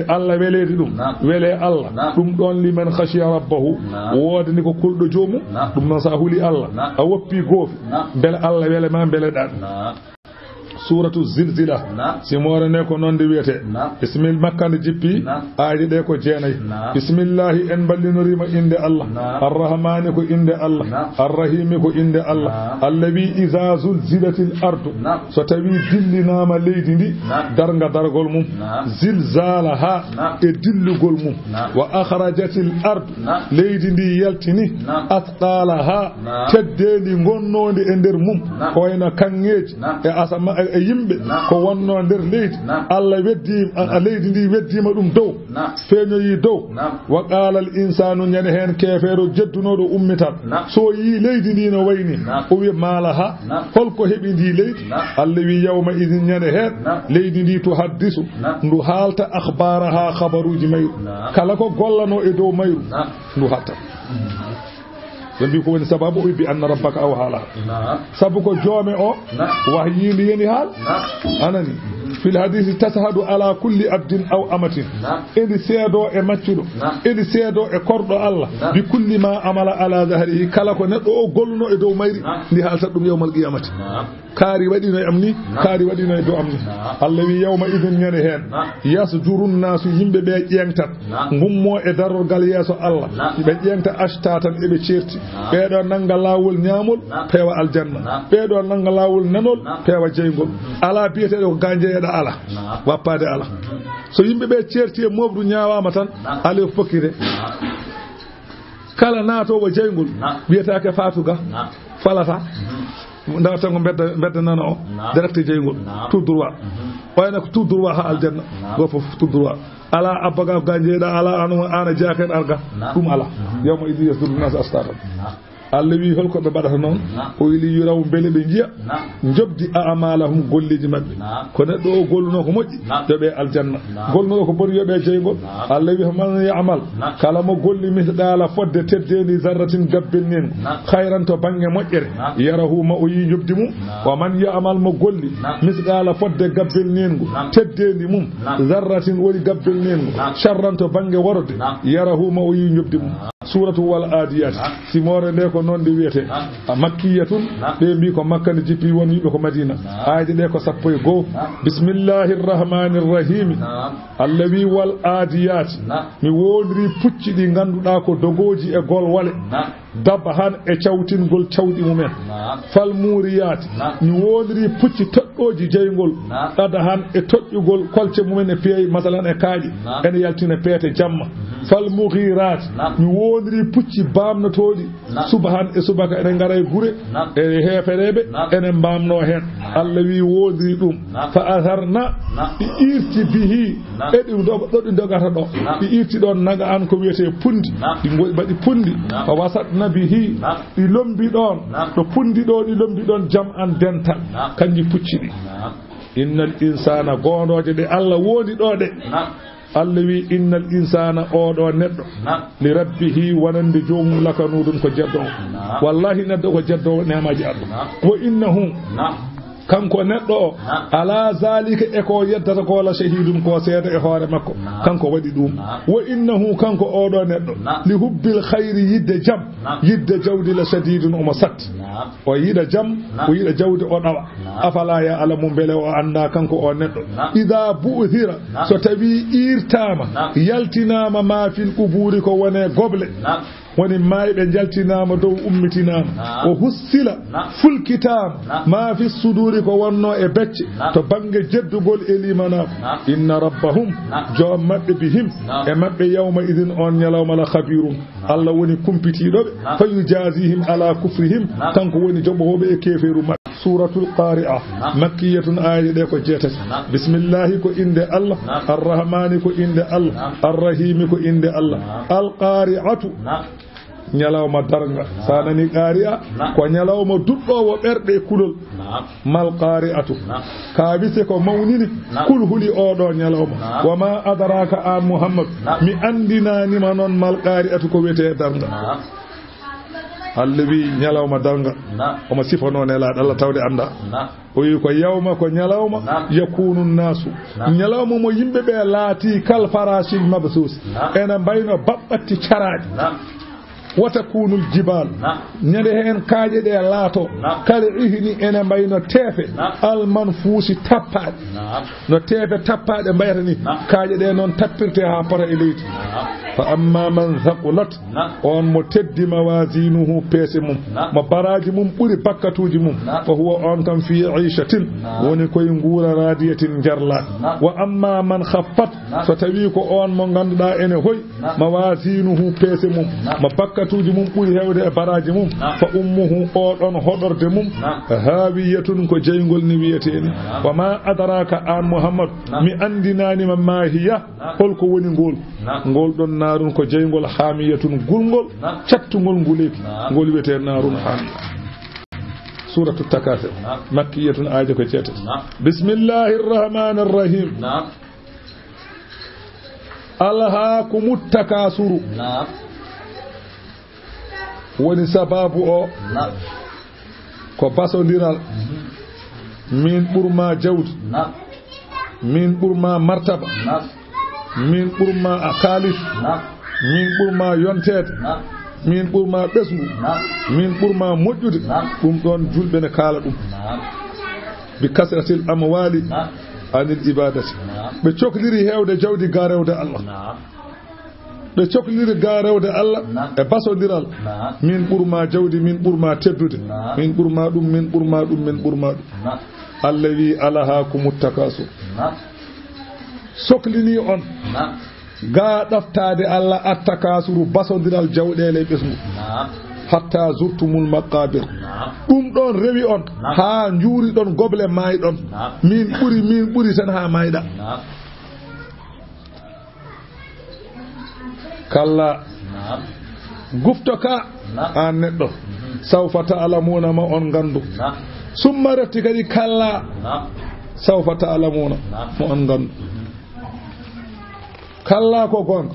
Allah welede ɗum wele Allah ɗum ɗon liman khashiya rabbahu wodani ko kulɗo jomum ɗum noon sa huli Allah a woppi goofi beele Allah wele ma beele ɗan suratu zilzila simore ne ko non de wiyete bismil makkande jippi aaji de ko jeenay bismillahi en ballinorima inde Allah arrahmani ko inde Allah arrahimi ko inde Allah allawi iza zulzilatil ardu so tawi dillinama leydi ndi darga dargol mum zilzalaha e dillugol mum wa akhrajatil ardu leydi ndi yaltini atqalaha teddeli gonnode e nder mum ko wayno kangeji e asama e yimbe ko wonno nder leydi Allah weddi leydi ndi weddima ɗum dow feeñoyi dow wa qala al insanu ñane hen kefeero jeddunoɗo ummital so yi leydi ndi no wayni o wi malaha holko heɓi ndi leydi Allah wi yawma idin ñane hen leydi ndi to haddisu ndu haalta akhbaraha khabaruji mayru kala ko gollano e dow mayru ndu hatta yambi ko woni sababu o bi anna rabbaka aw hala sabu ko joome o wahyindi yeni haal anani fil hadith tashhadu ala kulli abdin aw amatin edi seedo e maccudo edi seedo e kordo Allah bi kulli ma amala ala zahrihi kala ko neddo o golluno e dow mayri ndi haalta dum yawmal qiyamati kaari waɗino e am ni kaari waɗino e dow am ni Allah wi yawma idin ñande heen yasjurun nasu yimɓe ɓe ƴeŋtat gummo e darorgal yeeso Allah ɓe ƴeŋta ashtatan eɓe certi ɓeɗo nanga lawol ñamol peewa aljanna ɓeɗo nanga lawol nanol peewa jeygol ala biyeteɗo ko ga jeeyeɗa ala wappade ala so yimɓe ɓe certi e mofdu ñawama tan ala ko fokkite kala naatowo jeygol wiyetake fatuga falata ndawa tan ko bedda nana o direct jeygol tout droit wayno ko tout droit ha aljanna go fof tout droit ala abbaga ga jeeɗa ala ana jaaken arga ɗum ala yawma idi yasduru nas astatan Allah wi holko ɓe mbaɗata noon o wili yuraw beele ɓe jiya jobdi amalahum golliji maɓɓe ko neɗɗo o golluno ko moƴƴi yoɓe aljanna golluno ko boni yoɓe jeygol Allah wi man yamal kala mo golli misɗala fodde teddedi zarratin gabbinningo hayran to banggue moƴƴere yarahu ma o yi jobdi mum wa man yamal mo golli misɗala fodde gabbinningo teddedi mum zarratin woni gabbinningo sharran to banggue worode yarahu ma o yi jobdi mum suratu wal adiyat simore nde ko noon de wiyete makkiyatun ɓe mbi ko makka nde jippi won yiɓe ko madina ayde ɗe ko 12 bismillahir rahmanir rahim Allah wi wal adiyat mi wondiri pucci ɗi ganduɗa ko dogoji e gol wale dabba han e cawtingol cawɗi mumen fal muriyat mi wondiri pucci toɗɗoji jeygol ɗada han e toƴƴugol kolce mumen e peeyi masalan e kaaƴi ene yaltina peete jamma fal mughirat mi wondiri pucci bamnotoɗi subahan e subaka ene ngara e gure e hefereɓe ene mbamno hen Allah wi wondiri ɗum fa atharna ɗi irti bihi e ɗi dogata ɗo ɗi irti ɗon naga an ko wiyete pundi ɗi mbaɗi pundi fa wasatna bihi ɗi lombi ɗon ɗo pundi ɗo ɗi lombi ɗon jam an dental kanji pucci ɗi innal insana gondoje ɗe Allah wondi ɗo ɗe Allah wi innal insana oɗo neɗɗo li rabbihi wonande jomum lakanuɗum ko jeddowo wallahi neɗɗo ko jeddowo nemaji Allah wa innahu kanko neɗɗo o ala zalika e ko yeddata ko la shahidum ko seeda e hoore makko kanko waɗi ɗum wa innahu kanko oɗo neɗɗo li hubbil khayri yidde jam yidde jawdi la shadidun omo satti o yiɗa jam o yiɗa jawdi o ɗawa afala ya alamu beele o anda kanko o neɗɗo ida bu'thira so tawi irtama yaltinama ma fil quburi ko wone goble woni mayɓe jaltinama dow ummitinama o hussila fulkitama ma fi suduri ko wonno e becce to banggue jeddugol e limanama inna rabbahum joom mabɓe bihim e mabɓe yawma idin on ñalawma la khabirum Allah woni kumpitiɗoɓe fa yujazihim ala kufrihim kanko woni joɓoɓe e keferu mabɓe suratul qari'a makkiyatun ayde ɗe ko jeetati bismillahi ko inde Allah arrahmani ko inde Allah arrahimi ko inde Allah alqari'atu ñalawma darga sa nani qari'a ko ñalawma duɗɗowo ɓerɗe kulol mal qari'atu ka wise ko mawnini kul huli oɗo ñalawma wa ma adraka an Muhammad mi andinanima noon mal qari'atu ko wiyete darga Allah wi ñalawma darga omo sifano nelaɗo Allah tawde anda o wi ko yawma ko ñalawma yakunu nasu ñalawma mo yimɓeɓe laati kal farashil mabsus ene mbayno baɓɓatti caraɗi وتكون الجبال نرهن كاجي دي لاتو كالي إهني انا ماينو تيفي المنفوس تباد نو تيفي تباد مايرني كاجي دي نون تبرتي ها برا إليت فأما من ثقلت on mo teddi mawazinu pese mum mo baraji mum buri bakkatuji mum fa huwa on kam fi aishatin woni koy ngura radiyatin jarla wa amma man khaffat so tawi ko on mo ganduda ene hoy mawazinuhu pese mum mo bakkatuji mum buri hewde e baraji mum fa ummuhu odon hodorde mum hawiyatun ko jeygol ni wiyeteni wa ma adraka an muhammad mi andinani ma hiya holko woni ngol don narun ko jeygol hamiyatun gulgol cattugol nguleki ngol wiyete narun hamiya suratu takasur makkiyatun ayatu ko cetat bismillahir rahmanir rahim alhaakumut takasuru woni sababu o ko basodiral min burma jawdi min burma martaba min burma akalis min burma yontede min burma besgu min burma moƴƴude ɗum ɗon julɓe ne kala ɗum بكثرة الأموال عن الإبادة بتشكلري هيود جودي غارود الله بتشكلري غارود الله باسو ديرال من برما جودي من برما تدود من برما دوم من برما دوم من برما الذي ألهاكم التكاثر سكلني on ga daftade Allah attakasuru basodiral jawdele besmu hatta zurtumul maqabir dum don rewi on ha njuri don goble may don min buri sen ha mayda kalla guftoka an neddo sawfa ta'lamuna ma on gandu summa rati kadi kalla sawfa ta'lamuna ma on gandu kalla ko gon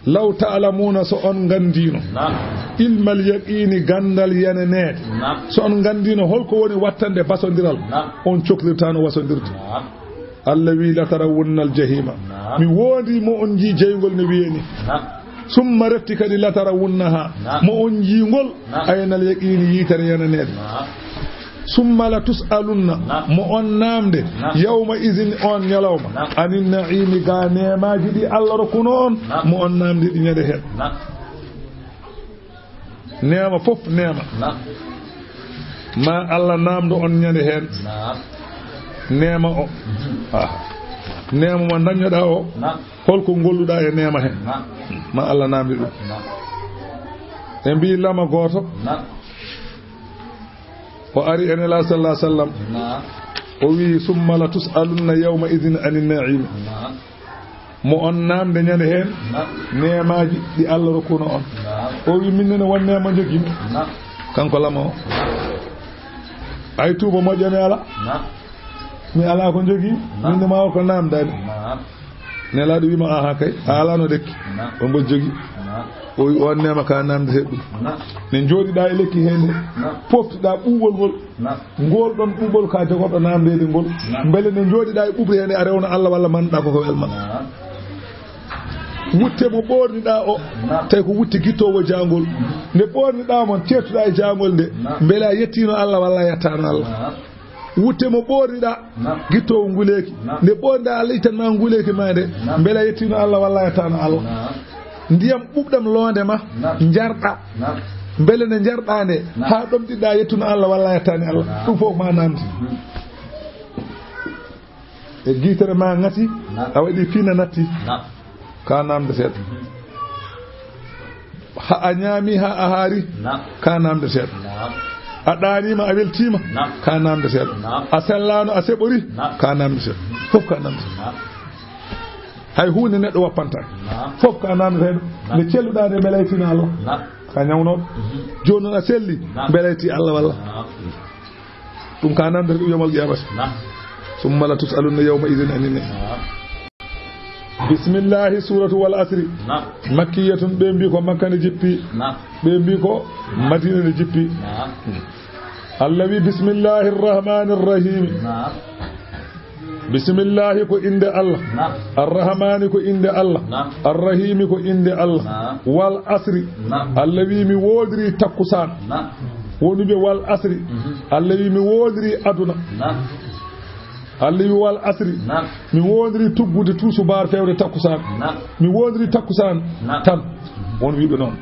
law ta'lamuna so on gandino ilmal yaqini gandal yanene so on gandino holko woni wattande basondiral on coklirtano wasondirde Allah wi la tarawunnal jahima mi wodi mo on ji jeygol ne wieni summa ratti kadi la tarawunnaha mo on jingol aynal yaqini yitere yanene summa la tus'alunna mo on namde yawma izin on nyalawma anin na'imi ga neemaji di Allah rokuno on mo on namde di nyade hen neema fof neema ma Allah namdo on nyade hen neema o neema mo dañoda o holko golluda e neema hen ma Allah namdi dum en bi lama goto o ari en la sallallahu alaihi wasallam o wi summa la tusaluna yawma idhin anin na'im mo on namde nyane hen neemaji di Allah rokuno on o wi minnene won neema jogi kanko lama o ay tuba mo jane ala mi ala ko jogi minne ma ko namdani ne la do wi ma aha kay ala no dekki o mbo jogi o on nema ka namde heddu ne jodida e lekki hende poftida bubol gol don bubol ka jogodo namde ngol bele ne jodida e bubre hende a rewna Allah walla man da ko welma wutte mo bornida o tay ko wutti gittowo jangol ne bornida mon tetuda e jangol de bele a yettino Allah walla yattano Allah wutte mo bornida gittowo nguleki ne bornida Allah tan ma nguleki made bele a yettino Allah walla yattano Allah ndiyam bubdam londe ma jarda bele ne jardande ha domdida yettuna Allah walla yattani Allah dum fof ma namdi e gitere ma ngati a wadi fina natti ka namde set ha anyami ha ahari ka namde set a danima a weltima ka namde set a sellano a sebori ka namde set fof ka namde hay hunde neddo wappanta fof ka namde ne celluda de belaytina Allah ka nyawno joni na selli belayti Allah walla dum ka namde yomal qiyamah summa la tusaluna yawma idhin anin bismillah suratu wal asri makkiyatun be mbi ko makkani jippi be mbi ko madina ne jippi allawi bismillahir rahmanir rahim bismillah ko inde Allah arrahman ko inde Allah arrahim ko inde Allah wal asri allawi mi wodri takusan wonu be wal asri allawi mi wodri aduna allawi wal asri mi wodri tuggude tusu bar fewde takusan mi wodri takusan tan won wiido non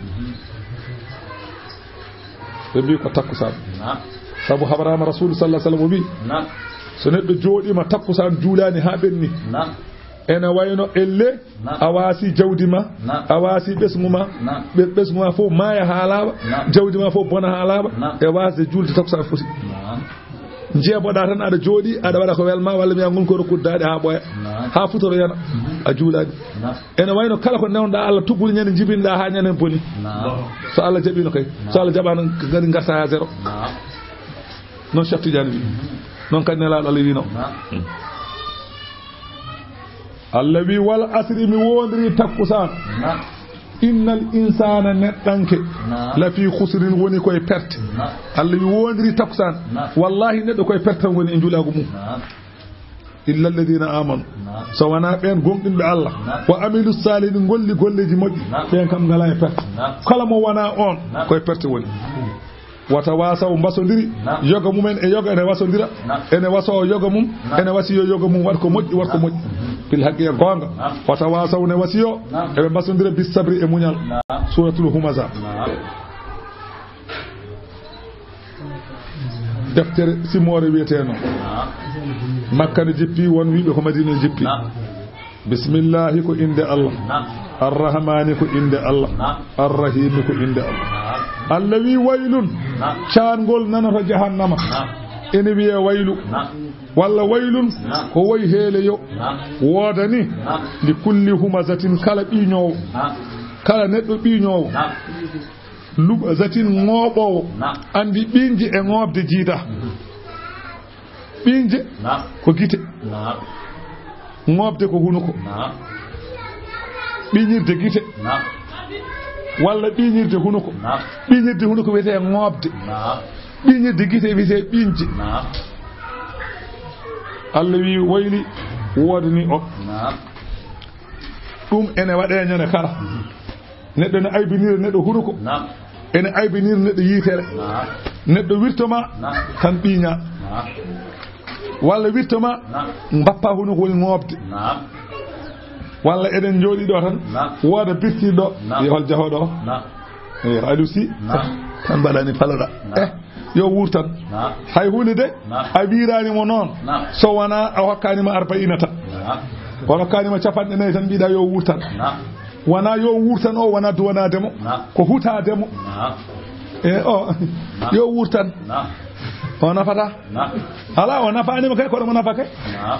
be bi ko takusan sabu habarama rasul sallallahu alaihi wasallam bi so neddo joodima takkusan juulani ha benni ena wayno elle awasi jawdima awasi besmuma besmuma fo maya halaba jawdima fo bona halaba e wasi julde takkusan foti jeeboda tan ada joodi ada wada ko welma walla mi angol ko rokuddaade ha boya ha futoro yana a juuladi ena wayno kala ko newda Allah tugul nyane jibinda ha nyane boni so Allah jabino kay so Allah jabana gari ngarta ha zero non chafti jani non kan nela Allah wino Allah wi wal asri mi wondri takkusan innal insana neddanke la fi khusrin woni koy perte Allah wi wondri takkusan wallahi neddo koy perte woni en julago mum illa alladhina amanu sawana ben gomdinbe Allah wa amilus salihin golleji moddi ben kam ngala e perte kala mo wana on koy perte woni watawasaw basondiri yoga mumen e yoga ene wasondira ene waso yoga mum ene wasiyo yoga mum wat ko moƴƴi fil haqiqa gonga watawasaw ne wasiyo e basondira bis sabri e muñal suratul humaza deftere simore wiyeteno makka ne jippi won wiibe ko madina jippi bismillah ko inde allah arrahmani ko inde allah arrahim ko inde allah allawi waylun caangol nanata jahannama ene wiye waylu walla waylun ko way heele yo wodani li kulli humazatin kala ɓiñowo kala neɗɗo ɓiñowo lubazatin ŋooɓowo andi ɓinje e ŋoobde jiida ɓinje ko gite ŋoobde ko hunuko ɓiñirde gite walla ɓiñirde hunuko ɓiñirde hunuko wiyete ŋoobde ɓiñirde gite wiyete ɓinje Allah wi wayli wodani o ɗum ene waɗe ñone kala neɗɗo ne aybinira neɗɗo hunuko ene aybinira neɗɗo yitere neɗɗo wirtoma tan ɓiña walla wirtoma mbappa hunuko woni ŋoobde walla eɗen jooɗi ɗo tan wooda birtiɗo yehol jahoɗo o aliou si tan mbaɗani paloɗa yo wurtan hay hunde de a wiranimo noon so wona a hokkanima arba'ina tan o hokkanima capanɗe nayyi tan mbiɗa yo wurtan wona yo wurtan o wona duwanademo ko hutademo o yo wurtan o nafata ala o nafanima kay koɗomo nafa kay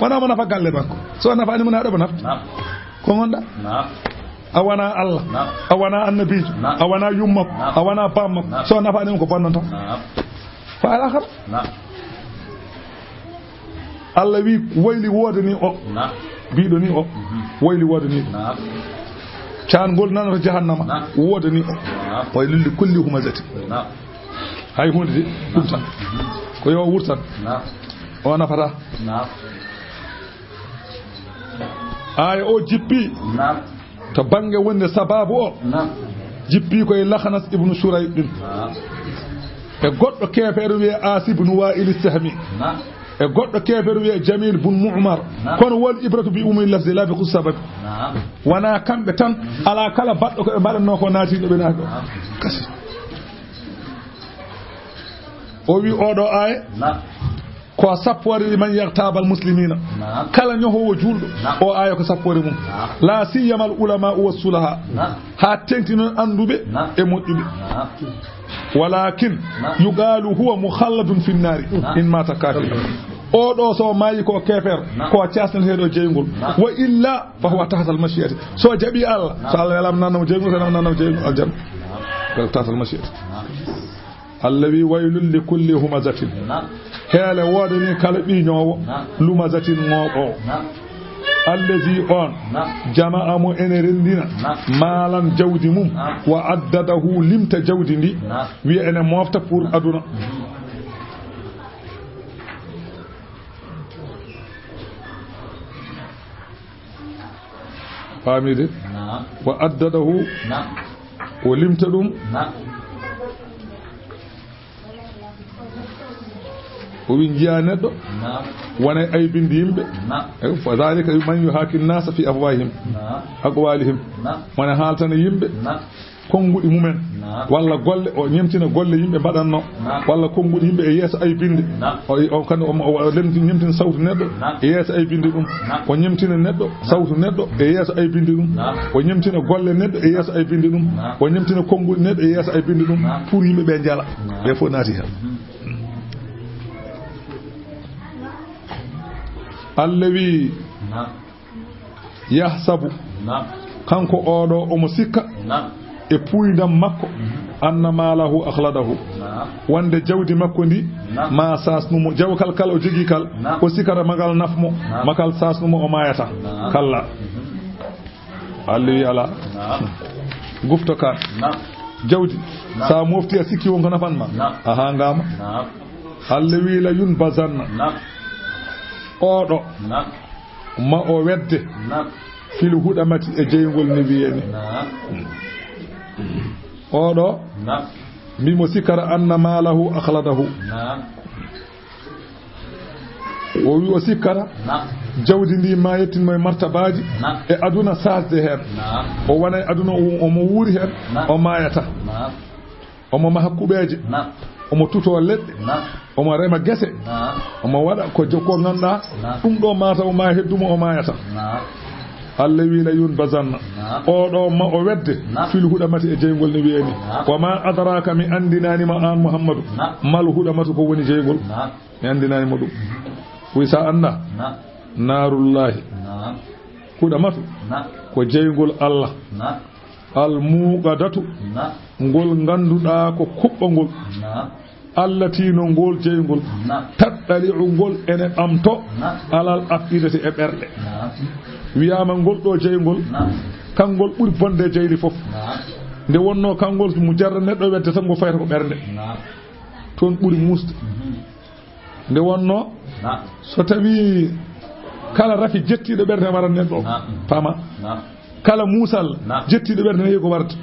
wonamo nafa galle makko so nafanima naɗomo nafta ko gonɗa a wona Allah a wona annabijo a wona yummako a wona bammako so nafanima ko bonnanta fa ala kam Allah wi wayli wodani o biɗo ni o wayli wodani caangol nanata jahannama wodani o waylil li kulli humazati hay hunde de ɗum tan ko yo wurtan o nafata aya o jippi to bange wonde sababu o jippi koye Lakhnas ibnu Shurayh ɗin e goɗɗo kefeero wiye Asib ibn Wa'il Sahmi e goɗɗo kefeero wiye Jamil ibn Mu'mar kono wol ibratu bi ummi lafzi la bi khusabab wana kamɓe tan ala kala baɗɗo ko ɓe mbaɗanno ko naatiɗo ɓe naati kasi o wi oɗo aya ko sappore man yartabal muslimina kala nyohowo julɗo o aya ko sappore mum la siyamal ulama wa sulaha ha tentino anduɓe e moƴƴuɓe walakin yuqalu huwa mukhalladun fi nnari in mata kafira o ɗo so maayi ko kefer ko casnateɗo jeygol wa illa fa huwa tahta al mashiyati so jaɓi Allah so Allah welam nannamo jeygol so nannamo jeygol aljanna ko tahta al mashiyati allawi waylun li kulli humazatin heele wodani kala ɓiñowo lumazatin ŋooɓo allazi on jama'a mo ene rendina maalan jawdi mum wa addadahu limta jawdi ndi wiya ene mofta pour aduna famide wa addadahu o limta ɗum o wi jiya neɗɗo wona aybinde yimɓe fa dalika man yuhaki nnasa fi afwahihim aqwalihim wona haaltana yimɓe konnguɗi mumen walla golle o ñemtina golle yimɓe mbaɗanno walla konnguɗi yimɓe e yeeso aybinde o kandi o ñemtina sawtu neɗɗo e yeeso aybinde ɗum o ñemtina neɗɗo sawtu neɗɗo e yeeso aybinde ɗum o ñemtina golle neɗɗo e yeeso aybinde ɗum o ñemtina konnguɗi neɗɗo e yeeso aybinde ɗum pour yimɓe ɓe jala ɓe fof naati hen Allah wi yahsabu kanko oɗo omo sikka e puydam makko anna malahu akhladahu wonde jawdi makko ndi ma sasnumo jawkal kala o jogi kal o sikata magal nafmo makal sasnumo o mayata kalla Allah wi ala gufto ka jawdi sa mofti a sikki wonko nafanma aha ngama Allah wi la yun bazanna oɗo ma o wedde fil huɗamati e jeygol ne wiyeni oɗo mimo sikara anna malahu akhladahu o wi o sikkata jawdi ndi ma yettinmo e martabaji e aduna sasde hen o wona e aduna omo wuuri hen o mayata omo maha kuɓeje omo tuto leɗɗe omo rema gese omo waɗa ko ganduɗa ɗum ɗo mata o ma heddumo o mayata Allah wi la yun bazanna oɗo ma o wedde fil huɗamati e jeygol ne wiyeni wa ma adraka mi andinani ma an muhammadu mal huɗamatu ko woni jeygol mi andinani mo ɗum wi sa anda narullahi huɗamatu ko jeygol Allah al muqadatu ngol ganduɗa ko kuɓɓongol allatino ngol jeygol taɗɗali'u ngol ene ɓamto alal afidati e ɓerɗe wiyama ngol ɗo jeygol kangol ɓuri bonde jeydi fof nde wonno kangol mo jarra neɗɗo wedde tan ngo fayta ko ɓernde toon ɓuri musde nde wonno so tawi kala rafi jettiɗo ɓerde warat neɗɗo fama kala musal jettiɗo ɓerde heewi ko warata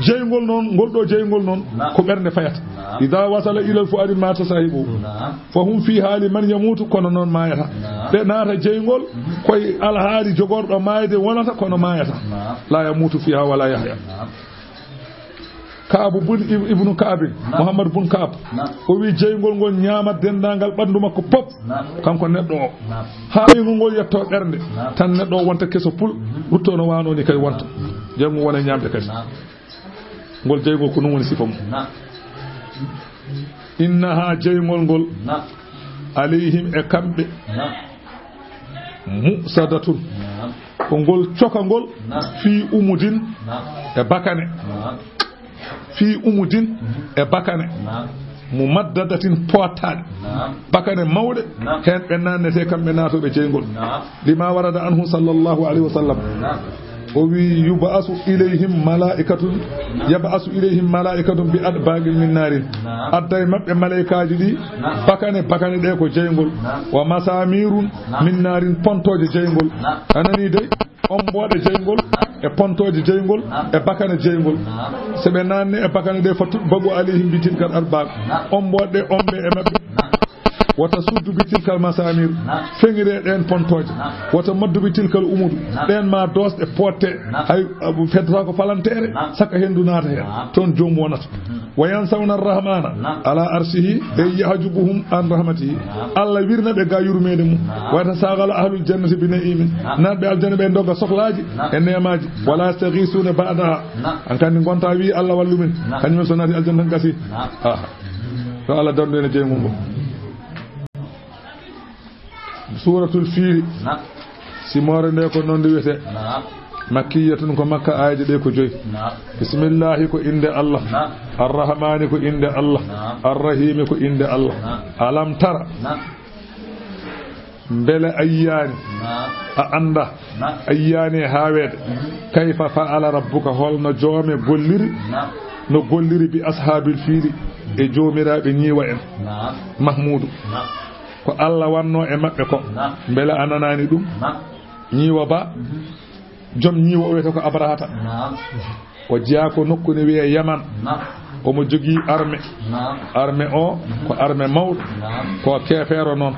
jeygol noon ngol ɗo jeygol noon ko ɓernde fayata ida wasala ilal fuadi mata sahibu fa hum fi haali man yamutu kono noon mayata ɓe naata jeygol koye alhaali jogorɗo mayde wonata kono mayata la yamutu fiha wala yahya Kaabu bun ibnu Kaabin Muhammad bun Kaab o wi jeygol ngol ñaama dendangal ɓandu makko pop kanko neɗɗo o ha jeygol ngol yetto ɓernde tan neɗɗo o wonta keso pul rutto no wano ni kay wonta jeygu wona ñamde kadi ngol jeygol ko non woni sifa mum innaha jeygol ngol alayhim e kamɓe musadatun ko ngol cokangol fi umudin e bakane fi umudin e bakane mu maddadatin potaɗe bakane mawɗe hen ɓe nannete kamɓe natoɓe jeygol lima warada anhu sallallahu alayhi wa sallam o wi yub'asu ilayhim malaikatun bi adbagil min narin adday mabɓe malaikaji ɗi bakane ɗe ko jeygol wa masamirun min narin pontoje jeygol anani dey omboɗe jeygol e pontoje jeygol e bakane jeygol so ɓe nanni e bakane ɗe fottuɓe bagu alayhim bi tilkal arbag omboɗe omɓe e mabɓe wata suddu bi tilkal masamir feŋire ɗen pontoje wata maddu bi tilkal umudu ɗen ma dosɗe potte hay feddata ko palantere saka hendu naata hen toon jomum wonata wa yansawna arrahmana ala arsihi e yahjubuhum an rahmatihi Allah wirna ɓe ga yurmede mum wata sagala ahlul jannati bi na'imin natɓe aljanna ɓe dogga sohlaji e nemaji wala yastaghisuna ba'daha an kandi gonta wi Allah wallumin kañumen so naati aljanna tan gasi to Allah dandu ene jeygol ngol suratul fiil simore nde ko noon wiyete makkiyatun ko makka ayaji ɗe ko joyi bismillahi ko inde Allah arrahmani ko inde Allah arrahimi ko inde Allah alam tara mbele ayyani a anda ayyani hawede kayfa fa'ala rabbuka holno joome golliri no golliri bi ashabil fiili e joomiraɓe ñiiwa en mahmoudou ko Allah wanno e mabɓe ko mbele ananani ɗum ñiiwa ba joom ñiiwa o wiyete ko abrahata o jeeya ko nokku ne wiye yaman omo jogii armée o ko armée mawɗo ko keefeero noon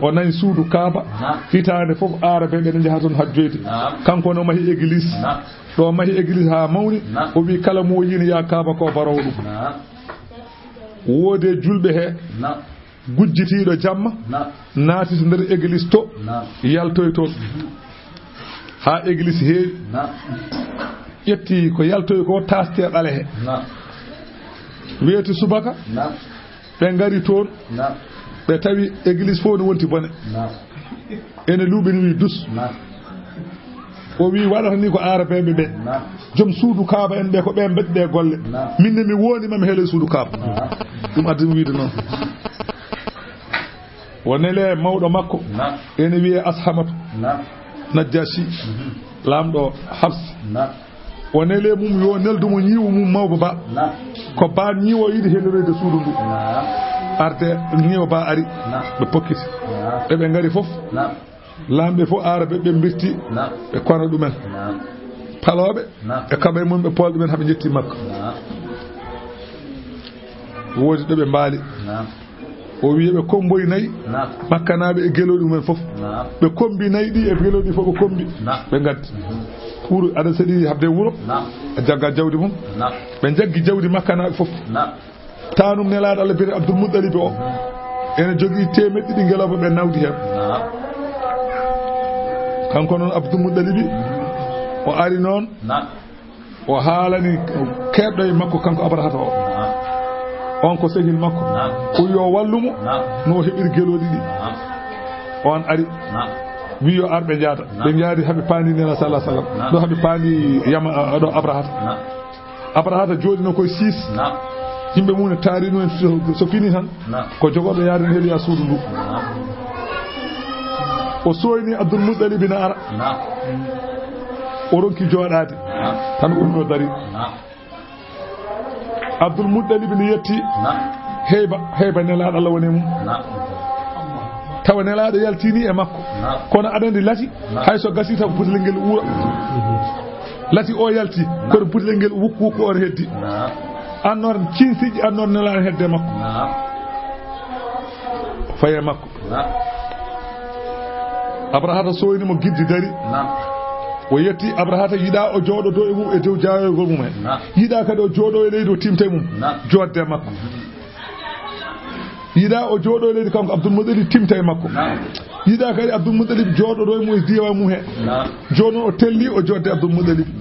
o nani suudu kaaba hitande fof arabe ɓe ne jaha toon hajjoyde kanko no mahi église ɗo mahi église ha mawni o wi kala mo yini ya kaaba ko barowo ɗum woode julɓe he gujjitiiɗo jamma naati to nder église to yaltoy toon ha église heewi ƴetti ko yaltoy ko taste ɗale he wiyete subaka ɓe ngari toon ɓe tawi église fof ne wonti bone ene luuɓini wi dus o wi waɗata ni ko arabeɓe ɓe joom suudu kaaba en ɓe ko ɓe mbeɗɗe golle minne mi woni mami heele suudu kaaba ɗum addimi wiide noon wonele mawɗo makko ene wiye ashamatu najjashi lamɗo habs wonele mum yo neldumo ñiiwo mum mawba ba ko ba ñiiwo yiɗi helloreede suudu ndu arde ñiiwo ba ari ɓe pokkiti eɓe ngari fof lamɓe fof arabe ɓe birti ɓe kono ɗumen paloɓe e kaɓe mum ɓe pool ɗumen haɓe jetti makko woodi ɗo ɓe mbaali o wiye ɓe komboy nayi makkanaɓe e geloɗi mumen fof ɓe kombi nayi ɗi e geloɗi fof ɓe kombi ɓe gaddi pour aɗa saɗi habde wuro a jagga jawdi mum ɓe jaggi jawdi makkanaɓe fof tanum nelaɗo Allah biyete Abdoul Mouɗalibe o ene jogui temeɗɗi ɗi ngeloba ɓe nawdi hen kanko noon Abdoul Mouɗalibe o ari noon o haalani keɗɗo e makko kanko Abrahata o on ko sehil makko o yo wallumo no heɓiri geloɗi ɗi on ari wi yo arɓe jaada ɓe jaadi haɓe paandi nela sallah sallam ɗo haɓe paandi yama ɗo Abrahata jooɗino koye 6 yimɓe mum ne taari ɗum so fini tan ko jogoɗo yaade no heeliya suudu ndu o soyni Abdoul Mouɗalibe ne ara o ronki jooɗaade tan umno dari Abdoul Mouɗalibe ne yetti heyba nelaɗo Allah woni mum tawa nelaɗo yaltini e makko kono aɗa andi lati hayso gasi taw putelel ngel uura lati o yalti kono putelel ngel wukku on heddi annor cinsiji annor nelaɗo hedde makko faye makko Abrahata soynimo giddi dari o yetti Abrahata yiɗa o jooɗoto e mum e dow jaayogol mum he yiɗa kadi o jooɗo e leydi o timta e mum jodde makko yiɗa o jooɗo e leydi kanko Abdoul Mouɗalibe timta e makko yiɗa kadi Abdoul Mouɗalibe jooɗoɗo e mum e diwa mum he joni o telli o jodde Abdoul Mouɗalibe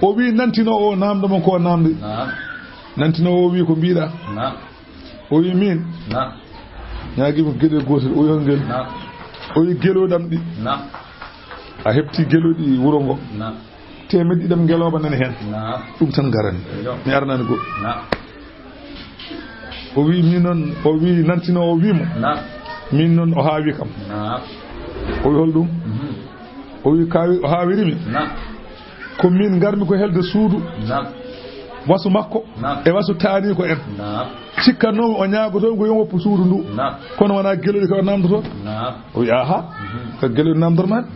o wi nantino o namdoma ko namde nantino o wi ko mbiɗa o wi min ñaguimo gueɗel gotel o yo ngel o wi geloɗam ɗi a hepti geloɗi wuro ngo temeɗɗi ɗam ngeloba nani hen ɗum tan garani mi arnani go o wi min noon o wi nantino o wimo min noon o haawi kam o wi hol ɗum o wi kawi o haawirimi ko min garmi ko helde suudu wasu makko e wasu taani ko en cikkannomi o ñaagoto ko yo woppu suudu ndu kono wona geloɗi ko namdoto o wi aha ko geloɗi namdormani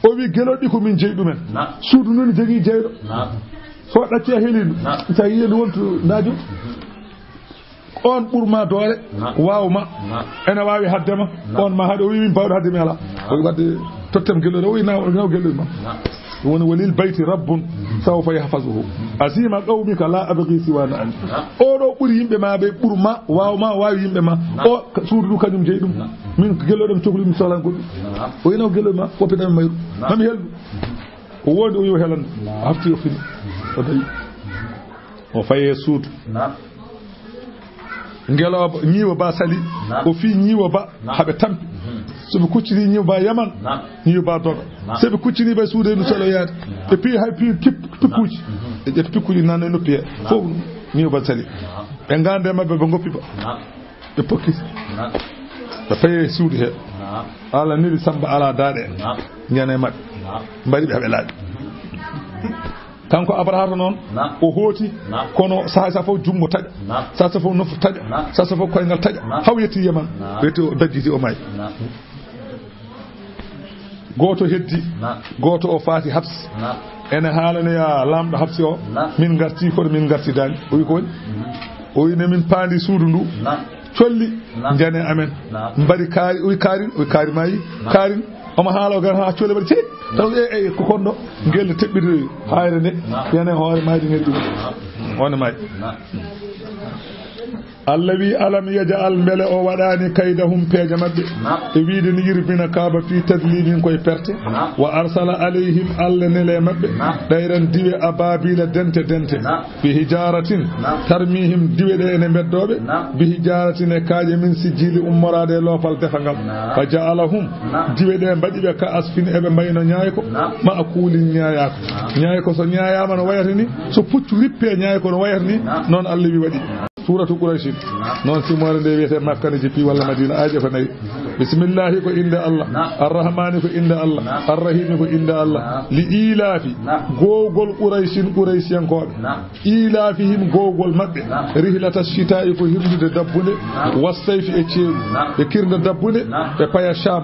o wi geloɗi ko min jeeyi ɗumen suudu ndu ne jogii jeyɗo so ɗacci a heelindu sa yiye ndu wonto ndaaju on ɓurma doole wawma ene wawi haddema on ma haade o wi min bawɗo hadde mi ala o wi wadde tottem geloɗi o wi naw geloɗi ma ɗum woni walil bayti rabbun sawfa yahfazuhu asima qawmika la abghi siwana an oɗo ɓuuri yimɓe ma ɓe ɓurma wawma wawi yimɓe ma o suudu ndu kañum jeeyi ɗum min geloɗo mi cohli mi sohlan goɗɗum o winaw geloɗi ma woppitami mayru mami helɗu o wondi o yo helande o hafti o fini o dayi o faye suudu ngeloba ñiiwa ba sali o fi ñiiwa ba haɓe tampi soɓe kuccini ñiiwa ba yaman ñiiwa ba doga soɓe kuccini ɓe suude ndu solo yaade ɓe pi hay pi pikkuji ɓe ƴetta pikkuji nanno e noppi he fof ñiiwa ba sali ɓe gande mabɓe ɓe goppi ba ɓe pokkiti ɓe paye suudu he ala niri samba ala daaɗe ñane mabɓe mbaɗi ɓe haɓe laaɓi kanko Abrahata noon o hooti kono sasa fof jungo taƴa sasa fof noffu taƴa sasa fof koyngal taƴa haw yetti Yaman wiyete o dajjiti o maayi goto heddi goto o faati Habs ene haalanoya lamɗo Habsi o min garti kono min gartidani o wi ko woni o wi ne min paandi suudu ndu colli jane amen mbaɗi kaari o wi kaari maayi kaarin omo haalo gar ha colle mbaɗi ceeɗi taw e ko konɗo ngel teɓɓide hayre nde yane hoore mayde ngel ɗum one maayi Allah wi alam yaj'al mbele o waɗani kaydahum peeje mabɓe e wiide ni yirbina kaaba fi tadlilin koye perte wa arsala alayhim Allah nele mabɓe ɗayran diwe ababila dente bi hijaratin tarmihim diwe ɗe ene beddoɓe bi hijaratin e kaaje min sijili ummorade e loofal defa ngam fa ja'alahum diwe ɗe mbaɗi ɓe ka asfin eɓe mbayno ñaayko ma a kuulin ñaayako so ñaayama no wayata ni so puccu rippe ñaayko no wayata ni noon Allah wi waɗi suratu Quraysh noon simore nde wiyete makkane jippi walla madina aaje ko nayi bismillahi ko inde Allah arrahmani ko inde Allah arrahimi ko inde Allah li ilafi gogol Quraysiyankoɓe ilafihim gogol mabɓe rihlata shita'i ko hirdude dabbude wassayfi e ceeɗu ɓe kirda dabbude ɓe paya Sham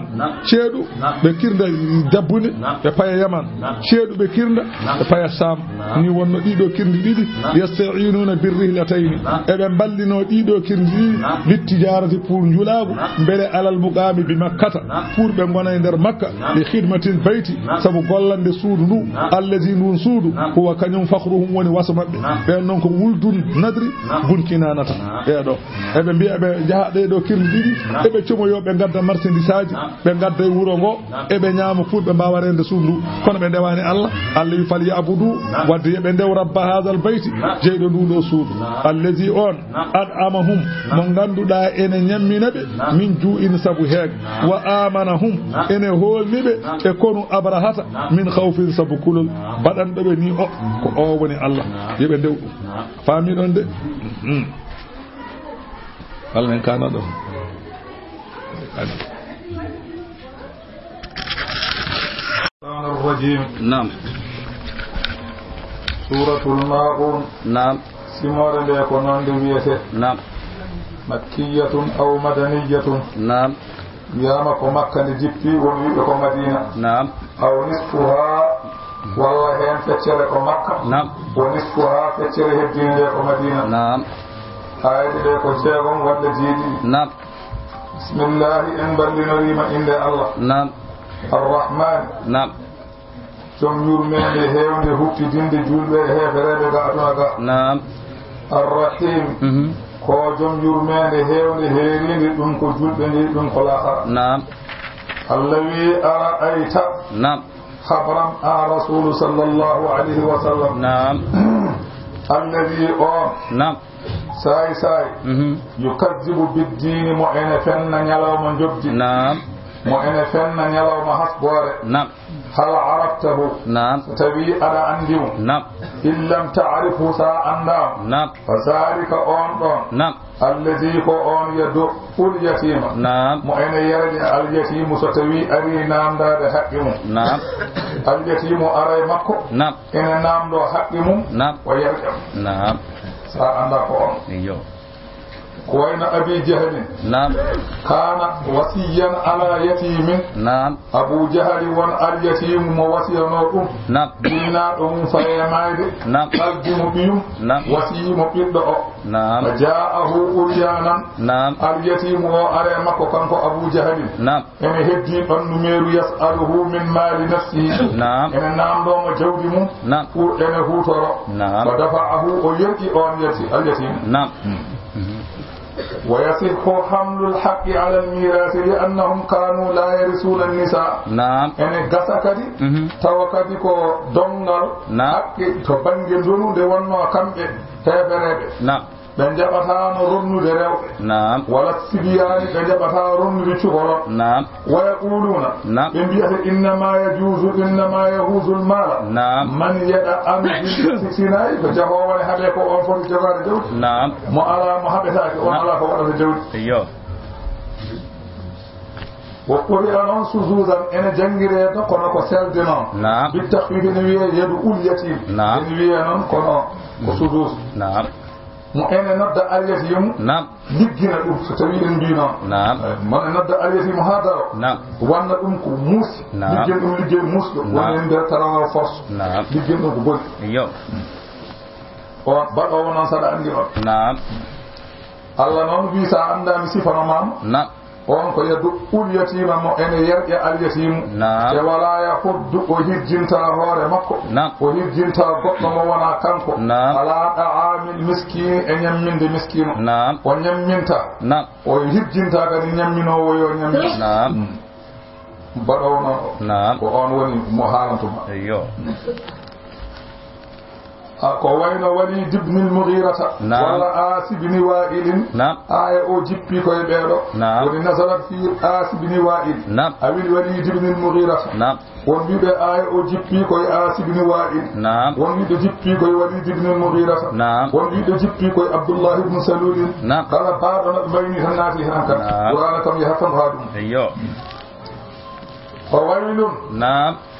ceeɗu ɓe kirda dabbude ɓe paya Yaman ceeɗu ɓe kirda ɓe paya Sham ni wonno ɗiɗo kirdi ɗiɗi yasta'inuna bir rihlatayni eɓe ballino ɗiɗo kirdi littijarati pour njulagu mbele alal muqami bi makkata pour ɓe gona e nder makka li khidmatil bayti sabu gollande suudu ndu allazi ndun suudu huwa kañum fakhruhum woni waso mabɓe ɓen noon ko wuldun nadri bunkinanata ɗeɗo eɓe mbiya ɓe jaaha ɗeɗo kirdi ɗiɗi eɓe comoyo ɓe gadda marchandise aji ɓe gadda e wuuro ngo eɓe ñaama pour ɓe mbawa rende suudu ndu kono ɓe ndewani Allah Allah wi fal yabudu wadde yoɓe ndew rabba hadal bayti jeyɗo nduɗo suudu allazi on ad'amahum mo ganduɗa ene ñamminaɓe min ju'in sabu heeg wa amanahum ene holniɓe e konu abrahata min khawfin sabu kulol baɗanɗoɓe ni o ko o woni Allah yoɓe ndew ɗum faami ɗon de Allah en kana ɗo الرجيم نعم سورة الماعون نعم سمور ليكون نندويته نعم مكية أو مدنية نعم يامك مكة جبي وميك مدينة نعم أو نصفها والله هم فتشرك مكة نعم ونصفها فتشره الدين لك مدينة نعم آية لك شيغم ولا جيدي نعم بسم الله إن بلنا ريما إن الله نعم الرحمن نعم ثم يرمين هيون هوتي دين جولبه هيفرede ga نعم الرحيم ko jom yurmede hewde heerinde ɗum ko julɓe ndi ɗum ko lahara نعم allah wi ara ayta نعم habram a rasulu sallallahu alayhi wa sallam نعم alladi on نعم sayi sayi yukazzibu biddini mo ene fenna ñalawma jobdi نعم mo ene fenna ñalawma hasbore نعم hal araftahu نعم tawi aɗa andimo نعم in lam ta'rifu sa andam نعم فذلك on ɗon نعم الذي ko on yaddu ul yatima نعم mo ene yardi al yatimu so tawi ari namdade haqqi mum نعم al yatimu aray makko نعم ene namdo haqqi mum نعم o yarjam نعم sa anda ko on ايوه ko wayno abi jahlin نعم kana wasiyan ala yatimin نعم abu jahli won al yatimu mo wasiyano ɗum نعم dina ɗum fayemayde نعم kaldimu ɓiyum نعم wasiyimo ɓiɗɗo o نعم ja'ahu uryanan نعم al yatimu o are makko kanko abu jahlin نعم ene heddi ɗon numéru yasaluhu min mali nafsihi نعم ene namdomo jawdi mum نعم pour ene hutoro نعم fa dafa'ahu o yerƴi on yeti al yatim نعم ويصح حمل الحق على الميراث لأنهم كانوا لا يرثون النساء نعم ene gasa kadi tawa kadi ko dongal haqqi to bange donude wonno kamɓe heɓereɓe نعم ɓe jaɓatano ronnude rewɓe نعم wala sibiyani ɓe jaɓata ronnude cukolon نعم ويقولون نعم ɓe mbiyata innama yahuzu lmala نعم man yeɗa an sinayi ko jahowone haaɓe ko on foti jogade jawdi نعم mo ala mo haɓetake on ala ko waɗata jawdi ايوه wo ɓuri'a noon susudan ene jangguirede kono ko selde noon نعم bittahwiide ne wiye yeeɗu ul yatim نعم ene wiye noon kono ko susus نعم mo ene nodda alyatimu نعم liggina ɗum so tawi en mbi noon نعم mon e nodda alyatimu ha daro نعم wanna ɗum ko muusi نعم liggel ɗum liggey musɗo woni e nder tarawa force نعم liggel ɗum ko boni ايوه on baɗowo noon saɗa andi on نعم allah noon wi sa andami sifano mama نعم on ko yaddu ul yatima mo ene yerƴe alyatimu نعم e wala yahuddu o hirjinta hoore makko نعم o hirjinta goɗɗo mo wona kanko نعم ala ɗa'amil miskine e ñamminde miskino نعم o ñamminta نعم o hirjinta kadi ñamminowo yo ñammin نعم baɗowo noon نعم ko on woni mo haalantuma ايوه ko wayno Walid ibn al-Mughirata walla Asib ibn Wa'il aya o jippi koye ɓeeɗo woni nasarat fi Asib ibn Wa'il awil Walid ibn al-Mughirata won mbiɓe aya o jippi koye Asib ibn Wa'il won mbiɓe jippi koye Walid ibn al-Mughirata won mbiɓe jippi koye Abdullah ibn Salul kala baaɗo no ɓe mbayni tan naati hen kam Qur'ana kam yahattan ha ɗum o waylun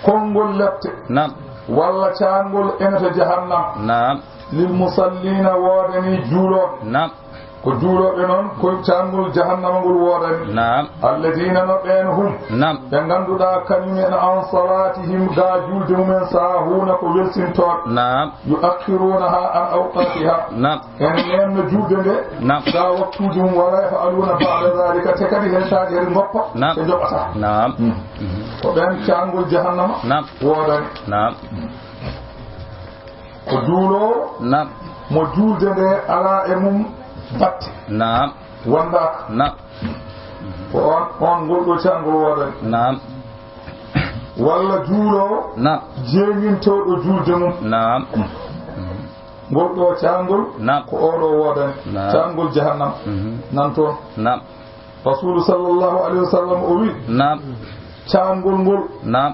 konngol lette walla caangol enata jahannam lil musallina woodani juuloɓe ko juuloɓe noon ko cangol jahannama ngol woodani naam alladina no ɓen hum naam ɓe ganduɗa kañumen an salatihim ga julde mumen sahuna ko welsintoɓe naam yuakhirunaha an awqatiha naam en nenno julde nde naam ga waktuji mum wala yafaluna ba'da dhalika te kadi hen taji hen goppa naam ɓe joɓata naam ko ɓen cangol jahannama naam woodani naam ko juulowo naam mo julde nde ala e mum batte naam wondaka naam ko on ngol ɗo cangol woodani naam walla juulowo naam jeeŋintoɗo julde mum naam ngol ɗo cangol naam ko oɗo woodani Naam. cangol jahannam nan toon naam rasulu sallllahu alayhi wa sallam o wi naam cangol ngol naam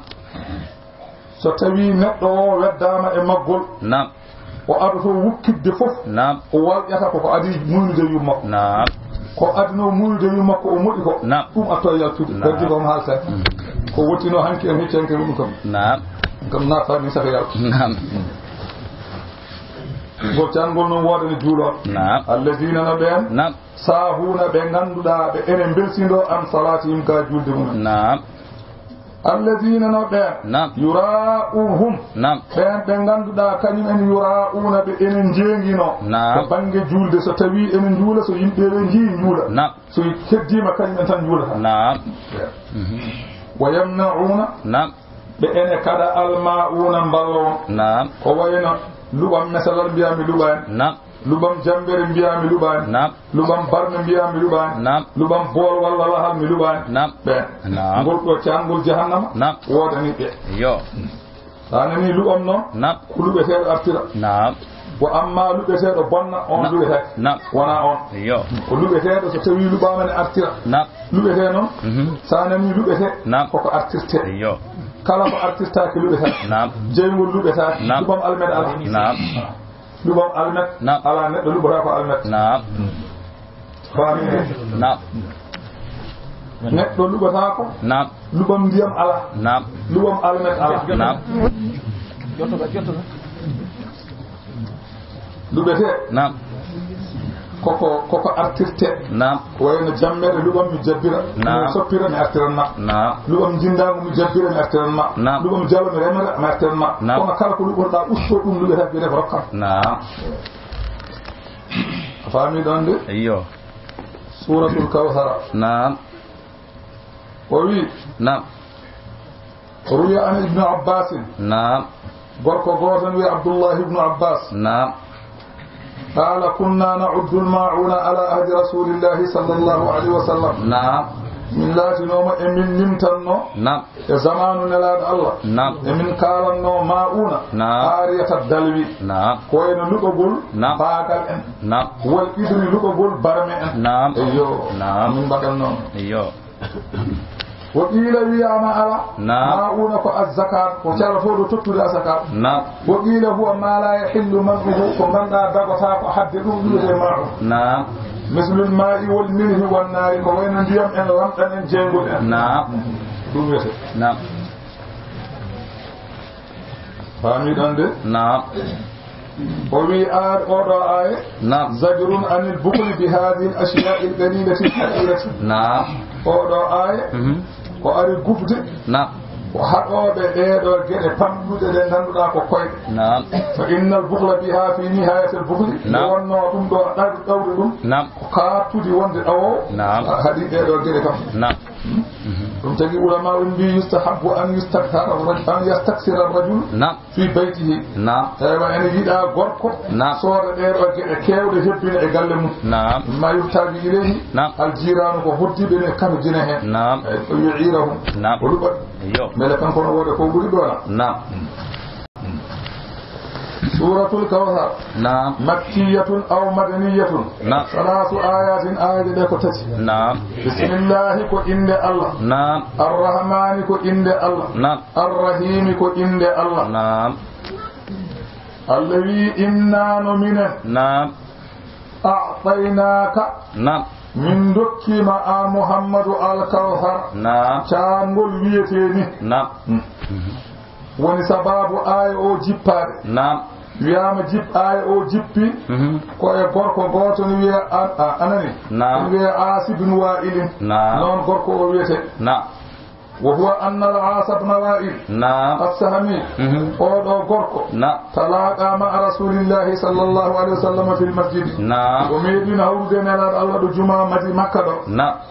so tawi neɗɗo o weddama e maggol naam o adoto wukkidde fof naam o walƴata koko adi muynude yum makko naam ko adino muynude yum makko o moɗi ko Naam. ɗum atto e yaltude Naam. gaddi kom haalta ko wottino hanki en heccenke ɗum naam kam nattani saka yaltu naam ngol cangol noon woodani juuloɓe naam alladina no ɓen naam sahuna ɓe ganduɗa ɓe enen belsido an salatihim ka julde mumen naam alladina no ɓen naam yura'uhum naam ɓen ɓe ganduɗa kañum en yura'una ɓe enen jeeguino Naam. to banggue julde so tawi enen juula so yimɓeɓe jii juula naam so heddima kañum en tan juulata naam wa yamna'una naam ɓe ene kada alma'una mballowon naam ko wayno luɓam mesalal mbiyami luɓani naam luɓam jambere mbiyami luɓani naam luɓam barme mbiyami luɓani naam luɓam bool walla lahal mi luɓani naam ɓen Naam. ngol ɗo cangol jahannama Naam. wodani ɓe yo sa nani luɓam noon naam ko luɓeteɗo artira naam wo amma luɓeteɗo bonna on Naam. luɓetake Naam. wona on yo ko luɓeteɗo so tawi luɓama ne artira naam luɓete noon sa nani luɓete Naam. koko artirte yo kala ko artirtake luɓetake naam jeygol luɓetake Naam. luɓam almet ala naam luɓam almet Naam. ala neɗɗo luɓata ko almet naam fami naam neɗɗo luɓatako naam luɓam ndiyam ala naam luɓam almet ala naam luɓete naam koko artirte naam ko wayno jammere luɓam mi jabbira Naam. mi soppira mi artiranma naam luɓam jindago mi jabbira mi artiranma Naam. luɓam jalo mi remira mi artiranma Naam. kono kala ko luɓotoɗa usto ɗum luɓetake wiyete ko rokkam naam a faami ɗon de yo suratul kawsara naam o wi naam ruya an ibnu abbasin naam gorko goton wiya abdoullahi ibnu abbas naam قال كنا نعد الماعون على عهد رسول الله صلى الله عليه وسلم naam من لاتنوما امين نمتنو naam زمان نلاد الله naam امين كالنو ماعون نعم. آرية الدلوي naam كوين لغول نعم. باغال ان naam والإدري لغول برمي ان naam ايو نعم. من بدلنو yo وقيل وياما على نعم. ماعون كو الزكاة وشارفو تطول الزكاة naam وقيل هو ما لا يحل منه كمن لا دغتا حد دون ماعون naam مثل الماء والملح والنار كوين ndiyam en lamɗan en jeygol en naam ɗum wiyete naam faami ɗon de naam o wi oɗo aye naam zajrun anil bukli bi hadihi al ashiya'i al qalilati al haqqirati naam oɗo aye ko ari gufde naam ko haɗoɓe ɗeɗo gueɗe pamɗuɗe ɗe ganduɗa ko koyɗe naam fa inna al bukla biha fi nihayati al bukli Naam. wonno ɗum ɗo ɗawde ɗum naam ko kattude wonde ɗawo Naam. haɗi ɗeɗo gueɗe kam naam ɗum tagi ulama en mbi yustahabu an yastaksira arrajul naam fi baytihi naam ewa ene yiɗa gorko Naam. sooda ɗeɗo geɗe kewɗe hebbina e galle mum naam ma yuftaji ilayhi Naam. aljiranu ko hoddiɓe ne kamjina hen naam o yu'irahum Naam. o luɓat yo beele kanko no wode ko ɓuuri ɗona naam suratul kawthar naam makkiyatun aw madaniyatun Naam. salasu ayatin ayaji ɗe ko tati naam bismillahi ko inde allah naam arrahmani ko inde allah naam arrahimi ko inde allah naam allah wi innano minen naam a'tainaka naam min dokkima a muhammadu alkawthar naam cangol wiyete ni naam woni sababu aya o jippade naam wiyama jip ay o jippi ko e gorko goto ni wiya anani wiya asibun wa'ilin non gorko o wiyete وهو أن العاص بن وائل السهمي قال غرقو تلاقى مع رسول الله صلى الله عليه وسلم في المسجد وميدنا هودنا الله الجمعة مدي مكة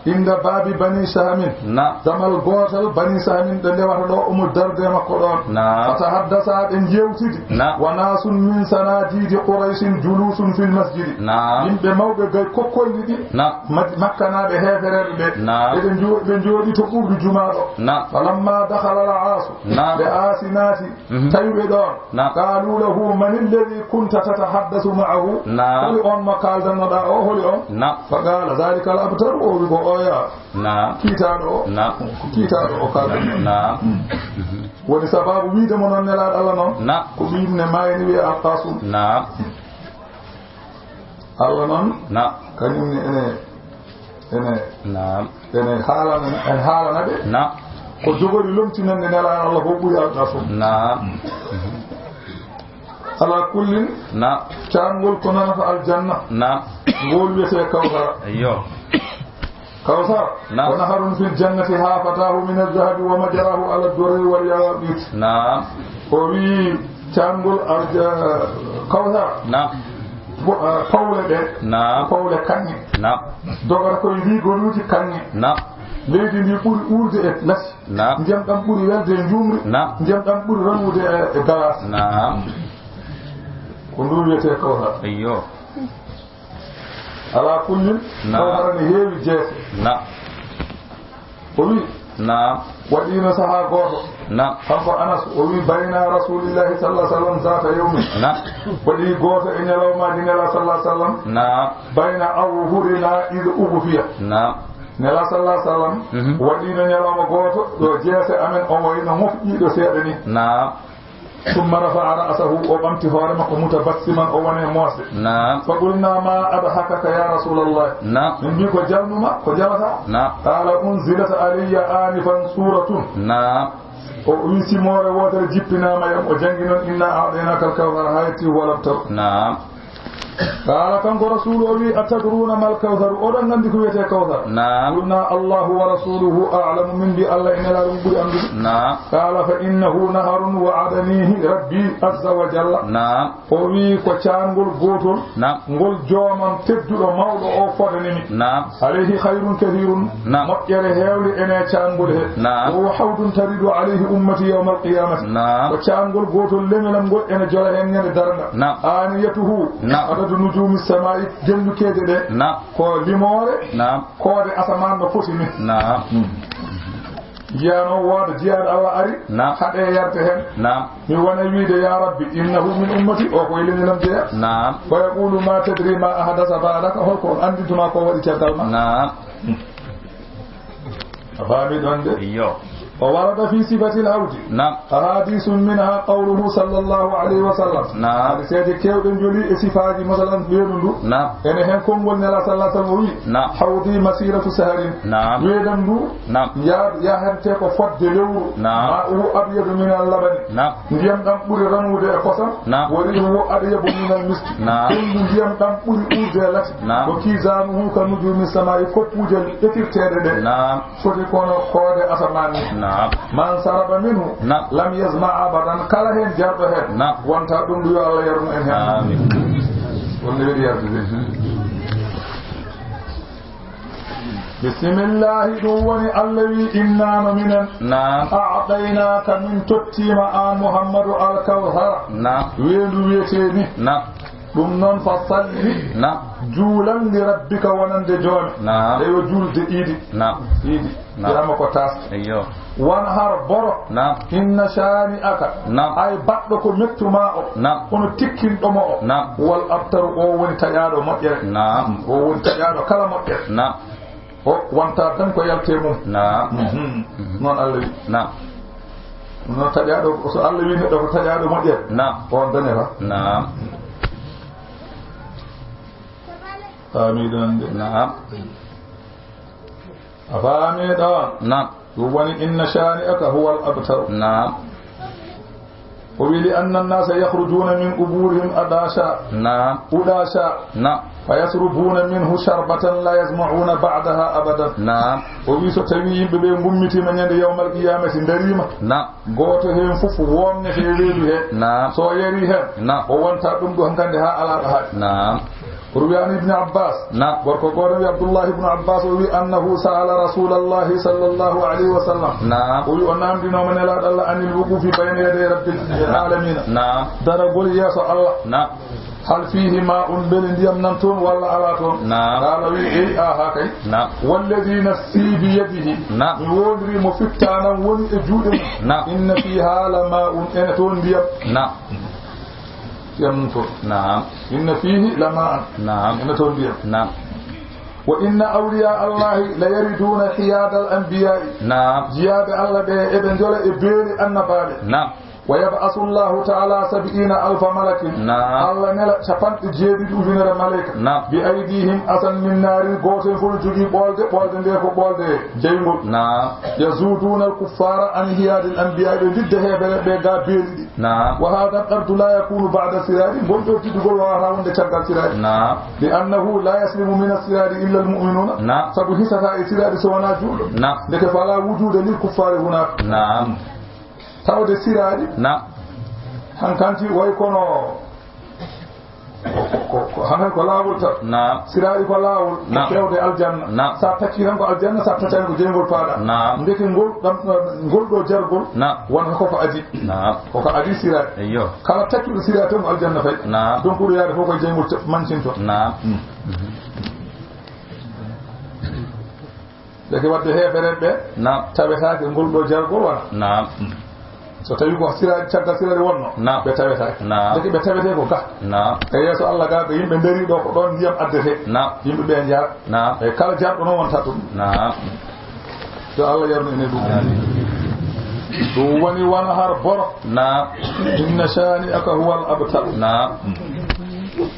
عند باب بني سهم زمل غوتل بني سهم دلي وحدو درد مكودون فتحدث ان جيوتيد وناس من سناديد قريش جلوس في المسجد يمبه مawbe gay kokkolidi مكة نابه هفرbe be jodi to buudu jumaa فلما دخل العاص لآس ناس تيب دون قالوا له من الذي كنت تتحدث معه قل أن ما قال ذنبا أوه فقال ذلك الأبتر أوه كيتانو قال ولسباب ويد من النلال الله نون كبير نماين وي أقاسم الله نون كنيم ene haalana be ko jogori lomtinande nela Allah bo buri alqafu ala kullin changol ko nana fa aljanna ngol wete kawsara kawsar wa naharun fil jannati hafatahu min az-zahabi wa majrahu ala ad-durri wal yaqut o wi changol kawsar pawle de pawle kanni dogara ko ligoluji kanni leydi ndi ɓuri urde e lasi ndiyam ɗam ɓuri welde e jumri ndiyam ɗam ɓuri ranude e galas ko ndu wiyete kawsar ala kullin kawsara ne heewi jeese o wi waɗino saha goto kanko Anas o wi bayna rasulillahi sallallahu alaihi wasallam zata yawmin waɗi goto e ñalawmaji nela sallallahu alaihi wasallam bayna awhurina id ughfiya nela sallallahu alaihi wasallam waɗino ñalawma goto ɗo jeese amen o wayno mofƴiɗo seeɗa ni ثم رفع رأسه وقمت فارمك متبسما ووني موسى فقلنا ما أضحكك يا رسول الله من بيك وجلنما وجلتا قال أنزلت علي آنفا سورة ويسي موري واتر جبنا ما يم وجنجنا إنا أعطيناك الكوثر هايتي ولبتر قال كان رسول الله أتدرون ما الكوثر أولا عندك ويتي كوثر قلنا الله ورسوله أعلم من بي الله إن لا رب أمره قال فإنه نهر وعدنيه ربي عز وجل وي كوشان غول غوتول غول جومان تبدو مولو أو فدنمي عليه خير كثير مكير هيولي إنا شان غول وهو حوض تريد عليه أمتي يوم القيامة كوشان غول غوتول لملم غول إنا جلهن يندرنا آنيته نجوم السماء جنو كيدي دي كو ليموري كودي اسمان no foti ni jiyano wada jiyaɗo awa ari haɗe yarte hen mi wona wiide ya rabbi innahu min ummati o ko yelinenam jeeya fa yaqulu ma tadri ma ahdasa ba'daka holko on andituma ko waɗi caggal ma a faami ɗon de وورد في صفة العود أحاديث منها قوله صلى الله عليه وسلم سيدي كيو دنجولي صفات مثلا بيرندو يعني هم كم ولنا صلى الله عليه وسلم حوضي مسيرة سهر بيرندو يا هم تيكو فد لو هو أبيض من اللبن ndiyam dam buri ranude e kosam wori wo adiyabu min al-misk ndiyam dam buri urde lati ko kizanu ka nujumi samai foppuje etirtede de foti kono koode asamani man saraba minhu lam yazma abadan kala hen jardo hen wonta dum du Allah yarmu en hen amin wonde wi yarde بسم الله دواني الذي إنا ممنا أعطيناك من تتيم محمد الكوثر ويلو ويتيني دمنا فصلي جولا لربك ونند جون ايو جول دي ايدي ايدي يرام كو تاس وانهار برو إن شانئك أي بدك مكتما كنو تكين دوما والأبتر وون تيادو مطير وون تيادو كلا مطير wanta tan ko yalte mum non Allah wi non tajaado so Allah wi neddo ko tajaado mo der on danera amidon afami da wani inna shani'aka huwa al-abtar وبلي أن الناس يخرجون من قبورهم أداشا نعم أداشا نعم فيسربون منه شربة لا يسمعون بعدها أبدا نعم وبي ستوي ببي ممتي من يد يوم القيامة دريمة نعم goto hen fufu wonne fe reedu he نعم so yari hen نعم o wonta dum do hankande ha ala ha نعم روي عن ابن عباس نعم وروي عبد الله بن عباس وروي أنه سأل رسول الله صلى الله عليه وسلم نعم وروي أنام دينه من الله الله عن الوقوف بين يدي رب العالمين نعم دربول يسو الله نعم هل فيه ماء بلنديم ننتون ولا على تون نعم قال وي اي هكاي نعم والذي نفسي بيده نعم يودري مفتانا وني جودم نعم إن فيها لماء ان تون ديم نعم يمنتون نعم إن فيه لماء نعم ان تون ديم نعم وإن أولياء الله لا يريدون حياد الأنبياء نعم جياد الله به ابن جل ابيري النبال نعم ويبعث الله تعالى 70,000 ملك نعم الله نلا شفنت جيبي دوفينر ملك نعم بأيديهم أسن من نار غوتين فول جوغي بولد ديكو بولد جيمول نعم يزودون الكفار عن هياد الأنبياء ضده بيغا بيلدي نعم وهذا الأرض لا يكون بعد سراد بولدو تدغول وراوند تشغال سراد نعم لأنه لا يسلم من السراد إلا المؤمنون نعم سبو حستا سراد سوانا جول نعم لك فلا وجود للكفار هناك نعم تاود سراد نعم hankanti way kono hanan ko lawol ta نعم sirari ko lawol نعم kewde aljanna نعم sa takkiran ko aljanna sa tatani ko jengol faada نعم ndeke ngol do jargol نعم won ko adi نعم ko adi sirari ايوه kala takkido sirari tan aljanna fay نعم donc ko yaade foko jengol mancinto نعم deke wadde hefere be نعم tawetaake ngol do jargol wana نعم so tawi ko sirari caggal sirari wonno be tawetaake deke be tawete ko ga نعم e yeso Allah ga be yimbe nderi do ko don ndiyam addete نعم yimbe be jaar نعم e kala jardo non wonta dum نعم to Allah yarno ene dum woni wana har bor نعم inna shani aka huwa al-abtar نعم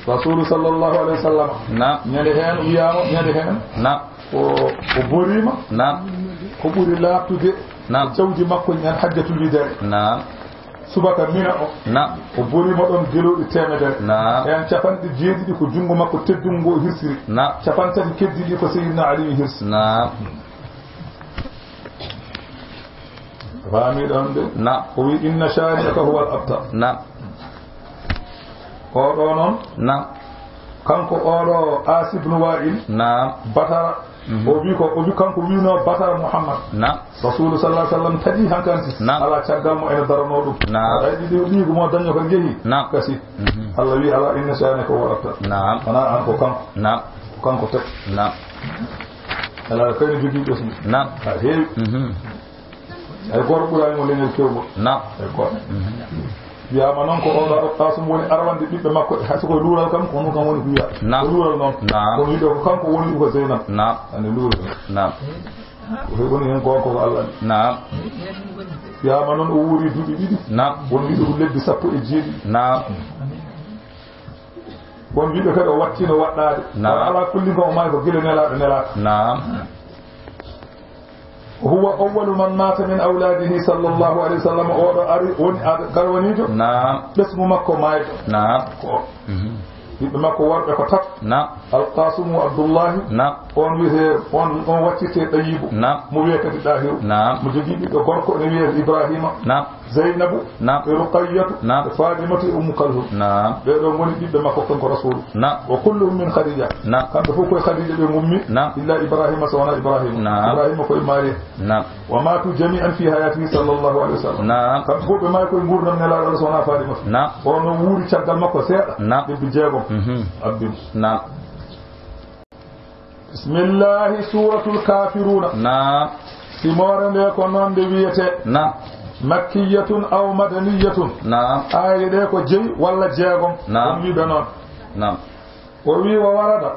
rasul sallallahu alaihi wasallam نعم nyade hen wiyama nyade hen نعم o borima نعم ko buri laatude نعم jawdi makko nyan hajjatul widari نعم subaka mina o نعم o borima don gelodi temedere نعم en capande jeedidi ko jungo makko teddungo hirsiri نعم capantati keddidi ko sayyidina ali hirsi نعم fami don de نعم o wi inna shani aka huwa al-abtar نعم o do non نعم kanko oɗo asibnu wa'il نعم batara o wi kanko wino batara muhammad نعم rasulu sallallahu alaihi wasallam tadi hankanti ala caggal mo ene darano dum ay di liigu mo daño ko jehi kasi Allah wi ala inna sha'anaka huwa al-abtar نعم ana an ko نعم kanko tek نعم ala kayni jogi do sun نعم ha heewi ay gor ɓurani mo leñol kewgo نعم ay gor wiyama noon ko oɗo ɗasum woni arwande ɓiɓɓe makko hay soko luural kam ko kam woni ko wiya ko luural noon kono wiɗo ko kanko woni ko zeynam ande luural نعم woni hen gonko ko Allah نعم wiyama noon o wuuri duuɓi ɗiɗi نعم won wiɗo ko lebbi 17 نعم won wiɗo kadi o wattino waɗɗade ala kulli ko o maayi ko gila nelaɗo nelaka نعم هو أول من مات من أولاده صلى الله عليه وسلم قالونيجو نعم اسمه مكو مايد نعم يبقى مكو ورقة كتب نعم القاسم وعبد الله نعم on wihe on waccite ɗayibu mo wiye kadi ɗahiru mo jogii ɓiɗɗo gorko ne wiye ibrahima zeynabu e ruqayyatu e fadimatu e ummu kalhum ɓeɗo goni ɓiɓɓe makko kanko rasulu wa kulluhum min khadija kamɓe fof koye khadija ɓe gummi illa ibrahima so wona ibrahima koye maria wa matu jami'an fi hayatihi sallllahu alih wa sallam kamɓe fof ɓe maayi koye gurdam nelaɗo so wona fadimatu ono wuuri caggal makko seeɗa ɗebbi jeegom abdim bismillahi suratul kafiruna simore nde ko noon nde wiyete makkiyatun aw madaniyatun aaye ɗe ko jeyi walla jeegom on wiɓe noon o wi wa warada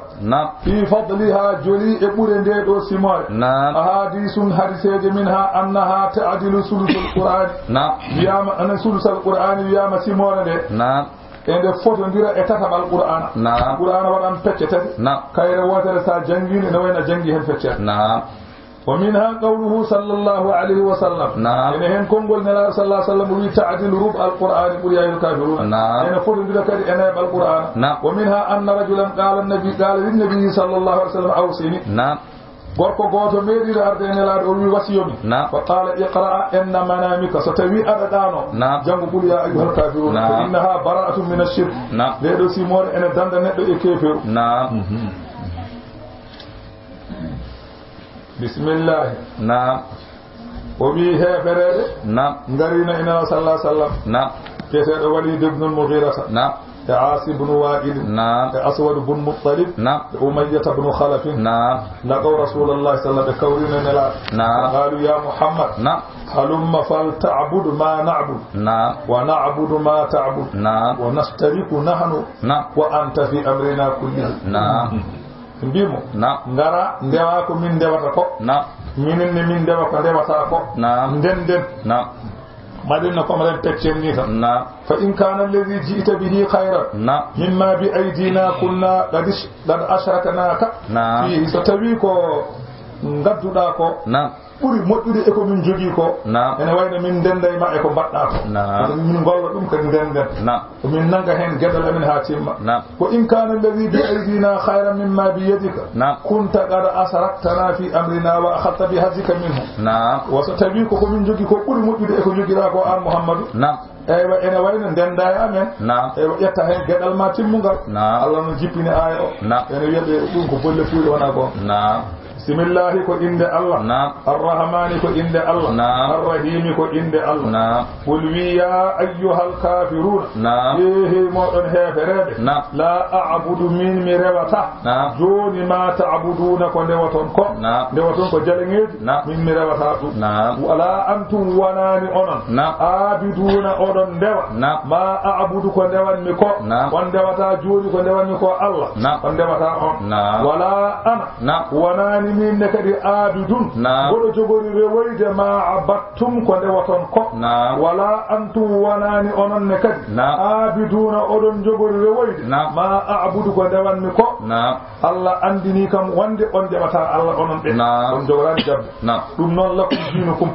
fi fadliha joli e ɓure nde ɗo simore ahadisun hadiseje min ha annaha ta'dilu sulusul qur'ani wiyama anan sulusal qur'ani wiyama simore nde ende fotodira e tataɓal qur'ana waɗan pecce tati kayre wotere sa jangini ne wayno jangi hen feccere ومنها قوله صلى الله عليه وسلم نعم إن هن كونغول نلا صلى الله عليه وسلم ويتعدل ربع القرآن قل يا الكافرون نعم إن فرد ذكر أنا بالقرآن نعم ومنها أن رجلا قال للنبي صلى الله عليه وسلم أوصيني نعم gorko goto meedi arde en laado o wi wasiyomi fa qala iqra inna manamika so tawi adadano jangu qul ya ayyuhal kafirun fa innaha bara'atun min ash-shirk de do simore ene danda neddo e keferu bismillah o wi heferede ngarina ina sallallahu alaihi wasallam kete Walid ibn al-Mughira عاصي بن وائل أسود بن مطلب أمية بن خلف لقوا رسول الله صلى الله عليه وسلم قالوا يا محمد هلم فلتعبد ما نعبد ونعبد ما تعبد ونشترك نحن وأنت في أمرنا كله mbimo ngara ndewa ko min ndewata ko minen ne min ndewa ko ndewata ko ndenden madina ko malen teccen ni tan fa in kana alladhi ji'ta bihi khayran mimma bi aydina kunna qad ashraknaka fi satawi ko ngadduda ko buri moddude e ko min jogi ko ene wayno min denday ma e ko badda ko min golla dum ko denden ko min nanga hen gedal amin ha timma ko in kana alladhi bi aydina khayran mimma bi yadika kunta qad asaraktana fi amrina wa akhadta bi hazika minhu wa satawi ko min jogi ko buri moddude e ko jogira ko an muhammadu eywa ene wayno denda e amen eywa yetta hen gedal ma timmugal Allah no jippini aya o ene wiyabe dum ko bolle fuude wana ko بسم الله كو إند الله الرحمن كو إند الله الرحيم كو إند الله قل يا أيها الكافرون إيه مؤمن هفرد لا أعبد من مربطة جون ما تعبدون كو نوتون كو جلنجد من مربطة ولا أنتم وناني أنن عابدون أنن دوا ما أعبد كو نوان مكو وان دوتا جوني كو نوان مكو الله وان دوتا ولا أنا وناني min ne kadi abidun bodo jogori rewoyde ma abattum ko de waton ko wala antum wanani onon ne kadi abiduna odon jogori rewoyde ma a'budu ko de wanmi ko Allah andini kam wonde on debata Allah onon be on jogorani jabbe dum non lakum dinukum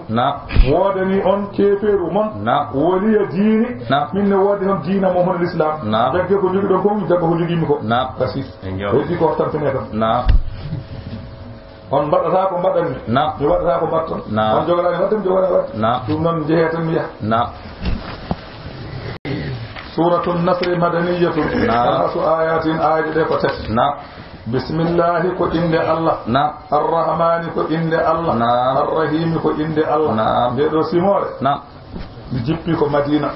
wodani on keferu mon woliya diini min ne wodi on diina mo hon l'islam jagge ko jogi don ko jagge ko jogi mi ko kasi e ko tan feneta on mbaɗata ko mbaɗanmi mi waɗata ko mbatton on jogorani waddem jogorani wadde ɗum noon jeeyaten mi yaha suratu nasri madaniyatun salasu ayatin ayaji ɗe ko tati bismillahi ko inde Allah arrahmani ko inde Allah arrahimi ko inde Allah nde ɗo simore mi jippi ko madina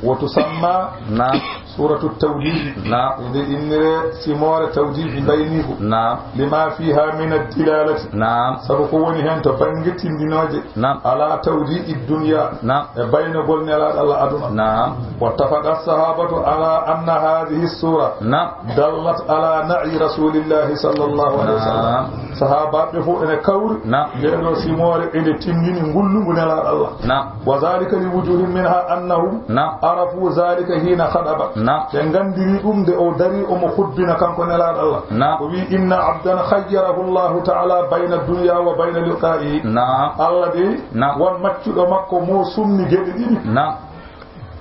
وتسمى سورة التوجيه إن سمورة توجيه بينه لما فيها من الدلالة سبقوني هم تبنجت الدنيا على توجيه الدنيا بين قلنا الله أدنى واتفق الصحابة على أن هذه السورة دلت على نعي رسول الله صلى الله عليه وسلم صحابة بفوء إن كور لأنه سمورة إلى تنين نقول الله وذلك لوجوه منها أنه عرفوا ذلك حين خطب غانديري دوم دي او داري او مخدبنا كانكو نلا الله وي ان عبدا خيره الله تعالى بين الدنيا وبين لقائه الله دي وان ماتشو ماكو مو سumni gede didi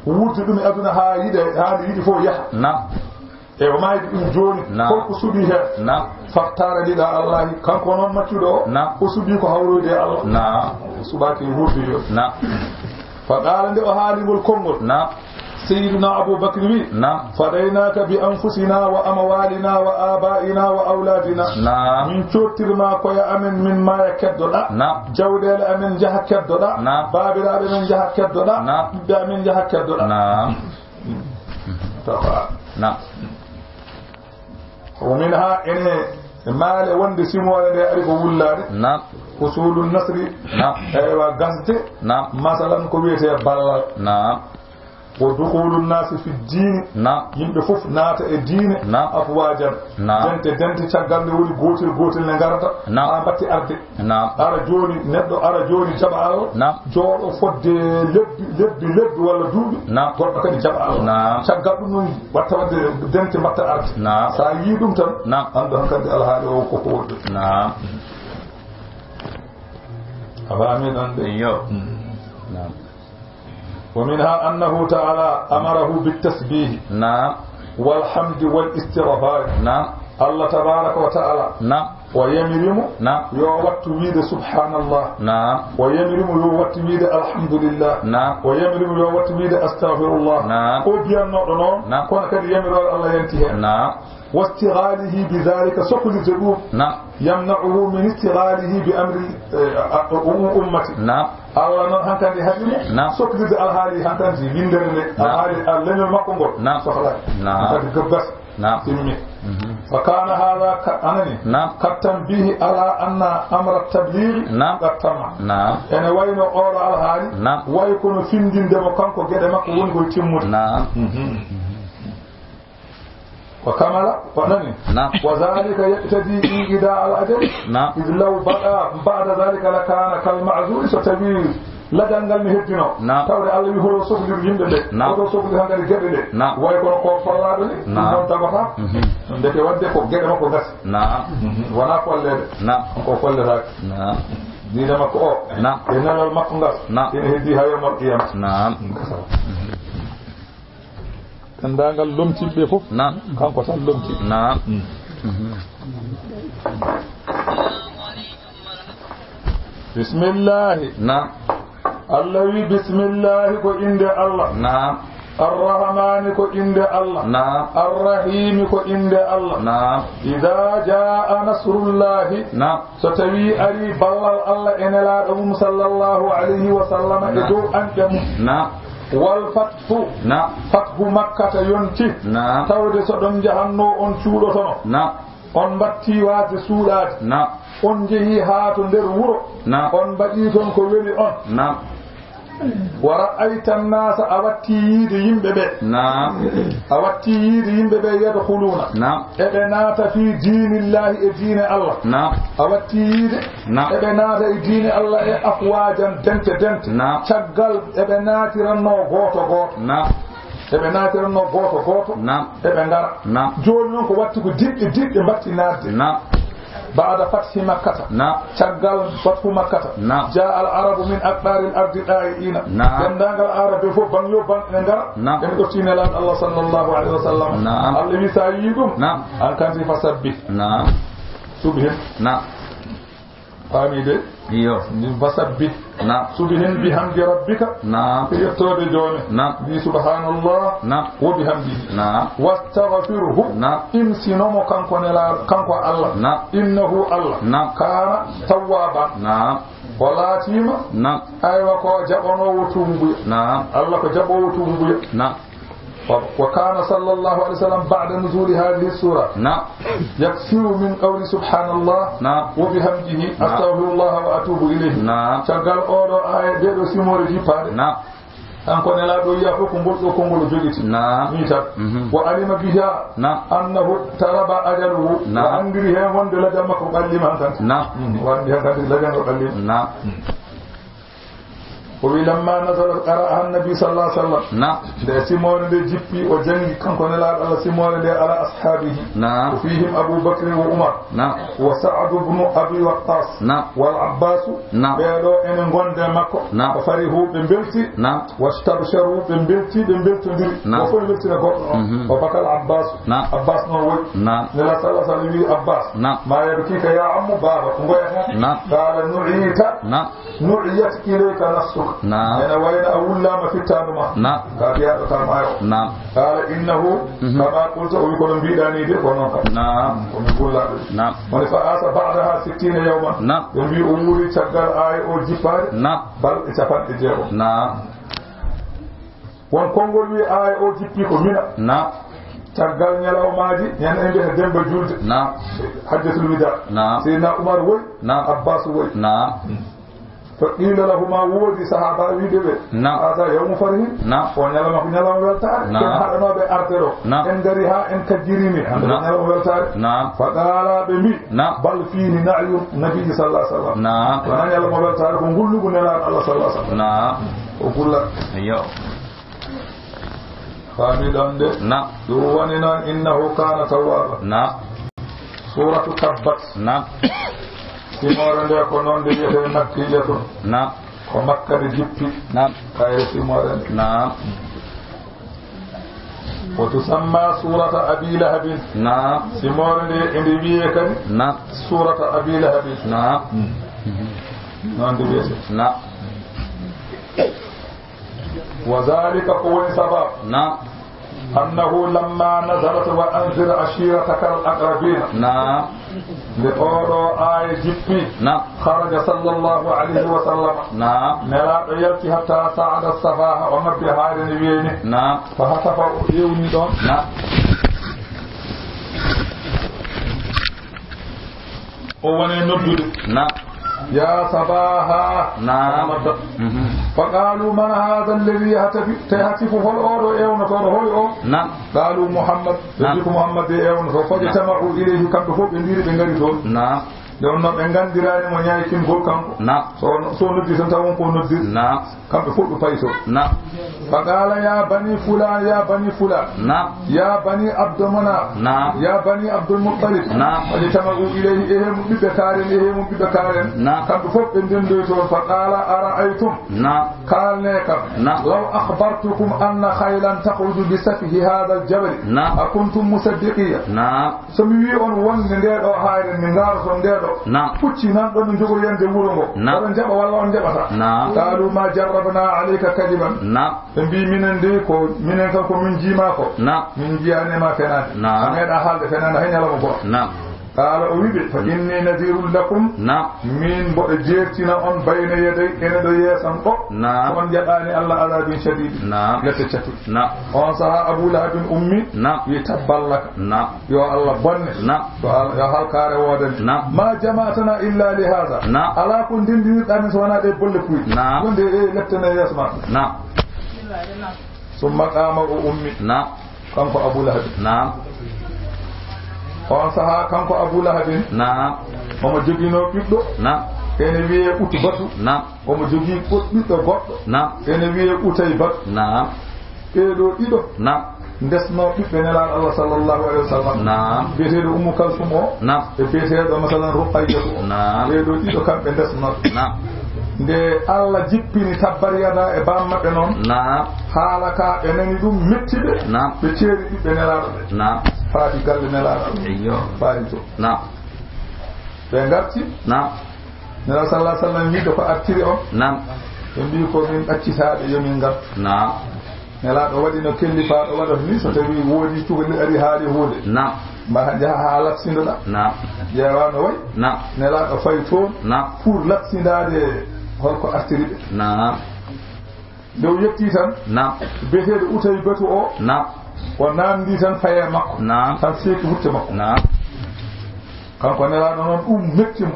wuti dum aduna ha yidi fo yaha e o mayi dum joni ko subi he faktara dida Allah kanko non maccudo ko subi ko hawrode Allah subaki wuti yo فقال عنده أهالي والكمر سيدنا أبو بكر فديناك بأنفسنا وأموالنا وآبائنا وأولادنا من شوتر ما كوي أمن من ما يكدنا جودة أمن جهة كدنا بابل أمن جهة كدنا بأمن جهة كدنا ومنها إن مال وند سيموال دي أريد ولاد وصول النصر أيوة غزت مثلا كويته بال ودخول الناس في الدين يمبه فوف ناتا الدين افواجا دنت تشغال ولي غوتل نغارتا باتي ارتي ara joni jabal jodo fodde lebbi wala duubi goddo kadi jabal caggal dum watta wadde dente batta arti sa yi dum tan ando kadi alhaali o ko woddo أفهمي دان أيوه نعم. ومنها أنه تعالى أمره بالتسبيح نعم والحمد والاستغفار. نعم. الله تبارك وتعالى نعم. ويمرم نعم. يوات ويد سبحان الله. نعم. ويمرم يوات ويد الحمد لله. نعم. ويمرم يوات ويد أستغفر الله. نعم. وبيان نورنون. نعم. كون كد يمر الله ينتهي. نعم. واستغاله بذلك سكل الجبور. نعم. يمنعه من استغاله بأمر أمته. نعم. الله نون هانكان دي هادي. نعم. سكل الهالي هانكان دي بيندرني. الهالي لن المقنقر. نعم. سخلا. نعم. هذا كبس. نعم. فكان هذا أنني نعم. كالتنبيه على أن أمر التبليغ نعم. قد تم. نعم. يعني وين أورا الهالي. نعم. ويكون فين دم كانكو جد ما كون قلت تموت. نعم. وكمل ونني. نعم. وذلك يقتدي إيجاء الأجل. نعم. إذ لو بقى بعد ذلك لكان كالمعذور ستبيل لا دنگال mi heddino tawde Allah wi horo sohlir yimbe be horo sohlir hangade gebe de way kono ko fallade ni non tabata ndeke wadde ko gebe makko gas wana follede ko follata dina makko o e nanal makko ngas ene heddi ha yomal qiyam tan dangal lomtibe fof kanko tan lomti bismillah الله بسم الله كو عند الله نعم الرحمن كو عند الله نعم الرحيم كو عند الله نعم إذا جاء نصر الله نعم ستوي أري بالله الله إن لا صلى الله عليه وسلم إدو أنتم نعم والفتح نعم فتح مكة ينتي نعم تود سدم جهنو أن شورتنا نعم أن باتي وات سورات نعم أن جهي هات ندر ورو نعم أن بديتون كو ولي أن نعم ورأيت الناس أوتيد يمببه نعم أوتيد يمببه يدخلون نعم إبنات في دين الله دين الله نعم أوتيد نعم إبنات دين الله أفواجا دنت نعم شغل إبنات رنو غوتو نعم إبنات رنو غوتو نعم إبنات نعم جولون كو واتكو ديد باتي ناد نعم بعد فتح مكة نعم شغال فتح مكة نعم جاء العرب من أكبر الأرض دائين نعم يندان العرب فوق بنيو بنغار نعم ينقصين الله صلى الله عليه وسلم نعم الذي سيدهم نعم أن كان فسبح نعم سبحان نعم حميد ايوه فسبح نعم سبحان بحمد ربك نعم يفتود جونه نعم سبحان الله نعم وبحمده نعم واستغفره نعم إن سنمو كانكو الله نعم إنه الله نعم كان توابا نعم ولاتيما نعم أيوة كو جابونو وتومبو نعم الله كو جابو وتومبو نعم وكان صلى الله عليه وسلم بعد نزول هذه السورة نعم يكثر من قول سبحان الله نعم وبحمده أستغفر الله وأتوب إليه نعم شغال أورو آية ديرو سيموري جيباد نعم أنكو نلادو يافو كنغول جوجيتي نعم ميتا وعلم بها نعم أنه تربى أجله وأنجره وند لجمك قلما نعم وأنجره لجمك قلما نعم ولما نزل قرأها النبي صلى الله عليه وسلم نعم ده سيمون ده جيبي وجنgi كانكو نلا على سيمون ده على أصحابه نعم وفيهم أبو بكر وعمر نعم وسعد بن أبي وقاص نعم والعباس نعم بيدو إن غند مكة نعم وفرحوا بنبلتي نعم واستبشروا بنبلتي نعم وفرحوا بنبلتي وبكى العباس نعم عباس نووي نعم نلا صلى الله عليه وسلم عباس نعم ما يبكيك يا عم بابا نعم قال نعيت نعم نعيت إليك نفسك نعم أنا وين أقول لا ما في تانما نعم كابيا تامايو نعم قال إنه كما قلت ويكون بيداني دي كونك نعم ونقول لا نعم ونفعاس بعدها 60 يوما نعم يبي أموري تشغل آي أو جفار نعم بل إتفان إجيرو نعم ونقول لي آي أو جفي كمينا نعم تشغل نيلاو ماجي يعني إنجي هدين بجولد نعم حجة الوداع نعم سيدنا عمر وي نعم عباس وي نعم فقيل لهما ودي صحابة ويدبه نعم هذا يوم فرح نعم ونعلم نعلم ولتار كن حرنا بأرترو نعم إن دريها إن كجريمي نعلم ولتار نعم فقال بمي نعم بل فيه نعي النبي صلى الله عليه وسلم نعم ونعلم ولتار كنقول له نعلم الله صلى الله عليه وسلم نعم وقول لك أيوه فامدان ده نعم دواننا إنه كان توابا نعم سورة تبت نعم simore nde ko noon nde wiyete makkiyatu نعم ko makka nde jippi نعم kayre simore nde نعم وتسمى سورة أبي لهب نعم simore nde ende wiye kadi نعم سورة أبي لهب نعم noon nde wiyete نعم وذلك هو السبب نعم أنه لما نزلت وأنذر عشيرتك الأقربين نعم لأولو آية جبي نعم خرج صلى الله عليه وسلم نعم نلا يلتي حتى صعد الصفا وما بهار نبيني نعم فهتف يوني دون نعم ووني نبدو نعم يا صباها نعم فقالوا من هذا الذي يهتف فالأولو يوم فالأولو نعم قالوا محمد يجيك محمد يوم فاجتمعوا إليه كم فوق بندير بندير دون نعم don no be gandirani mo nyaay kin gol kanko نعم so noddi tan tawon ko noddi نعم kambe fuddu payso نعم faqala ya bani fulan ya bani fulan نعم ya bani abdumana نعم ya bani abdul muttalib نعم wajtamagu ilayhi ehum bibbe karen ehum bibbe karen نعم kambe fof be ndendo to faqala ara'aytum نعم kalne kam نعم law akhbartukum anna khaylan takhruju bi safihi hadha al-jabal نعم akuntum musaddiqiyya نعم so mi wi on wonde ndedo haare min ngaro so ndedo نعم pucci nan ɗon jogori yande wuro ngo oɗon jaɓa walla on jaɓata qalu ma jarrabna alayka kadiban ɓe mbi minen de ko minen kan ko min jiima ko min jiyanema fenade a meeɗa haalde fenade hay ñalama goto قال أويبي فإني نذير لكم من بأجيرتنا أن بين يدي إن دياسا ومن جباني الله عذاب شديد لتشتي وانصها أبو لهب أمي يتبال لك يا الله بني يا هل كار وادن ما جمعتنا إلا لهذا ألا كن دين دين أمس وانا دي بلكوي كن دي لبتنا يسمع ثم قام أمي كان أبو لهب on saha kanko Abu Lahabin omo jogino ɓiɗɗo ene wiye Utbatu omo jogi ɓiɗɗo goɗɗo ene wiye Utaybatu ɓeeɗo ɗiɗo ndesno ɓiɓɓe nelaɗo Allah sallallahu alaihi wasallam biyeteɗo Ummu Kalsum o e biyeteɗo masalan Ruqayyatu o ɓeeɗo ɗiɗo kamɓe ndesno nde Allah jippini tabbariyada e bammaɓe noon haala ka ɓe nani ɗum mettiɓe ɓe ceeri ɓiɓɓe nelaɗo ɓe faati galle nelaɗo faati to ɓe garti nela sallah sallam wiide ko artiri on ɓe mbi ko min ɗaccitaɓe yomin gartu nelaɗo waɗi no kellifaɗo waɗata ni so tawi woodi cukalli ari haali hunde ma jaha ha lapsindoɗa ƴeewano way nelaɗo fay toon pour lapsindade holko artiri ɓe nde o yetti tan biyeteɗo Utaybatu o o namdi tan faye makko tan seeki hutte makko kanko nelaɗo noon ɗum mettimo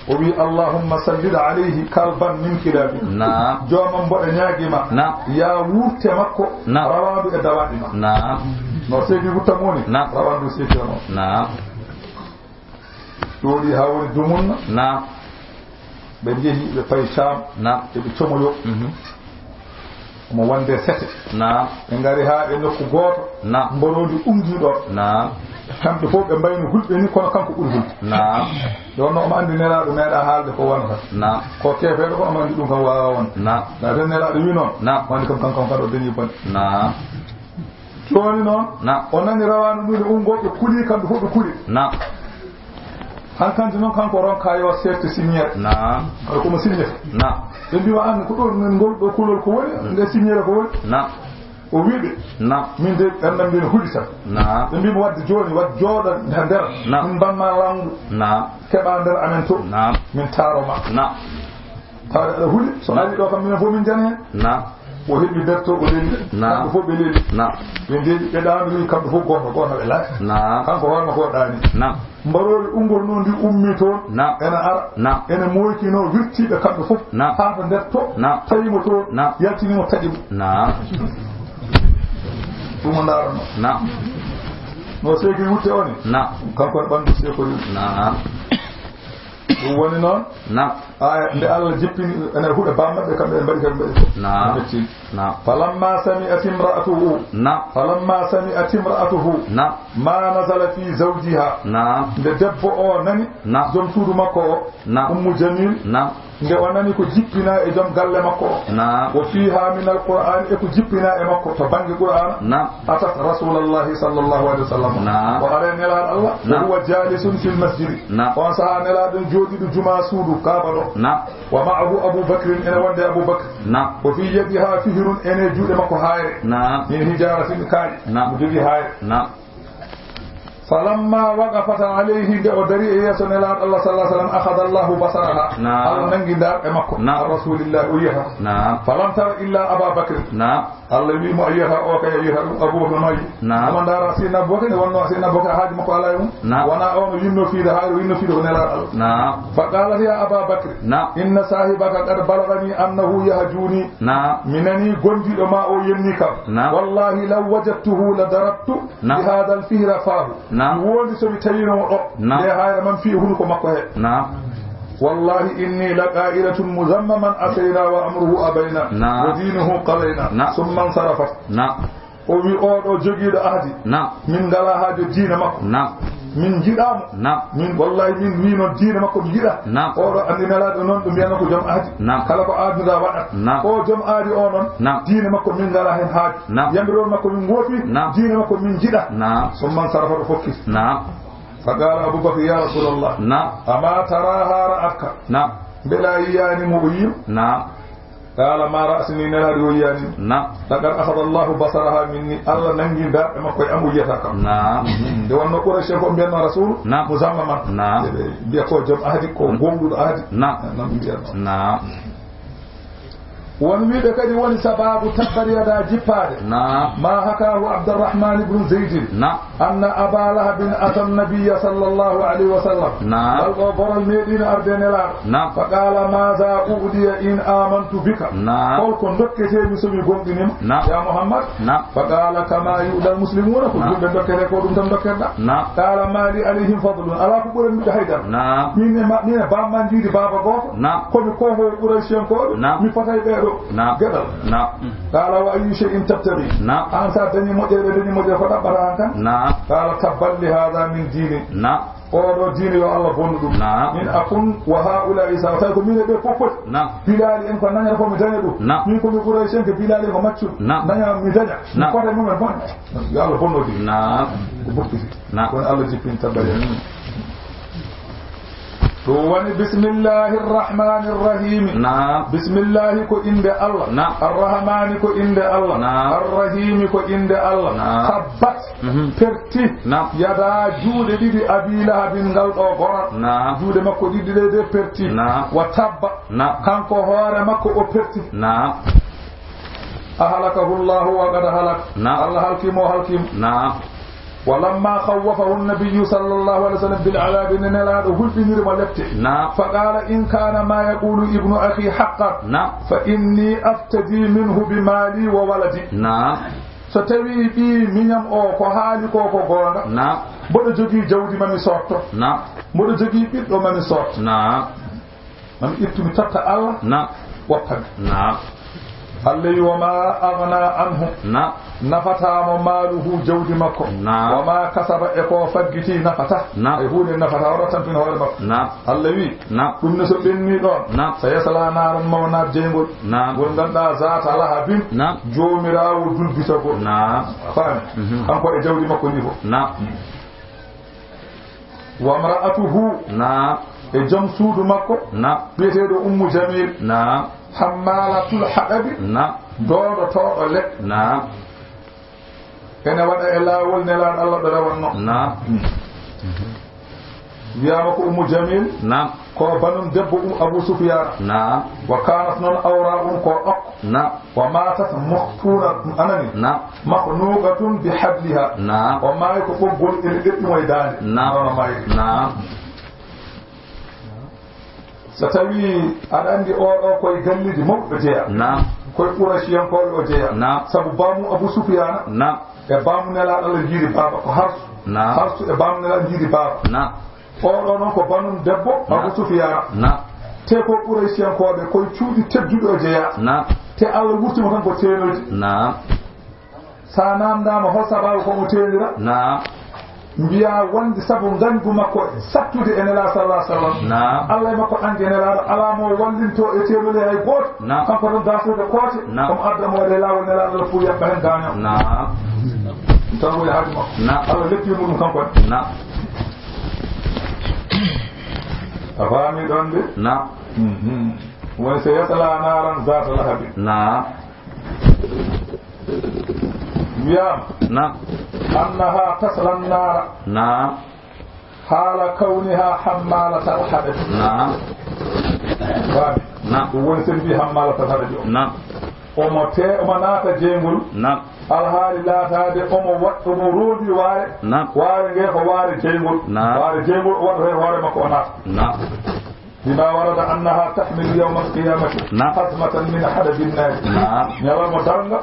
o wi allahumma sallid alayhi kalban min kilabi jomam mboɗo ñaaguima ya wurte makko rawandu e dawaɗi ma no seeki hutta moni rawandu seeki o noon ɗoɗi ha woni dumunna ɓe jeehi ɓe payi Sham eɓe comoyo omo wonde sete ɓe ngari ha ɓe nokku goto mborodi umdiɗo kamɓe fof ɓe mbayni hulɓe ni kono kanko ɓuuri hulde ɗonno omo andi nelaɗo meeɗa haalde ko wonata ko kefeɗo ko omo andi ɗum kam wawa won na tan nelaɗo wi noon wandi kam kanko kadi o dañi bonde joni noon o nani rawanu ɗuɗe umgoɓe kuuli kamɓe fof ɓe kuuli hankanti noon kanko ronka yo sefte signere kala komo signete ɓe mbiwa an ko ɗo men ngol ɗo kulol ko woni nde signere ko woni o wiiɓe min de ɓenɗam mbino huɗi tan ɓe mbimo wadde joni wadde jooɗa ha nder min mbanma langu keɓa nder amen to min taroma tawde aɗa huuɗi so ari ɗo kam minen fof min jani hen o heɓi nder to o leeli kamɓe fof ɓe leeli ɓe ndeeƴi ɓe ɗaami wi kamɓe fof goto goto ɓe laaɓi kanko hoorema ko ɗaani mbarori ungol noon ndi ummi toon ene ara ene moykino wirtiɓe kamɓe fof haata nder to tawimo toon yaltinimo taƴimo ɗum o ndaarano no seeki wutte oni kanko ne ɓanndu seekori woni noon nde Allah jippini ene huɗa bammaɓe kamɓe ɓe mbaɗi kamɓe falamma sami'at imra'atuhu ma nazala fi zawjiha nde debbo o nani joom suudu makko o ummu jamil nde o nani ko jippina e joom galle makko o wo fiha min alqur'an e ko jippina e makko to banggue qur'ana atat rasulallahi sallllahu alih wa sallam o are nelaɗo Allah o huwa jalisun fil masjidi on saaha nelaɗon jooɗiɗo juma suudu kaaba ɗo wa ma'ahu aboubacrin ene wonde aboubacre o fi yadiha fihirun ene juuɗe makko hayre min hijaratin kaaƴe mo jogui hayre falamma waqafat alayhi nde o dari e yeeso nelaɗo Allah sallallahu alaihi wasallam akhadha Allahu basaraha Allah nangi dar e makko rasulillah o yiyata falam tara illa Aba Bakr Allah wi mo yiyata o kay yiyata ɗum Abubakar mayi mo ndara Sayyidina Abubakar wonno Sayyidina Abubakar haaji makko ala mum wona on yinno fiide hayro yinno fiide ko nelaɗo Allah fa qalat ya Aba Bakr inna sahibaka qad balagani annahu yahjuni minani gondiɗo ma o yenni kam wallahi law wajadtuhu la darabtu bi hadha al-fihra fahu wondi somi tawino ɗo nde hayra man fi hunko makko he wallahi inni laqa'ilatun muzammaman atayna wa amruhu abayna wa dinuhu qalayna summa sarafat o wi oɗo jogiiɗo ahdi min ngala haajo diina makko min jiɗamo min wallahi min wino diina makko mi jiɗa oɗo andi nelaɗo noon ɗum mbiyana ko joom aadi kala ko adnuɗa waɗat o joom aadi o noon diina makko min ngala hen haajo yamiron makko min goofi diina makko min jiɗa summan sarafa ɗo fokki فقال أبو بكر يا رسول الله أما تراها رأتك بلا ياني مبين قال ما رأسني نلا ياني لقد أخذ الله بصرها مني الله ننجي دار ما كوي أمو يتاك دون نقول الشيخ بأن رسول مزمما بيكو جم أهدي كو غومد أهدي ونميد كدي وني سباب تبر يدا جباد ما حكاه عبد الرحمن بن زيد أن أبا لهب أتى النبي صلى الله عليه وسلم والغبر المدينة أردن فقال ماذا أغدي إن آمنت بك قل كن دكتي مسلمي قمدنم يا محمد فقال كما يؤدى المسلمون كل دكتي قولهم تمدكتنا قال ما لي عليهم فضل ألا كبير من حيدر من بامن جيد بابا غوف كم كوهو قريشين كود مفتاي بيرو جدل قال وأي شيء تبتغي أنت دني مجرد فدبر قال تبا لهذا من ديني أو دين يا الله بندو من أكون وهؤلاء سأتاكم من بفوت بلال إن كنا نعرفهم مجانبه من كل قريشين كبلال هم ماتشو نعم مجانع نقدر من الفن يا الله بندو دي كون الله جبين تبالي تواني بسم الله الرحمن الرحيم بسم الله كو إند الله الرحمن كو إند الله الرحيم كو إند الله ثبت perti yada juuɗe ɗiɗi Abi Lahabin ngal ɗo goran juuɗe makko ɗiɗi ɗe perti wa tabba kanko hoore makko o perti ahalakahu llahu wa qad halak Allah halkimo halkim ولما خوفه النبي صلى الله عليه وسلم بالعذاب نلا هل في نير ملبته فقال إن كان ما يقول ابن أخي حقا فإني أفتدي منه بمالي وولدي ستوي بي منيم أو كهالي كوكو غونغا بودو جوغي جودي مامي سوتو بودو جوغي بيدو مامي سوت مامي إبتمي تتا الله وطن الله وما أغنى عنه نفتا ماله جودي مكو وما كسب إكو فجتي نفتا يقول نفتا ورطن في نهار مكو الله وي كم نسو بني دون سيسلا نار مونا جينغول ونغندا ذات الله بين جومراو دول بيسكو فاهم أنكو جودي مكو نيفو وامرأته جم سود مكو بيتيدو أم جميل حمالة الحطب دور توق لك ene waɗa e laawol nelaɗo Allah ɗo rawanno wiyama ko Ummu Jamil ko banum debbo Abu Sufyan wa kanat noon awra ko ɗok wa matat muhtuna anani mahnuqatun bi habliha o maayi ko ɓoggol ene ɗeɗɗumo e daande ono maayi so tawi aɗa andi oɗo koye gallidi mawɓe jeeya koye Quraysiyankoɓe o jeeya sabu bamu Abu Sufyan e baamu nelaɗo Allah jiiri baaba ko harsu e baamu nelaɗo jiiri baaba oɗo noon ko banum debbo Abu Sufyana te ko Quraysiyankoɓe koye cuuɗi tedduɗo jeeya te Allah wurtimo tan ko teenoyde sa namdama hol sababu komo teenira mbiya wonde sabu gandu makko sattude e nela sallallahu alaihi wasallam Allah makko andi e nela ala mo wallinto e teelule hay goto kanko don dafude kote comme adamo wade lawol nela Allah fu yabba hen gaño tan woni haadi makko Allah leppi mum kanko afami don de woni se yasala naran zata lahabi wiyam أنها تصل النار حال كونها حمالة الحدث ونسل في حمالة الحدث أمو ناتا جيمول الحالي لا تادي أمو رودي واري غير واري جيمول واري جيمول واري مكونات بما ورد أنها تحمل يوم القيامة حزمة من حدب الناس يرى مدرنة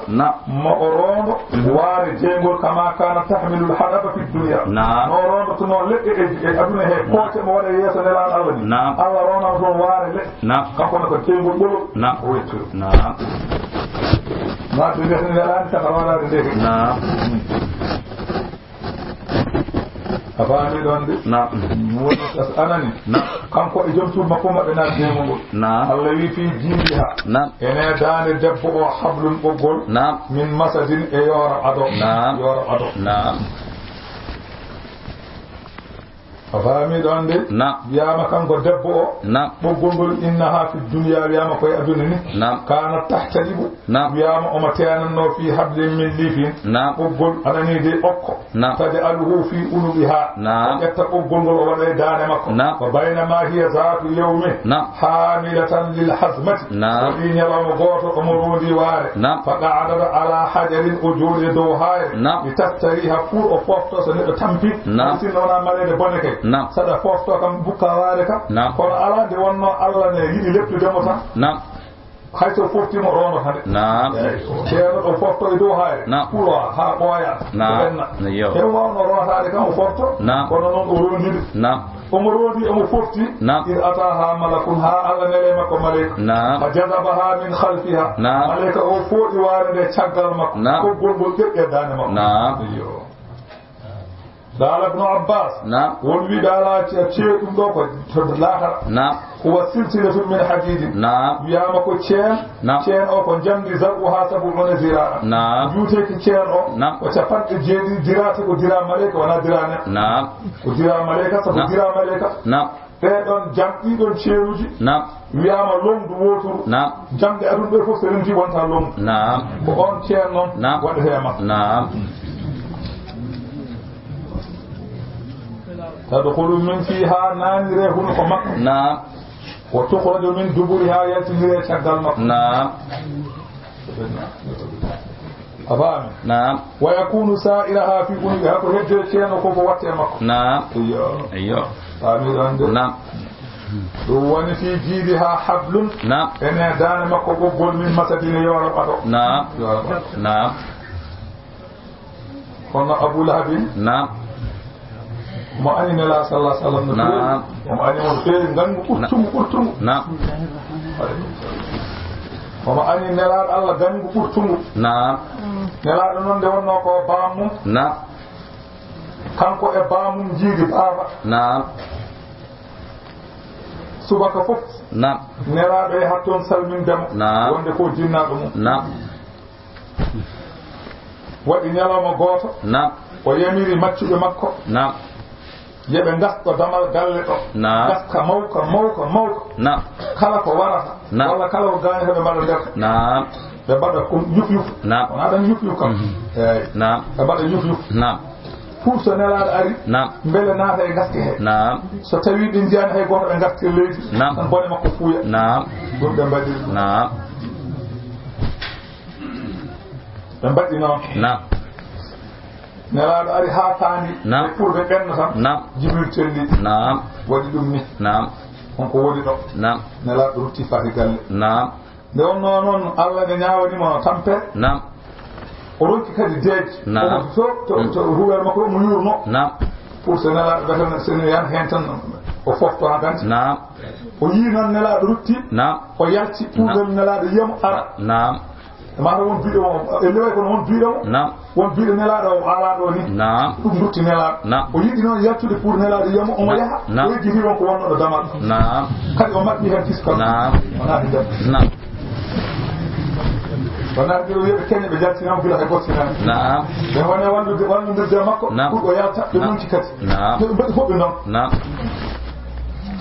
مأرون واري جيمول كما كانت تحمل الحدب في الدنيا مأرون تنون لك أدنى هي قوة مولي يسن الآن أولي الله رونا وزون واري لك كفنة جيمول بلو ويتر ما تبيحن الآن تقروانا لديك afami don de woni anani kanko e jom tuba ko mabbe na demugol Allah wi fi jibiha ene dane debbo o hablun boggol min masadin e yora ado afami don de yama kanko debbo o boggol innaha fi dunya yama koy aduna ni kana tahtalibu yama o matanno fi hablin min lifin boggol anani de okko tade aluhu fi ulubiha yatta boggol o wala dane makko wa baynama hiya zaatu yawmi hamilatan lil hazmati in yawma goto umurudi ware fa qa'ada ala hajarin ujuri do hayr litastariha fu o fofto so ne tampi sinona malede boneke sada fofto kam bukka ware ka kono ala de wonno Allah ne yidi leptude mo tan hayso foftimo rono hade ceerno ɗo fofto e dow hayre pour ha ɓooya e wawno rotade kam o fofto kono noon o rondide omo rondi omo fofti ir ataha malakun ha Allah nele makko malayka fa jazabaha min khalfiha malayka o fooɗi waare nde caggal makko ko golgol ƴeƴƴeddane makko dala ibn Abbas won wi dala ceeɗum ɗo ko to lahara huwa silsilatu min hadidin wiyama ko ceen o ko jamdi zabuha sab'una zira'a juuteki ceen o ko capanɗe jeeɗi dirate ko dira malayka wona dirane ko dira malayka sabu dira malayka ɓeɗon jamɗiɗon ceeruji wiyama lomdu woturu jamɗe adun ɗo fof so remti wonta lomdu ko on ceen noon waɗetema تدخل من فيها نانيره هناك مكة وتخرج من دبرها يتنيره شغال مكة أفهم ويكون سائرها في أنها كهجر شيئا وكوب واتر مكة أيوه وأن في جيدها حبل إن دان مكة قبول من مسجين يورق قلنا أبو لهب mo ani nela sallallahu alaihi wasallam mo ani mo feeri ngangu ɓurtumu mo ani nela Allah gangu ɓurtumu nelaɗo noon nde wonno ko baamum kanko e baamum jiidi baaba subaka fof nelaɗo e hatton salmindemo wonde ko jinnaɗo mum waɗi ñalawma gooto o yamiri maccuɓe makko yeɓe gasto damal galle ɗo gaska mawka kala ko warata walla kala ko gañata ɓe mbaɗa nder ɓe mbaɗa yuf wona ɗan yuf kam eyi ɓe mbaɗa yuf pour so nelaɗo ari beele naata e gaske he so tawi ɗin jiyani hay goto ɓe gaske leydi tan bone makko fuuya ɗum ɓe mbaɗiri ɓe mbaɗi noon nelaɗo ari ha faandi e ɓurde ɓenno tan Jibril telli waɗi ɗum ni honko woni ɗo nelaɗo rutti fati galle nde wonno noon Allah nde ñawanimo tampe o ronki kadi deeji to ruwer makko mo yurno pour se nela betana sen yan hen tan o fofto ha ganti naam o yi non nela rutti naam o yalti pour nela de yam ara naam ma won bido e lewe ko won bido naam won bido nela do ala do ni naam dum rutti nela o yi non yaltude pour nela de yam o mo yaha o yi ko wonno do damal naam kadi o mabbi hen fiskal naam wala hidam naam wana biro yebe kenya be jalti nam bila ko sina naam be wona wandu de makko ko yalta be non ci kati naam be fobbe non naam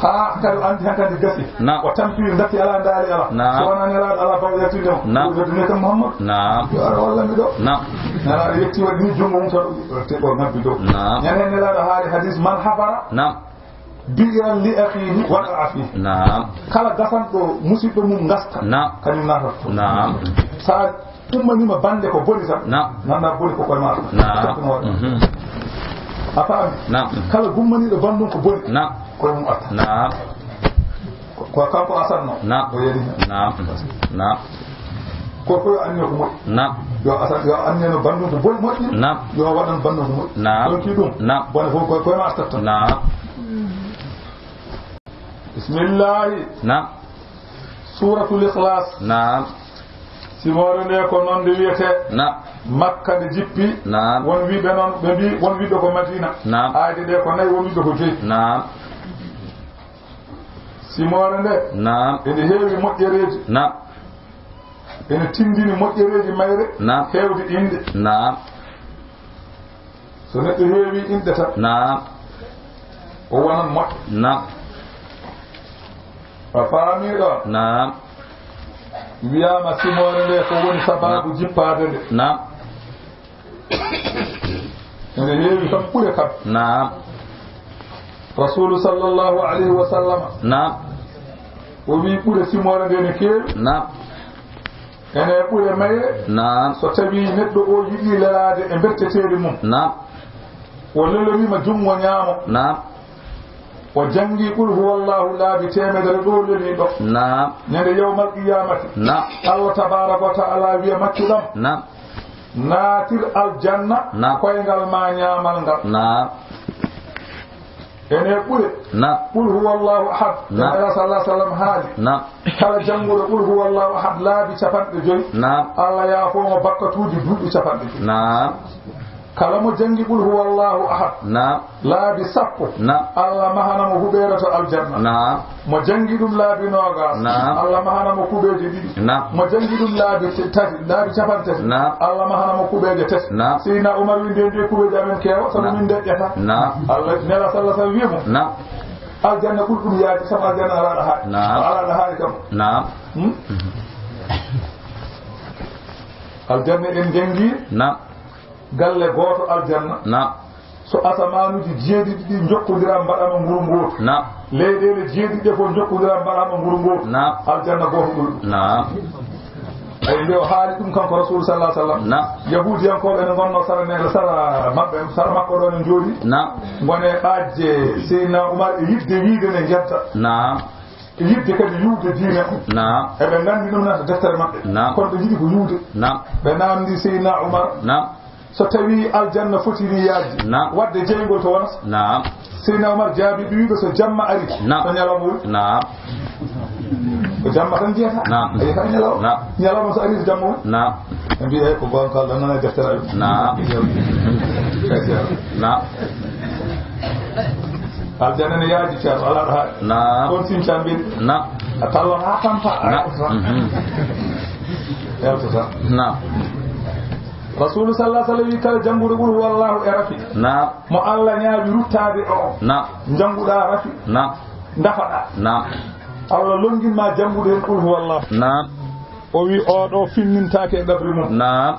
ha kadu andi hakande gasi o tampiri ndati ala ndaali ala so wana nela ala bawde tudde mo do ne kam muhammad naam wala mi do naam nala yetti wadi jongo mum to te ko nabbi do nyanen nela do haali hadith man habara naam biyan li akhihi wa afi naam kala gafan do musibbe mum ngasta naam kanyum nata naam sa tumani ma bande ko boni sam naam nanda boni ko ko ma naam apa naam kala gummani do bandum ko boni naam ko mum atta naam ko kanko asanno naam do yedi naam naam ko anne ko mo naam yo asan yo anne no bandum ko boni moddi naam yo wadan bandum ko moddi naam do ki dum naam bon ko ma atta naam بسم الله نعم سورة الإخلاص نعم سيمورني كو نون دي ويته نعم مكة دي جيبي نعم وون وي بنون بي وون وي دو مدينة نعم ايدي دي كو ناي وون وي دو جي نعم سيمورني نعم ene heewi moƴƴereji نعم ene tindini moƴƴereji mayre نعم heewde inde نعم so neɗɗo heewi inde tan نعم o wonan moƴƴo نعم فاميرا نعم ويا ما سيمون له فون سبب جيباده نعم نريد فكل كب نعم رسول صلى الله عليه وسلم نعم وبي كل سيمون له كير نعم انا يقول ماي نعم ستبي ندو او يدي لاد e bertetede mum نعم ولله ما جم ونيامو نعم وجنجي قل هو الله لا بتيمد الدول لدو نعم نند يوم القيامة نعم الله تبارك وتعالى بي مكلم نعم ناتر الجنة نعم كوينغال ما نيامال نعم ene قل نعم قل هو الله احد نعم صلى الله عليه وسلم هادي نعم kala jangudo قل هو الله احد لا بتفند جوي نعم الله يا فوما بكاتودي دودي تفند نعم kala mo jangi qul huwa Allahu ahad naam laabi sappo naam Allah mahana mo hubeerato aljanna naam mo jangi dum laabi nogas naam Allah mahana mo kubeje didi naam mo jangi dum laabi tati laabi capantati naam Allah mahana mo kubeje tati naam sina Umar winde de kubeje amen kewa sabu min de jata naam Allah nela sallallahu alaihi wasallam naam aljanna kul dum yaati sama aljanna ala ha naam ala ha kam naam aljanna en jangi naam galle goto aljanna na so asamanuji jeedidi di jokkodiram badama nguru ngoto na leedele jeedide fo jokkodiram badama nguru ngoto na aljanna goto dul na ay ndew haali dum kanko rasul sallallahu alaihi wasallam na yahudi yanko en gonno sara ne sara mabbe sara makko do en jodi na ngone bajje seyna umar yidde wiide ne jetta na yidde kadi yuude diine na e be ngandi dum na deftere mabbe kon be yidi ko yuude na be namdi seyna umar na so tawi aljanna fotini yaaji wadde jeygol to wonata naam seyna Umar jaabi biigo so jamma ari to nyalamul naam ko jamma tan jeta naam ay tan nyalaw naam nyalama so ari jamma naam mbi ay ko gon kala nana deftere naam naam aljanna ne yaaji ci ala ha naam kon sin chambi naam atalla ha tampa naam naam رسول صلى الله عليه وسلم قال جنبو رغول والله ارفي نعم مو الله نيابي روتاده او نعم جنبودا رفي نعم دفدا نعم الله لونغي ما جنبوده قول هو الله نعم او وي او دو فيننتاكي قبر مو نعم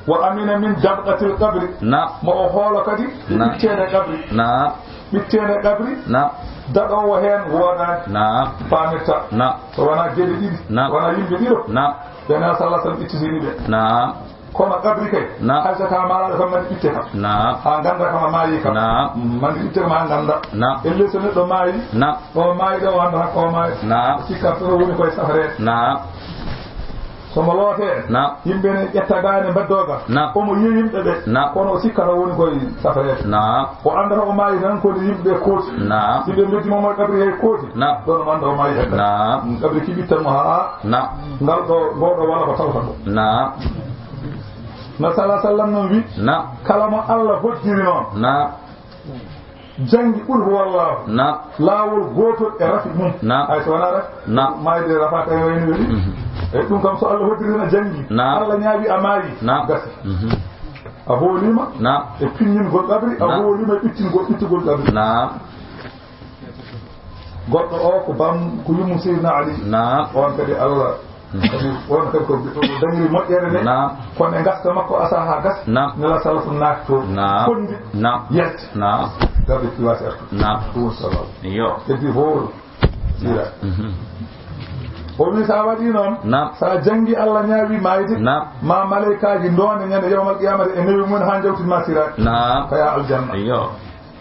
وامن من جبقه القبر نعم مو هولو كدي بيتene قبر نعم بيتene قبر نعم dado wo hen woda نعم famita نعم wana gede didi wana yimbe dido نعم dana sallallahu alaihi wasallam itisini be نعم koma gabri kay haysa ka mala dafa man itte kam na ha ganda kama mayi kam na man itte ma ganda na elle so neddo mayi na o mayi do wanda ko mayi na sikka to woni koy safare na somo loote yimɓe ne ƴettagaani mbaddoga omo yi'i yimɓe ɓe kono o sikkata woni koye safareede o andata o maayi tan kode yimɓe ɓe kooti si ɓe meddi momo ɗabri hay kooti ɗon o anda o maayi hedda ɗabri kiɓittanmo haa ngal ɗo ngoɗo wala ko tawta ɗo no sala sallam noon wi kala mo Allah hoddiri noon jangi ɓuri wallahu laawol gotol e rafi mum hay so wona raf maayde rafata e wayni weli e ɗum kam so Allah hoddirina jangi Allah ñaawi a maayi gasa a hoolima e pinñingol ɗabri a hoolima e ɓittingol ɗabri goɗɗo o ko ko yummu Seydina Ali on kadi Allah on kadi ko dañiri moƴƴere nde kono e gasta makko asa ha gas nela salafu naati to fondi yette darde kiwasi artu sallam heddi hool sira o wi sa waɗi noon sa jangi Allah ñaawi mayde ma malaikaji ndone ñande yawmal qiyamata e newi mum ha jawtinma siraki kaya aljanna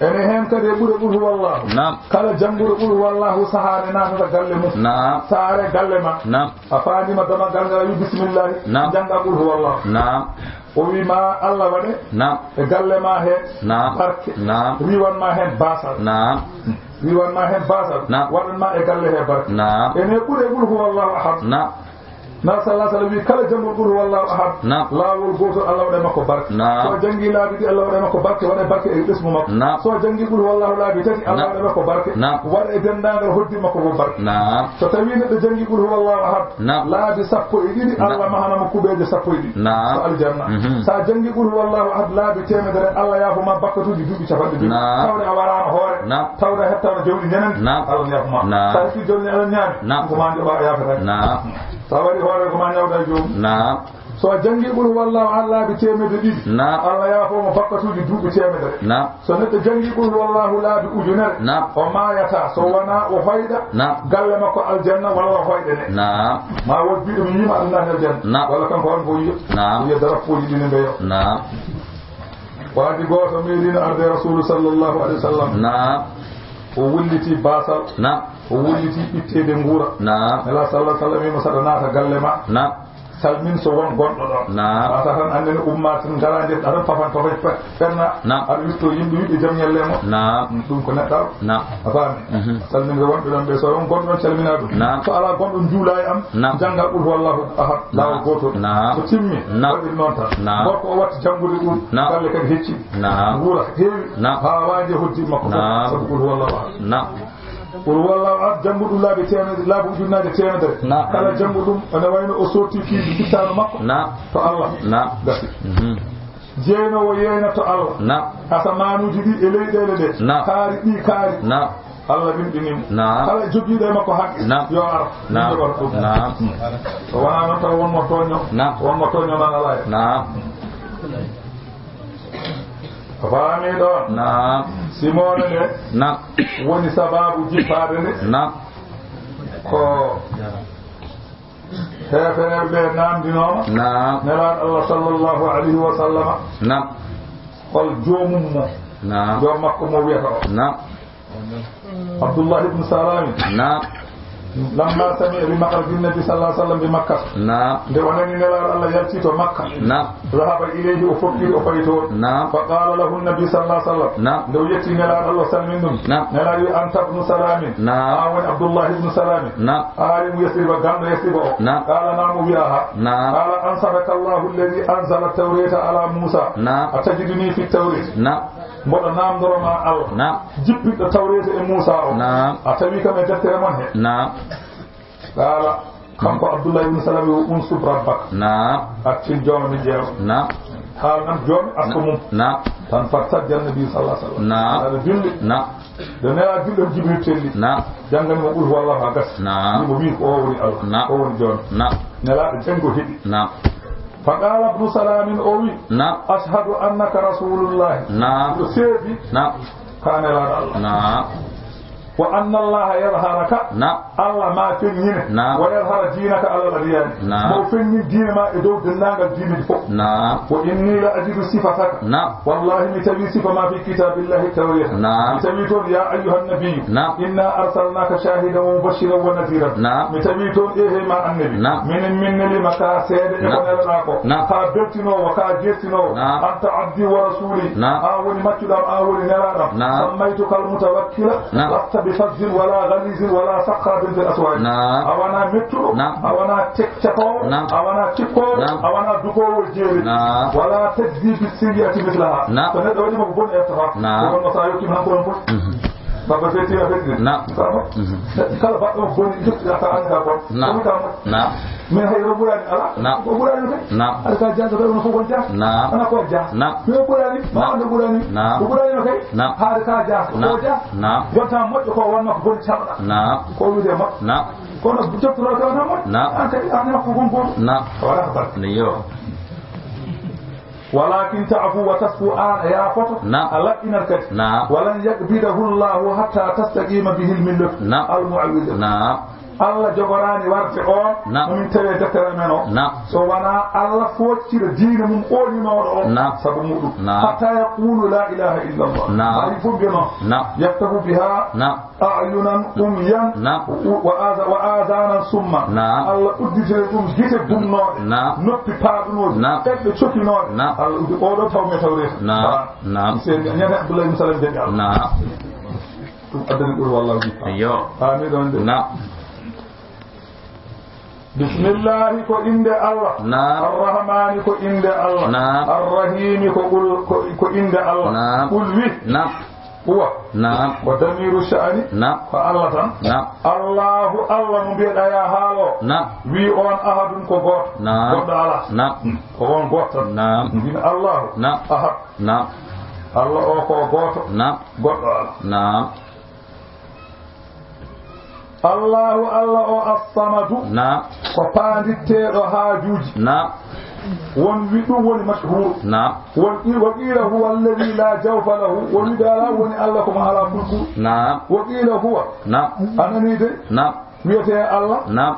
ene hen kadi e ɓuure ɓuri wallahu kala jannguɗo ɓuri wallahu sahade natata galle mum saare galle ma a faandima dama galngal wi bisimillahi jannga ɓuri wallahu o wi ma Allah waɗe e galle ma hen barke riwanma hen basal riwanma hen basal waɗanma e galle he barke ene ɓuure ɓuri wallahu ahad na sallallahu alaihi wasallam kala jangol ɓuri wallahu ahad laawol goto Allah waɗe makko barke so jangi laabi ɗi Allah waɗe makko barke waɗe barke e ɓesmu makko so jangi ɓuri wallahu laabi tati Allah waɗe makko barke waɗa e dendagal hoddi makko ko barke so tawi neɗɗo jangi ɓuri wallahu ahad laabi sappo e ɗiɗi Allah mahanamo kuɓeje sappo e ɗiɗi so aljanna sa jangi ɓuri wallahu ahad laabi temedere Allah yaafuma bakkatuji duuɓi capanɗe ɗiɗi tawde a warama hoore tawde a hettama jawɗi ñanandi Allah yaafuma sa hetti jawɗi Allah ñaami koma joɓa a yaafata sa waɗi hoore ko ma ñawda joomum so jangi ɓuri wallahu Allah laabi temedde ɗiɗi Allah yaafomo bakkatuji duuɓi temedere so neɗɗo jangi ɓuri wallahu laabi ujunere o maayata so wona o hoyɗa galle makko aljanna walla hoyɗe ne ma won biɗo mi yima aɗa naati aljanna walla kanko on ko wiya darapoji ɗine mbeyo waadi goto meeɗino arde rasulu sallllahu alayhi wa sallam o wulliti basal o wulliti ɓittede nguura ela sallah sallam wimo saɗa naata galle ma salmin so won gonɗo ɗon asa tan andene umma tan ngara nder aɗa fafanto ferna aɗa witto yimɓe wiɗe jaam ñelle mo ɗum ko neɗɗo a faami salminde wonɓe ɗon ɓe so won gonɗo ɗon calmina ɗum so ala gonɗo juula e am jangga ɓur wallahu ahad lawol gotol so timmi waɗiri noon tan gorko o watti janggude ɗum galle kadi hecci nguura heewi ha waji hoddi makko sabu ɓur wallahu ahad ɓuri wallahu ahad jangu ɗum laabi temedere laabi ujunnaje temedere kala jangu ɗum ene wayno o sorti fiiɗi fittano makko to Allah gasi jeynowo yeyna to Allah asamanuji ɗi e leyɗele ɗe kaari ɗi kaari Allah winɗinimo kala jogiiɗo e makko haqqe yo ar ɗiɗoɓar ɗum so wona noon taw wonmo toño nan ala e faami ɗon simone nde woni sababu jippade nde ko hefeneɓe ɓe namdinoma nelaɗo Allah sallllahu alayhi wa sallama hol joomum mo joom makko mo wiyata o Abdullah ibn Salami lamma sami'a bi maqaldi nabi sallallahu alaihi wasallam bi makkah nde wonani nelaɗo Allah yalti to makka zahaba ilayhi o fokkiri o fayi toon fa qala lahu nabi sallallahu alaihi wasallam nde o yetti nelaɗo Allah salmin ɗum nelaɗo wi anta ibnu salamin a woni Abdullah ibnu salamin arimu yasriba gamɗo yasriba o qala namo wiyaha qala ansaraka Allahu alladhi anzala tawrata ala Musa atajiduni fi tawrit mboɗo namdoroma Allah jippiɗɗo tawreta e Musa o a tawi kam e deftere mon he qala kanko Abdullah ibn Salam o unsub rabbak accil joomi ƴeewa haal nan joomi asko mum tan fartajjan nabi sallallahu alaihi wasallam aɗa julli de nela julɗo Jibril telli janggani mo ɓuri wallahu ha gas mo wi ko o woni Allah o woni joomi nelaɗo janngo heeɗi فقال ابن سلام أوي أشهد أنك رسول الله سيدي كان لا الله وأن الله يظهرك نعم الله ما فيني نعم ويظهر دينك على الأديان نعم مو فيني دين ما إدو دلنا الدين الفوق نعم وإني لا أجد صفتك نعم والله متبي صفة ما في كتاب الله التورية نعم متبيتون يا أيها النبي نعم إنا أرسلناك شاهدا ومبشرا ونذيرا نعم متبيتون إيه مع النبي نعم من لمكا سيد نعم قابلتنو وكاجتنو نعم أنت عبدي ورسولي نعم أولي مكدام أولي نرادم نعم سميتك المتوكل نعم لست بفز ولا غليظ ولا سخاب في الأسواق نعم أوانا مترو نعم أوانا تكتكو نعم أوانا تكو نعم أوانا دكو والجيري نعم ولا تجزي بالسيئة مثلها نعم فندعو لي مقبول إرتفاع نعم ومن مصايوكي من أنكم أنكم بابا فيتي أفيدني نعم كلا بقى مقبول جبت أتعنى أقول نعم نعم من هاي ربولاني ألا نعم ربولاني نعم أنا جاهز أقول أنا فوق جاهز نعم أنا فوق جاهز نعم ربولاني ما أنا ربولاني نعم ربولاني مكاي نعم هذا جاهز نعم فوق جاهز نعم جبت مات يكون وانا مقبول شامل نعم كل ده مات نعم كنا جبت له كنا مات نعم أنا فوق مقبول نعم ولا خبر نيو ولكن تعفو وتصفو يا فتى نعم الله إنك نعم ولن يقبضه الله حتى تستقيم به الملة نعم المعوذ نعم الله جبراني وارفعون نعم ومن تبع ذكر منه نعم سوانا الله فوتشير دين من قول نور نعم سبمودو نعم حتى يقول لا إله إلا الله نعم عرفوا بنا نعم يفتح بها نعم أعينا أميا نعم وآذانا سما نعم الله أدي لهم جيت بنور نعم نبي بارنور نعم تبي تشوفي نور نعم الله أودا تومي توريس نعم نعم سيدنا أنا عبد الله مسلم دجال نعم أدري يقول والله أيوه آمين نعم بسم الله كو إند الله نعم الرحمن كو إند الله نعم الرحيم كو إند الله نعم قل وي نعم هو نعم وضمير الشأن نعم فالله تن نعم الله مبيدا يا حالو نعم وي اون احد كو غوت نعم غوت الله نعم كو اون غوت نعم من الله نعم احد نعم الله او كو غوت نعم غوت الله نعم الله او الصمد نعم ko panditteɗo haajuji نعم won wi ɗum woni mashhur نعم وقيل هو الذي لا جوف له ومدالا وني الله كما على كلكو نعم وقيل هو نعم أنني دي نعم ويتي الله نعم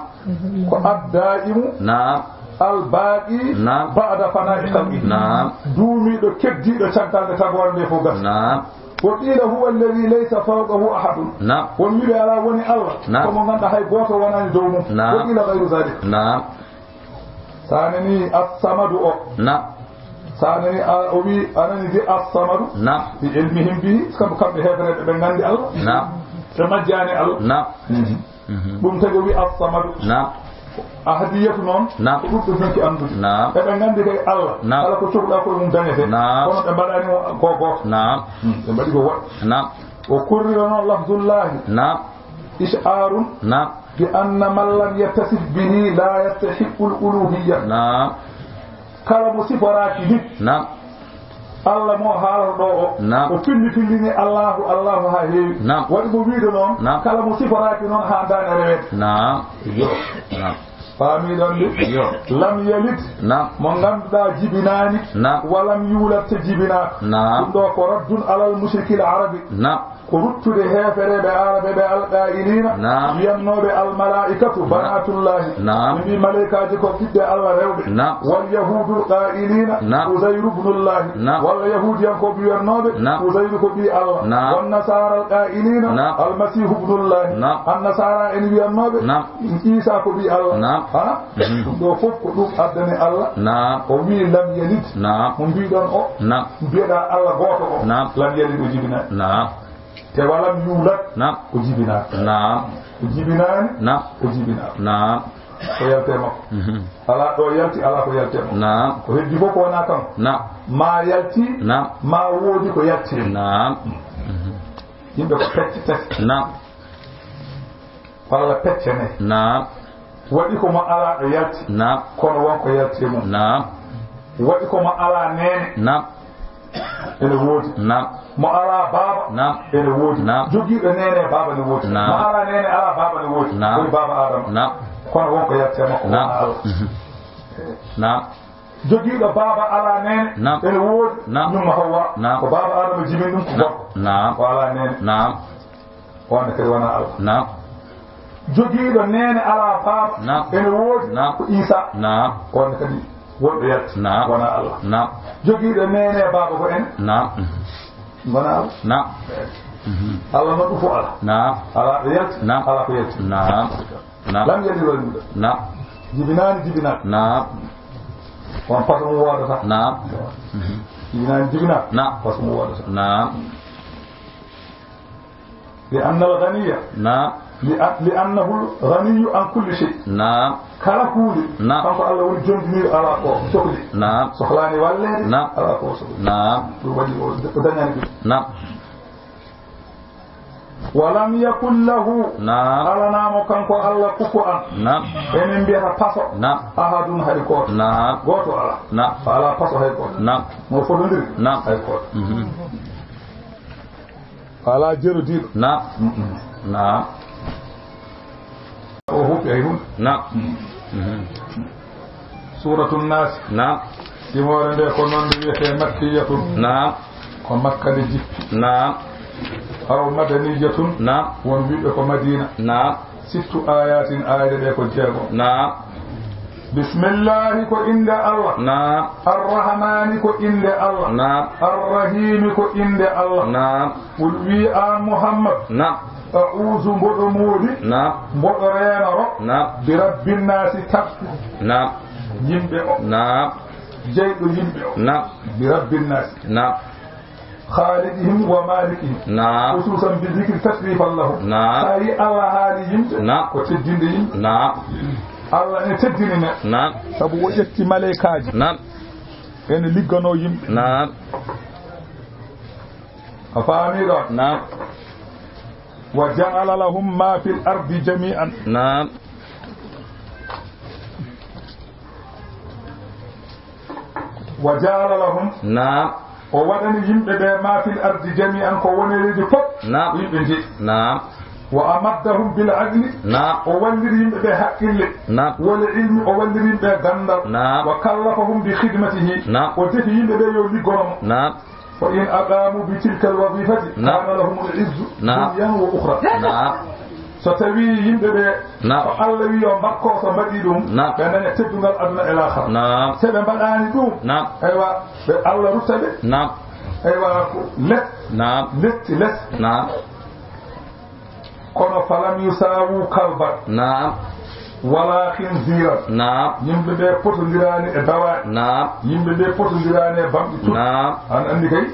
الدائم نعم الباقي نعم بعد فناء خلقه نعم دومي دو كدي دو تانتان تاغوان دي فوغاس نعم وقيل هو الذي ليس فوقه أحد نعم ومدالا وني الله نعم كما غندا هاي غوتو وناني دومو نعم وقيل غير ذلك نعم ثاني الصمد نعم ثاني أوي أنني دي الصمد نعم في علمهم به كم بهذا بنغاندي الله نعم تمجاني الله نعم بوم تجوي الصمد نعم أهدية نون نعم كتب فيك أنت نعم بنغاندي كي الله نعم الله كتب لا كل مدنيته نعم كون تبداني كوكو نعم تبدي كوكو نعم وكررنا لفظ الله نعم إشعار نعم بأن من لم يتصف به لا يستحق الألوهية نعم كلام صفراته نعم الله مو هالو نعم وفيني الله هاي نعم ودي بيدو نون نعم كلام صفراته نون هاندان ريت نعم نعم فامي دون لم يلد نعم من غندا جبناني نعم ولم يولد جبنا نعم دو ko raddun alal mushrik al arabi نعم ko ruttude hefere be arabe be al qailina نعم yannobe al malaikatu banatullah نعم bi malaikaji ko fidde allah rewbe نعم wal yahudul qailina نعم uzayr ibn allah نعم wal yahudiyan ko bi yannobe نعم uzayr ko bi allah نعم wan nasara al qailina نعم al masih ibn allah نعم an nasara en bi yannobe نعم isa ko bi allah نعم ha do fof ko dum addane allah نعم o wi lam yalid نعم mo bi don o نعم bieda allah goto o نعم lam yalid o jibina نعم te walam yulat نعم ko jibina نعم ko jibinaani نعم ko jibina نعم ko yalte makko ala do yalti ala ko yalte makko نعم ko heddi fof ko wona kan نعم ma yalti نعم ma woodi ko yalti نعم yimɓe ko peccete نعم walla peccene نعم waɗi ko mo ala ɗo yalti نعم kono wonko yalti mum نعم waɗi ko mo ala nene نعم ene woodi نعم mo ala baba نعم ene woodi نعم jogiiɗo nene baba ne woodi نعم mo ala nene ala baba ne woodi نعم koye baba adama نعم kono wonko yalti makko wona Allah نعم jogiiɗo baba ala nene نعم ene woodi نعم ñumma Hawwa نعم ko baba adama jibin ɗum ko gorko نعم ko ala nene نعم o wonde kadi wona Allah نعم jogiiɗo nene ala faama نعم ene woodi نعم ko Isa نعم wonde kadi wonɓe yalti نعم wona Allah نعم jogiiɗo nene baaba ko en نعم wona Allah نعم Allah noon ɗum fof ala نعم ala ɗo yalti نعم ala ko yalti نعم نعم lam yaltirol muɗo نعم jibinaani نعم won façon mo woodata نعم jibinaani نعم façon mo woodata نعم لأن الغني نعم لأنه الغني عن كل شيء نعم kala kuuɗe نعم kanko Allah woni jondiniri ala ko sohli نعم sohlani wallede نعم ala ko sohli نعم ɗum waɗi o dañani ɗum نعم walam yakun lahu نعم alanamo kanko Allah kuku an نعم enen mbiyata paso نعم ahadun hay goto نعم goto ala نعم ala paso hay goto نعم mo fotodiri نعم hay goto ala jerudiɗo نعم نعم o huɓɓi hay hunde نعم suratul nas نعم simore nde ko noon nde wiyete makkiyatun نعم ko makka nde jippi نعم aw madaniyatun نعم won wiɓe ko madina نعم sittu ayatin ayde ɗe ko jeego نعم bismillahi ko inde Allah نعم arrahmani ko inde Allah نعم arrahimi ko inde Allah نعم qul wi an Muhammad نعم a'udhu mboɗo moodi نعم mboɗo renoro نعم bi rabbin nasi tabtu نعم yimɓe o نعم jeyɗo yimɓe o نعم bi rabbin nasi نعم خالقهم ومالكهم نعم خصوصا بذكر تشريفا لهم نعم أي الله هذه يمت نعم وتدين يمت نعم الله أن تدين نعم سبو وجدت ملائكة نعم أن لقنوا يمت نعم أفهمي نعم وجعل لهم ما في الأرض جميعا نعم وجعل لهم نعم وودن يمت ما في الأرض جميعا كون يريد فوق نعم نعم وأمدهم بالعدل نعم وولر يمت حق الله نعم والعلم وولر يمت غندر نعم وكلفهم بخدمته نعم ودفي يمت يولي قرم نعم وإن أقاموا بتلك الوظيفة كان لهم العز دنيا وأخرى نعم ستوي يمبي نعم الله يوم بكو سمديدوم نعم بأن يتبدون الأدنى إلى آخر نعم سبب بداني دوم نعم أيوة الله رسل نعم أيوة لت نعم لت نعم كونوا فلم يساووا كلبا نعم ولا خنزيرا نعم يمبي بوتنديراني دواء نعم يمبي بوتنديراني بامبي نعم an andi kay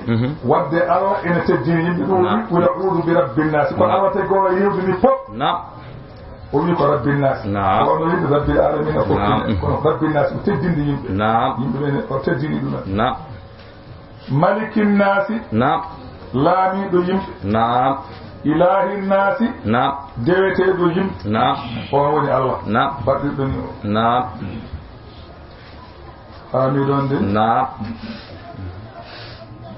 wadde Allah ene teddini yimɓe ɗum wila udu bi rabbin nas ko Allah tawi gono yewdini fof نعم o wi ko rabbin nas نعم wono yimɓe rabbil alamina fof kono rabbin nas o teddinde yimɓe نعم yimɓe ɓene o teddini ɗum نعم malikin nasi نعم laamiɗo yimɓe نعم ilahin nasi نعم deweteɗo yimɓe نعم on woni Allah نعم baɗɗirɗo ni o نعم hamiɗon de نعم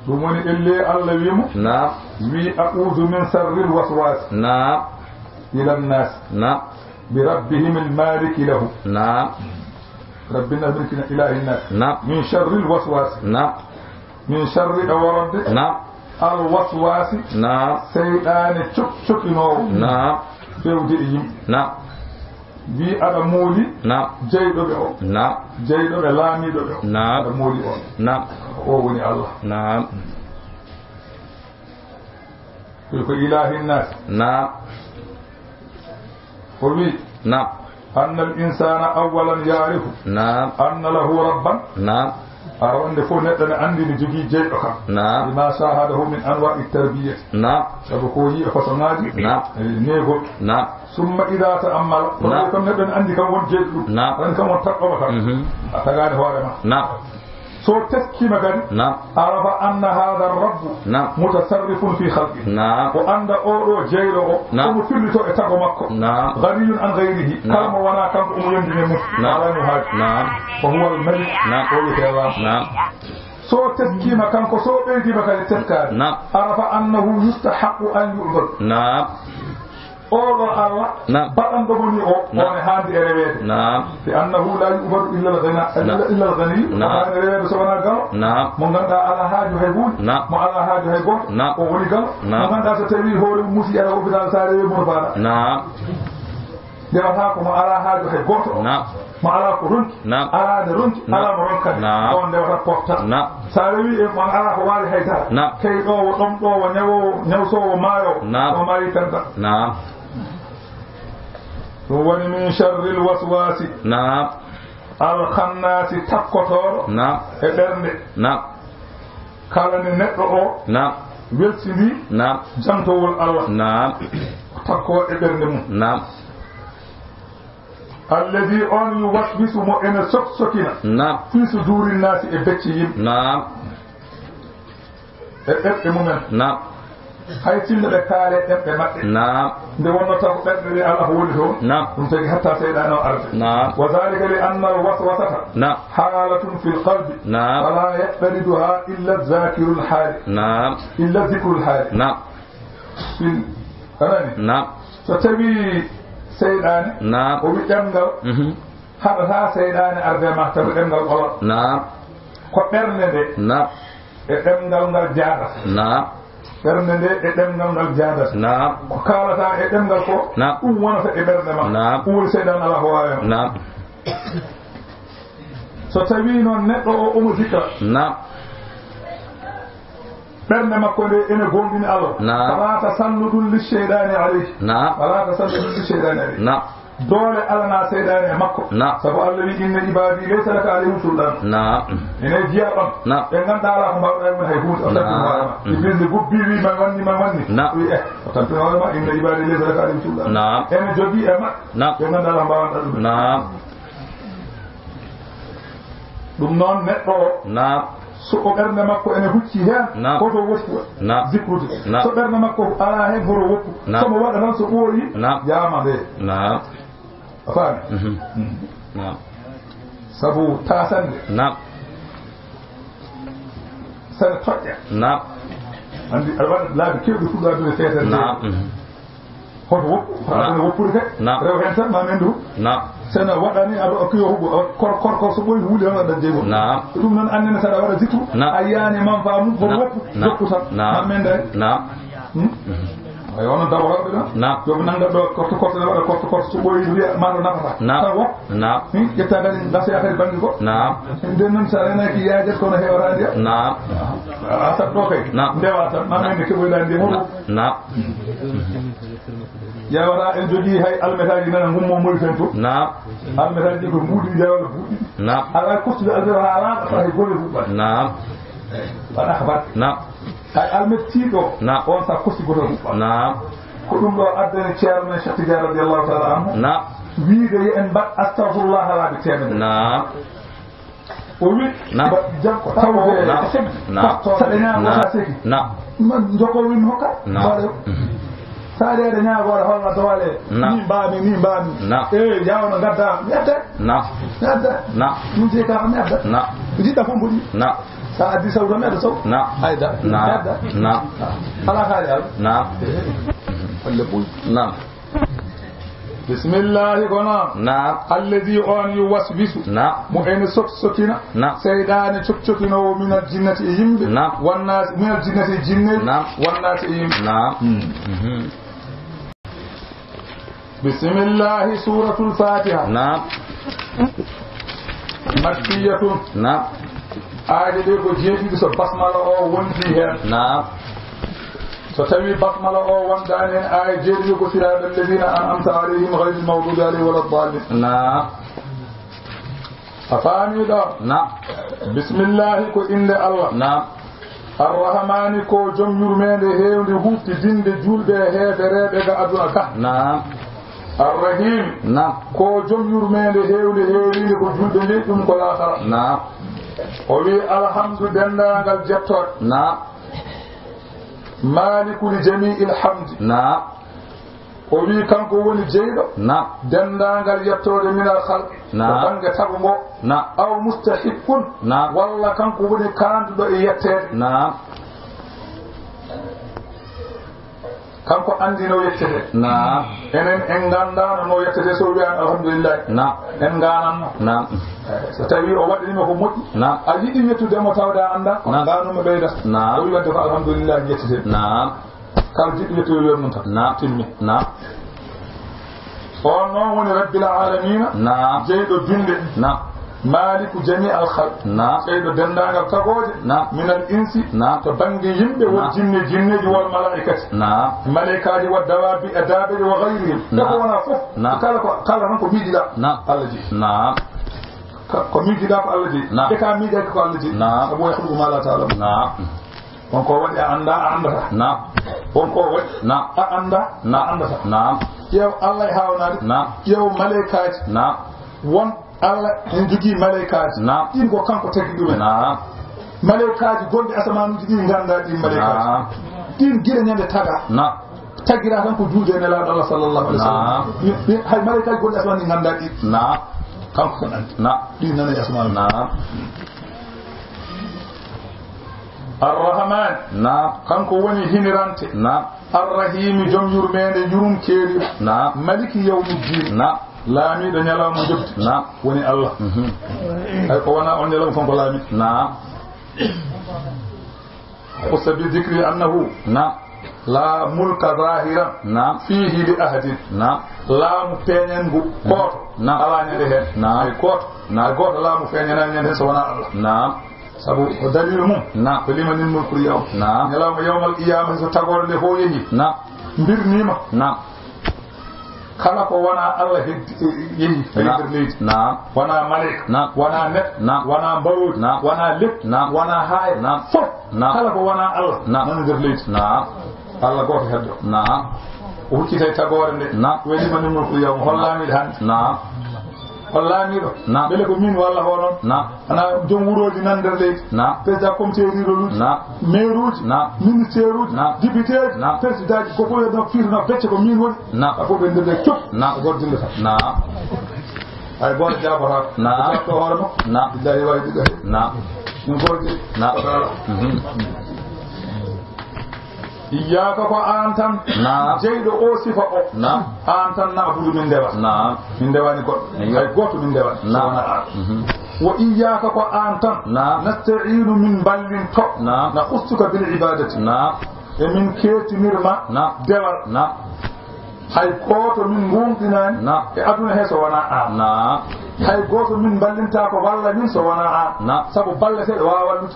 ɗum woni elle Allah wimo نعم wi a'udhu min sarril waswas نعم ila nnas نعم بربهم المالك له نعم ربنا ملكنا إله الناس نعم من شر الوسواس نعم من شر أورد نعم الوسواس نعم سيدان تشكينو نعم فيودي نعم بي أنا مولي نعم جيدو بيو نعم جيدو بلامي دو بيو نعم أنا مولي أون نعم أوني الله نعم يقول إله الناس نعم وبي نعم أن الإنسان أولا يعرف نعم أن له ربا نعم أرون فو نتنا عندي نجي جيدو نعم بما شاهده من أنواع التربية نعم سبقوي فصنادي نعم نيغو نعم ثم إذا تأمل فلكم نبن عندي كم جيدو نعم كم تقوى أتغاد هوارما نعم سو تسكي مغاني نعم عرف أن هذا الرب نعم متصرف في خلقه نعم وأن أورو جيلو نعم ومفلتو إتاغو مكو نعم غني عن غيره كلمة وانا كم يندي نعم نعم وهو الملك نعم نعم سو تسكي مكان كو سو بيدي مكان تسكار نعم عرف أنه يستحق أن يعبد نعم أولو الله بدن دمني أو هاندي إربيت لأنه لا يؤبر إلا الغني وما إربيت سوانا قال من غنى على حاجة هيبون ما على حاجة هيبون وغني قال من غنى ستبي هو المسيح على وبدان ساري مرفانا دمتاكم على حاجة هيبون ما على كرنت على درنت على مرنكا on dewata porta sarewi e man ala ko wali hayta kay do dom do nyawso maayo o mari tanta woni min sharril waswasi al khannasi takkotor e bernde kala ni neddo o welsidi jamtowol Allah takko e bernde mum الذي أن يوسوس مؤن سكسكنا في صدور الناس إبتيهم إبتمومن هاي تيم بكالة إبتمات دوانا تقبل على أهوله نتجي حتى سيدنا أرض وذلك لأن الوسوسة حالة في القلب ولا يقبلها إلا الذاكر الحال إلا الذكر الحال فتبي سيدان وبيتمغل هذا سيدان أرض ما تبغل الله كبرنا ده إتمغل نال جادس كبرنا ده إتمغل نال جادس كالا تا إتمغل كو وانا سيبرنا ما قول سيدان الله هوايا ستبينو نتو ذكر بerne makko de ene gondini Allah wala tasalludul lishaytani alayhi wala tasalludul lishaytani alayhi dole alana saydani makko sabu Allah wi inna ibadi laysa laka alayhim sultan ene jiyabam e ganda ala ko mbawda mun hay huut Allah ibindi gubbi wi man wanni wi tanto ma inna ibadi laysa laka alayhim sultan ene jogi e mak e ganda ala mbawda dum non neddo so o berne makko ene hucci hen koto woppu zikrude so berne makko ala hen horo woppu so mo wada non so ɓooyi jama be afani sabu tasande sene toƴƴa andi aɗa waɗa laabi kewɗi fuɗɗadude feetere hoto woppu haɗene woppude kay rew hen tan ma mendu sena waɗani aɗa okkiyo huɓo korko so ɓoyi huuli on aɗa jeego ɗum noon annene saɗa waɗa zikru a yiyani man famu hoto woppu jokku tan ma mendani ay wono dawroɓe ɗon yoɓe nanga ɗo korto ne waɗa korto so ɓoyi wiya maɗo nafata tan wop ƴetta kadi gasa kadi banggue go nden noon sa renaki yaajet kono hewrandi a sat ɗo kay ndewa tan ma mende keɓoyɗa ndi hoto yawata en jogii hay almetaji nana gummo mori ten to almetaji ɗi ko mbuuɗi jawala buuɗi ala kostude almeta ha laaɓa hay golle huɓɓat waɗa habat hay almet tiiɗo on sa kosti goto huɓɓat ko ɗum ɗo addani ceerno men Cheikh Tidiane radiallahu taala anhu wiide yo en mbat astahfirullah laaɓe temedde o wi janko tawde saɗa ñaagota seki joko win hokka baɗo saɗede ñaagore holla doole ni mbami yawno gadda ñedde ɗum jeyi ka ñedda jiɗɗa fof mboɗi sa addi sawto meɗa sow ayda ñedda ala haali al alle ɓuy bismillahi kono alladi on yuwaswisu mo ene sokina seyɗane cokkinowo minal jinnati e yimɓe wonnati minal jinnati e jinneji wonnati e yimɓe bismillahi suratul fatiha makkiyatun aaje ɗe ko jeeɗiɗi so basmala o wondi hen so tawi basmala o wondani hen aya jeeɗiɗi ko siraɗa alladina an'amta alayhim ghayril maghdubi alayhim wala ddallin a faami ɗo bismillahi ko inde Allah arrahmani ko joom yurmede hewde hufti dinde julɓe heefereɓe ga aduna ka arrahim ko joom yurmede hewde heewide ko julɓe ndi ɗum ko laakara o wi alhamdu dendagal jettoɗe malikul jami'il hamdi o wi kanko woni jeyɗo dendagal yettode minal halqi ko bange tagu ngo aw mustahiqun walla kanko woni kanduɗo e yettede kanko andi no yettete نعم enen en gandano no yettete so wi'an alhamdulillah نعم en gananno نعم so tawi o waɗanima ko moƴƴi نعم a yiɗi yettude mo tawda anda ko ganuma ɓeyda نعم o wi wadde ko alhamdulillah yettete نعم kala jiɗɗo yettude wiyon mum tan نعم timmi نعم on noon woni rabbil alamina نعم jeyɗo binde نعم maliku jami al khalq نعم jeyɗo dendagal tagoje نعم min al insi نعم to banggue yimɓe won jinne jinneji wal malaikati نعم malaikaji wa dawabi e daɓeje wa gayrihim ko wona fof kala ko kala tan ko miijiɗa نعم Allah ji نعم ko miijiɗa ko Allah ji e ka miijaki ko Allah ji sabu yahdu ma la ta'lam نعم wonko waɗi a anda a andata نعم wonko waɗi نعم a anda a andata نعم ƴeew Allah e hawnade نعم ƴeew malaikaji نعم won Allah en jogui malaikaji نعم ɗin ko kanko tagi ɗumen نعم malaikaji gonɗi asamanuji ɗi ganda ɗin malaikaji ɗin guila ñande taga نعم tagira tan ko juude nelaɗo Allah sallallahu alaihi wasallam hay malaikaji gonɗi asamanu ɗi ganda ɗi نعم kanko tan andi نعم ɗi nana e asmanu نعم arrahman نعم kanko woni hinirante نعم arrahimi joom yurmede jurum keeri نعم maliki yawmiddin نعم laamiɗo ñalawma jobdi نعم woni Allah hay ko wona on ñalawma fonko laami نعم خص بذكر أنه نعم لا ملك ظاهرا نعم فيه لأحد نعم لا مفينين قوت نعم على نده نعم أي قوت نعم قوت لا مفينين نده سوانا الله نعم سبو ودليل مم نعم فلمن الملك اليوم نعم يوم القيامة ستقول له هو يجي نعم mbir nima نعم kala ko wana Allah yehi faydir leydi wana malik wana net wana bawud wana lip wana hay fof kala ko wana Allah nanadir leydi Allah goto heddo o huccitay tagore nde wedi manimol ko yaw hollamiɗo hande hollamiɗo bele ko min walla honon ana joom wuroji nan nder leydi président comité rural maire uji ministére uji député président ji ko ɓoyo no fiirno becce ko min woni fof ɓe nder cop goto dillata hay goto jabata to hoore makko billahi wawi ɗiɗo he min gorje iyaka ko an tan jeyɗo o sifa o an tan naabudu min ndewa min ndewani goɗɗo hay goto min ndewa wona an wa iyaka ko an tan nasta'inu min ballin to na ustuka bil ibadati e min ketinirma dewal hay goto min gumɗinani e aduna he so wona an hay goto min ballinta ko walla min so wona an saabu balleteɗo wawa wallude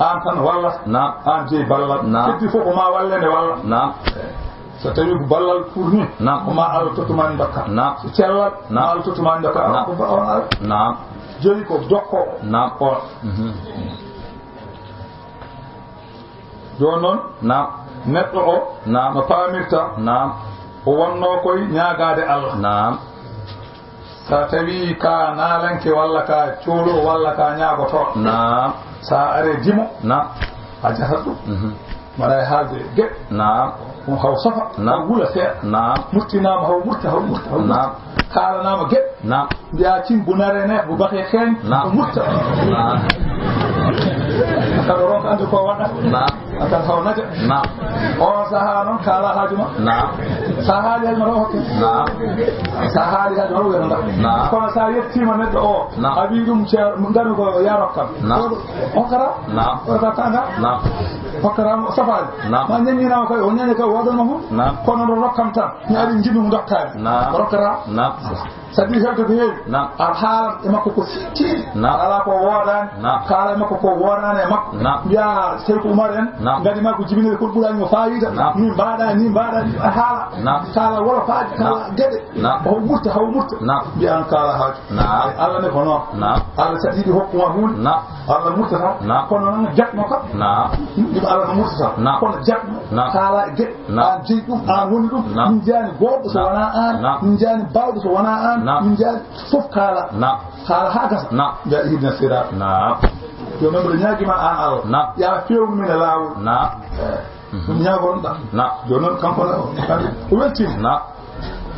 an tan walla an jeeyi ballal heddi fof ko ma wallede walla so tawi ko ballal fourni ko ma Allah tottumani dokka so cellal ma Allah tottumani dokka ko on joni ko dokko on joni noon neɗɗo o no paamirta o wonno koye ñaagade Allah sa tawi ka nalanke walla ka coolo walla ka ñaagoto sa are dimo a jahat ɗum waɗa e haalde geɗe on haw safa haw wula seeɗa murtinama haw murta haw kaalanama geɗe mbiya cin bunare ne bo bake xeeñ o mutta akaɗo ronko andi ko waɗa akan haw naja on saha noon kaala haajuma sa haali haajuma taw hokke sa haali haajuma taw wiyata kono sa yettima neɗɗo o a wi ɗum ngari ko ya rokkam hokkata ota tanga hokkatam safaji ma ñañinama kay o ñañi kay wodanma foof kono ɗo rokkam tan mi ari jimmi dokkani o rokkata sadi hewde ko heewi a haalan e makko ko sittiɗi ala ko woodani kaala e makko ko wodani e makko mbiya Seydou Oumar en gadi makko jibinede kono ɓuurani mo fayida ni mbaɗani a haala kaala wolofaji kaala gueɗe o mutta haw mutta mbiyan kaala haaju Allah ne ko noon Allah saɗiɗi hokkuma hunde Allah murtata kono noon jatno kam ɗum Allah no murtata kono jatno kaala e gueɗe an jeeyi ɗum an woni ɗum min jani goɗɗo so wona an min jani bawɗo so wona an min jani fof kaala ha gasa mbiya hidna siraɗ joni noon mbiɗa ñaguima an Allah ya fewnu min e lawol ɗum ñagonoɗa joni noon kanko o weltima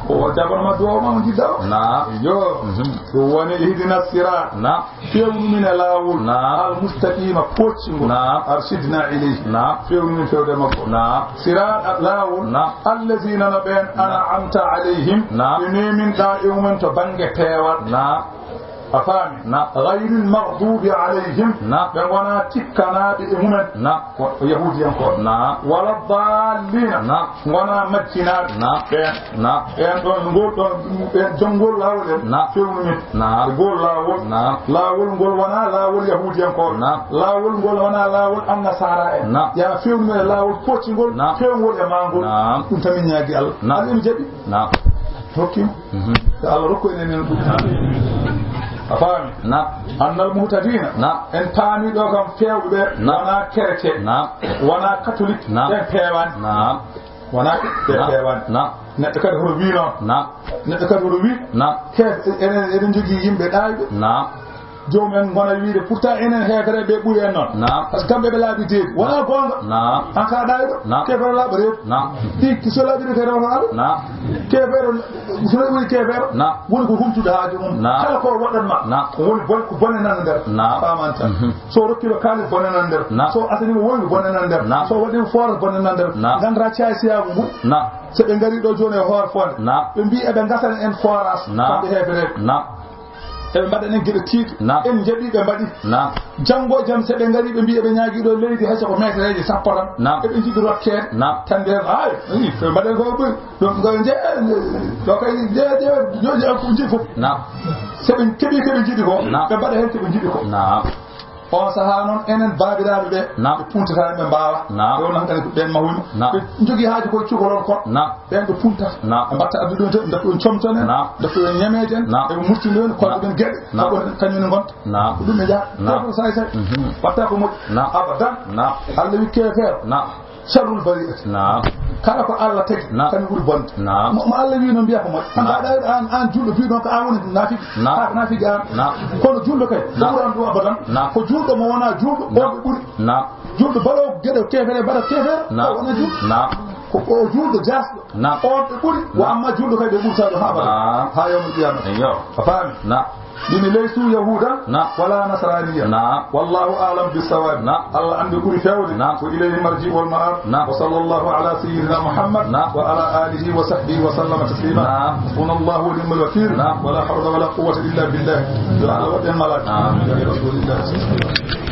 وجبر ما دوا ما جدا نعم يو واني اهدنا الصراط نعم فيوم من الاول نعم المستقيم كوتشنغ نعم ارشدنا اليه نعم فيوم من فيوم مكو نعم صراط الاول نعم الذين نبين انا امت عليهم نعم من دائما تبنغ تيوات نعم أفهمي نعم غير المغضوب عليهم نعم وانا تكنا بهم نعم يهودي ينقل نعم ولا الضالين نعم وانا مكنا نعم نعم دون نقول دون جنقول لاول نعم فيهم نعم نقول لاول نعم لاول نقول وانا لاول يهودي ينقل نعم لاول نقول وانا لاول النصارى نعم يا فيهم لاول كوتش نقول نعم فيهم يا مانقول نعم انت من ياغي الله نعم علم جدي نعم حكيم الله ركو انن أفهم نعم أن المهتدين نعم إن تاني دوغام فيوبة وانا كرتة نعم وانا كاثوليك نعم فيوان نعم وانا فيوان نعم نتكاد هروبينا نعم نتكاد هروبي نعم كيف إن جوجي يمبي دايب نعم jomen gona wiide pourtant enen hekere be buri en non parce que kambe be laabi teedi wala gonga an ka daydo kefere laabi rew ti so laabi de rew hal kefere so laabi kefere woni ko humtude haaji mum kala ko wadan ma woni bon ko bonenan der famanta so rokkibe kali bonenan der so asani mo woni bonenan der so wadi for bonenan der gandra chaay siyabu mu se be ngari do jone hor fonde be mbi e be gasan en foras kambe hekere e mbaɗanen geɗe tiiɗe en jaɓi ɓe mbaɗi janngo jam so ɓe ngari ɓe mbi eɓe ñaaguiɗo leydi hayso ko métreji sappo tan eɓe jiɗi rokkede tan nden ay ɓe mbaɗen ko ɓuri ɗum go je ɗo kay joji ko jiɗi fof soɓe keeɓi koɓe jiɗi ko ɓe mbaɗa hen koɓe jiɗi ko on sahaa noon enen baabiraaɓe ɓe ɓe puntataani ɓe mbaawa ɗo nankane ko ɓen mahumi ɓe jogii haaji koye cukalon kon ɓen ɓe puntata ɓe mbatta addu ɗum tan dappo en comton en dappo en ñameede en eɓe murtini en koɗo ɓen geɗe sabu kañumne gonta ko ɗum ɓe jaa ko say say watta ko moƴƴi abadan Allah wi keefeero sharrul bari'ati kala ko Allah tagi kañum ɓuri bonde mo Allah wi no mbiya ko moƴƴi an mbaɗa an julɗo mbi ɗon ko an woni naafiki an kono julɗo kay ɓuran ɗum abadan ko julɗo mo wona julɗo o ɓe ɓuri julɗo baɗo geɗe kefere mbaɗa kefere o wona julɗo ko o julɗo jasɗo on ɓe ɓuri wa amma julɗo kay ɓe ɓurtaɗo ha abadan ha yawmul qiyama a faami dini laysu yahuda wala nasraniya wallahu a'lam bis-sawab Allah andi ɓuri fewde ko ilayhi marji wal ma'ab wa sallallahu ala sayyidina muhammad wa ala alihi wa sahbihi wa sallama taslima hasbunallahu wa ni'mal wakeel wa la hawla wa la quwwata illa billah ya Allah wa malaka ya rasulillah